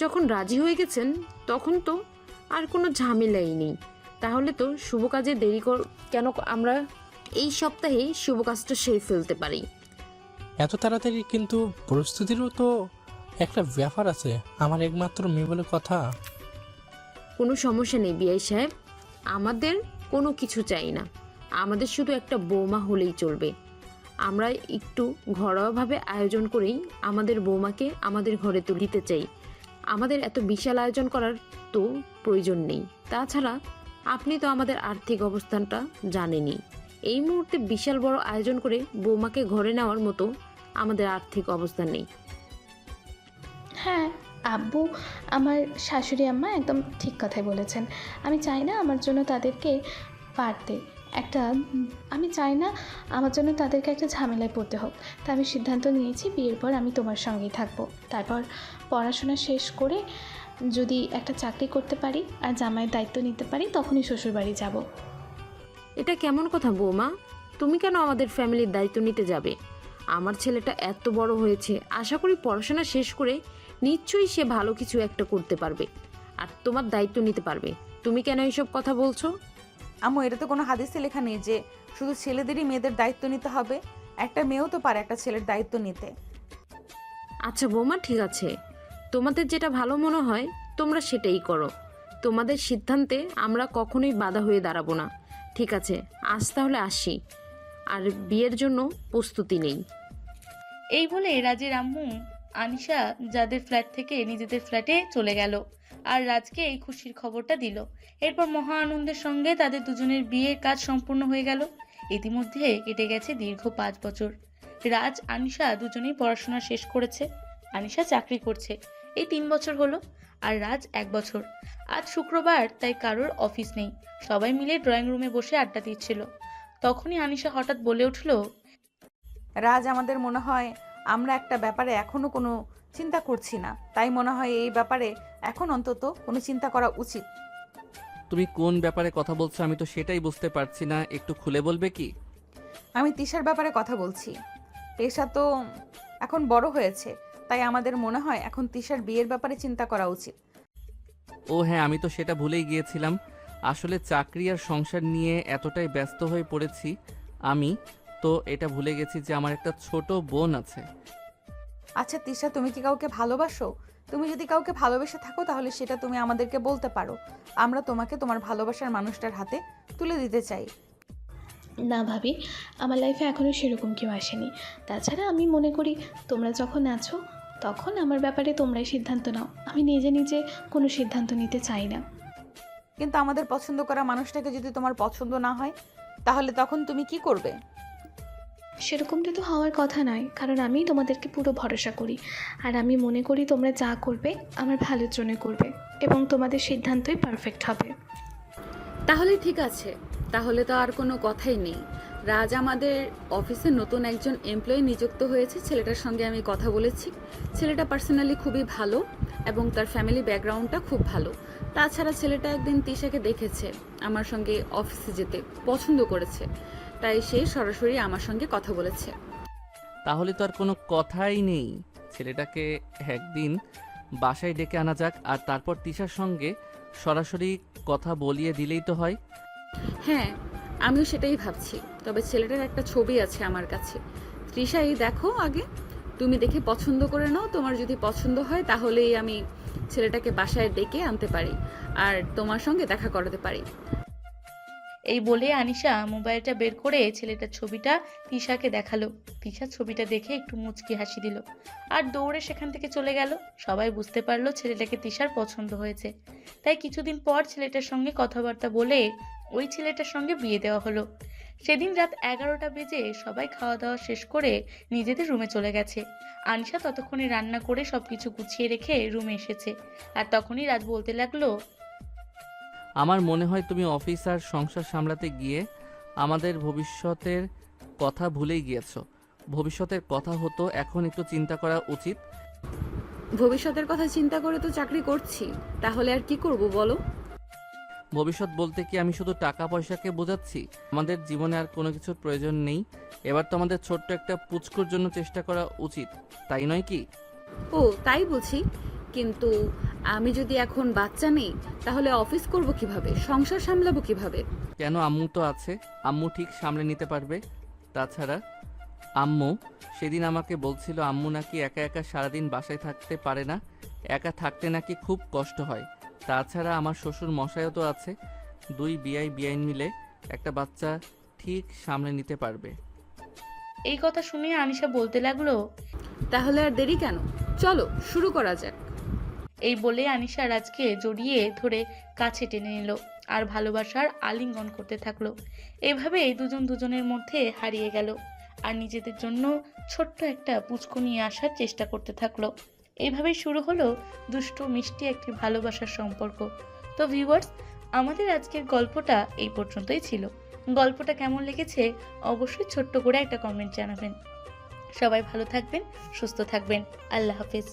যখন রাজি হয়ে গেছেন তখন তো আর কোনো ঝামেলাই নেই। তাহলে তো শুভ কাজে দেরি কেন? আমরা এই সপ্তাহে শুভ কাজটা সেরে ফেলতে পারি। এত তাড়াতাড়ি? কিন্তু পরিস্থিতিরও তো একটা ব্যাপার আছে। আমার একমাত্র মেয়ে বলে কথা। কোনো সমস্যা নেই বিআই সাহেব, আমাদের কোনো কিছু চাই না। আমাদের শুধু একটা বৌমা হলেই চলবে। আমরা একটু ঘরোয়াভাবে আয়োজন করেই আমাদের বৌমাকে আমাদের ঘরে তুলিতে চাই। আমাদের এত বিশাল আয়োজন করার তো প্রয়োজন নেই। তাছাড়া আপনি তো আমাদের আর্থিক অবস্থানটা জানেনই। এই মুহূর্তে বিশাল বড় আয়োজন করে বৌমাকে ঘরে নেওয়ার মতো আমাদের আর্থিক অবস্থান নেই। হ্যাঁ আব্বু, আমার শাশুড়ি আম্মা একদম ঠিক কথাই বলেছেন। আমি চাই না আমার জন্য তাদেরকে একটা ঝামেলায় পড়তে হোক। তা আমি সিদ্ধান্ত নিয়েছি বিয়ের পর আমি তোমার সঙ্গেই থাকবো। তারপর পড়াশোনা শেষ করে যদি একটা চাকরি করতে পারি আর জামাইয়ের দায়িত্ব নিতে পারি, তখনই শ্বশুরবাড়ি যাব। এটা কেমন কথা বৌমা? তুমি কেন আমাদের ফ্যামিলির দায়িত্ব নিতে যাবে? আমার ছেলেটা এত বড় হয়েছে, আশা করি পড়াশোনা শেষ করে নিশ্চয়ই সে ভালো কিছু একটা করতে পারবে আর তোমার দায়িত্ব নিতে পারবে। তুমি কেন এইসব কথা বলছো? আম্মু, এটা তো কোনো হাদিসে লেখা নেই যে শুধু ছেলেদেরই মেয়েদের দায়িত্ব নিতে হবে। একটা মেয়েও তো পারে একটা ছেলের দায়িত্ব নিতে। আচ্ছা বৌমা, ঠিক আছে, তোমাদের যেটা ভালো মনে হয় তোমরা সেটাই করো। তোমাদের সিদ্ধান্তে আমরা কখনোই বাধা হয়ে দাঁড়াবো না। ঠিক আছে, আজ তাহলে আসি, আর বিয়ের জন্য প্রস্তুতি নেই। এই বলে রাজের আম্মু আনিশা যাদের ফ্ল্যাট থেকে নিজেদের ফ্ল্যাটে চলে গেল আর রাজকে এই খুশির খবরটা দিল। এরপর মহা আনন্দের সঙ্গে তাদের দুজনের বিয়ের কাজ সম্পূর্ণ হয়ে গেল। ইতিমধ্যে কেটে গেছে দীর্ঘ 5 বছর। রাজ আনিশা দুজনেই পড়াশোনা শেষ করেছে। আনিশা চাকরি করছে, এই 3 বছর হলো, আর রাজ 1 বছর। আজ শুক্রবার, তাই কারোর অফিস নেই। সবাই মিলে ড্রয়িং রুমে বসে আড্ডা দিচ্ছিল। তখনই আনিশা হঠাৎ বলে উঠল, রাজ, আমাদের মনে হয় আমরা একটা ব্যাপারে এখনো কোনো চিন্তা করছি না। তাই মনে হয় এই ব্যাপারে এখন অন্তত কোনো চিন্তা করা উচিত। তুমি কোন ব্যাপারে কথা বলছো? আমি তো সেটাই বুঝতে পারছি না, একটু খুলে বলবে কি? আমি তিশার ব্যাপারে কথা বলছি। তিশা তো এখন বড় হয়েছে, তাই আমাদের মনে হয় এখন তিশার বিয়ের ব্যাপারে চিন্তা করা উচিত। ও হ্যাঁ, আমি তো সেটা ভুলেই গিয়েছিলাম। আসলে চাকরি আর সংসার নিয়ে এতটাই ব্যস্ত হয়ে পড়েছি আমি তো এটা ভুলে গেছি যে আমার একটা ছোট বোন আছে। আচ্ছা তিশা, তুমি কি কাউকে ভালোবাসো? তুমি যদি কাউকে ভালোবেসে থাকো তাহলে সেটা তুমি আমাদেরকে বলতে পারো। আমরা তোমাকে তোমার ভালোবাসার মানুষটার হাতে তুলে দিতে চাই। না ভাবি, আমার লাইফে এখনও সেরকম কেউ আসেনি। তাছাড়া আমি মনে করি তোমরা যখন আছো তখন আমার ব্যাপারে তোমরাই সিদ্ধান্ত নাও, আমি নিজে নিজে কোনো সিদ্ধান্ত নিতে চাই না। কিন্তু আমাদের পছন্দ করা মানুষটাকে যদি তোমার পছন্দ না হয়, তাহলে তখন তুমি কি করবে? সেরকমটা তো হওয়ার কথা নয়, কারণ আমি তোমাদেরকে পুরো ভরসা করি। আর আমি মনে করি তোমরা যা করবে আমার ভালোর জন্য করবে এবং তোমাদের সিদ্ধান্তই পারফেক্ট হবে। তাহলে ঠিক আছে, তাহলে তো আর কোনো কথাই নেই। রাজ আমাদের অফিসে নতুন একজন এমপ্লয়ি নিযুক্ত হয়েছে, ছেলেটার সঙ্গে আমি কথা বলেছি। ছেলেটা পার্সোনালি খুবই ভালো এবং তার ফ্যামিলি ব্যাকগ্রাউন্ডটা খুব ভালো। তাছাড়া ছেলেটা একদিন তিশাকে দেখেছে আমার সঙ্গে অফিসে যেতে, পছন্দ করেছে, তাই সে সরাসরি আমার সঙ্গে কথা বলেছে। তাহলে তো আর কোনো কথাই নেই, ছেলেটাকে একদিন বাসায় ডেকে আনা যাক আর তারপর তিশার সঙ্গে সরাসরি কথা বলিয়ে দিলেই তো হয়। হ্যাঁ, আমিও সেটাই ভাবছি। তবে ছেলেটার একটা ছবি আছে আমার কাছে। তৃষা, এই দেখো, আগে তুমি দেখে পছন্দ করে নাও। তোমার যদি পছন্দ হয় তাহলেই আমি ছেলেটাকে বাসায় ডেকে আনতে পারি আর তোমার সঙ্গে দেখা করাতে পারি। এই বলে আনিশা মোবাইলটা বের করে ছেলেটার ছবিটা তিশাকে দেখালো। তিশা ছবিটা দেখে একটু মুচকি হাসি দিল আর দৌড়ে সেখান থেকে চলে গেল। সবাই বুঝতে পারলো ছেলেটাকে তিশার পছন্দ হয়েছে, তাই কিছুদিন পর ছেলেটার সঙ্গে কথাবার্তা বলে ওই ছেলেটার সঙ্গে বিয়ে দেওয়া হলো। সেদিন রাত 11টা বেজে সবাই খাওয়া দাওয়া শেষ করে নিজেদের রুমে চলে গেছে। আনিশা ততক্ষণে রান্না করে সবকিছু গুছিয়ে রেখে রুমে এসেছে। আর তখনই রাজ বলতে লাগলো, আমার মনে হয় তুমি অফিস আর সংসার সামলাতে গিয়ে আমাদের ভবিষ্যতের কথা ভুলেই গিয়েছো। ভবিষ্যতের কথা হতো, এখন একটু চিন্তা করা উচিত। ভবিষ্যতের কথা চিন্তা করে তো চাকরি করছি, তাহলে আর কি করব বলো? ভবিষ্যৎ বলতে কি আমি শুধু টাকা পয়সাকে বোঝাচ্ছি? আমাদের জীবনে আর কোনো কিছুর প্রয়োজন নেই। এবার তো আমাদের ছোট্ট একটা পুচকুর জন্য চেষ্টা করা উচিত, তাই নয় কি? ও তাই বুঝি, কিন্তু আমি যদি এখন বাচ্চা নেই তাহলে অফিস করব কিভাবে, সংসার সামলাবো কিভাবে? কেন, আম্মু তো আছে, আম্মু ঠিক সামলে নিতে পারবে। তাছাড়া আম্মু সেদিন আমাকে বলছিল আম্মু নাকি একা একা সারাদিন বাসায় থাকতে পারে না, একা থাকতে নাকি খুব কষ্ট হয়। তাছাড়া আমার শ্বশুর মশাইও তো আছে, দুই বিআইন মিলে একটা বাচ্চা ঠিক সামলে নিতে পারবে। এই কথা শুনে আনিশা বলতে লাগলো, তাহলে আর দেরি কেন, চলো শুরু করা যাক। এই বলে আনিশা রাজকে জড়িয়ে ধরে কাছে টেনে নিল আর ভালোবাসার আলিঙ্গন করতে থাকলো। এভাবে দুজন দুজনের মধ্যে হারিয়ে গেল আর নিজেদের জন্য ছোট্ট একটা পুচকু নিয়ে আসার চেষ্টা করতে থাকলো। এইভাবেই শুরু হলো দুষ্টু মিষ্টি একটি ভালোবাসার সম্পর্ক। তো ভিউয়ার্স, আমাদের আজকের গল্পটা এই পর্যন্তই ছিল। গল্পটা কেমন লেগেছে অবশ্যই ছোট্ট করে একটা কমেন্ট জানাবেন। সবাই ভালো থাকবেন, সুস্থ থাকবেন। আল্লাহ হাফেজ।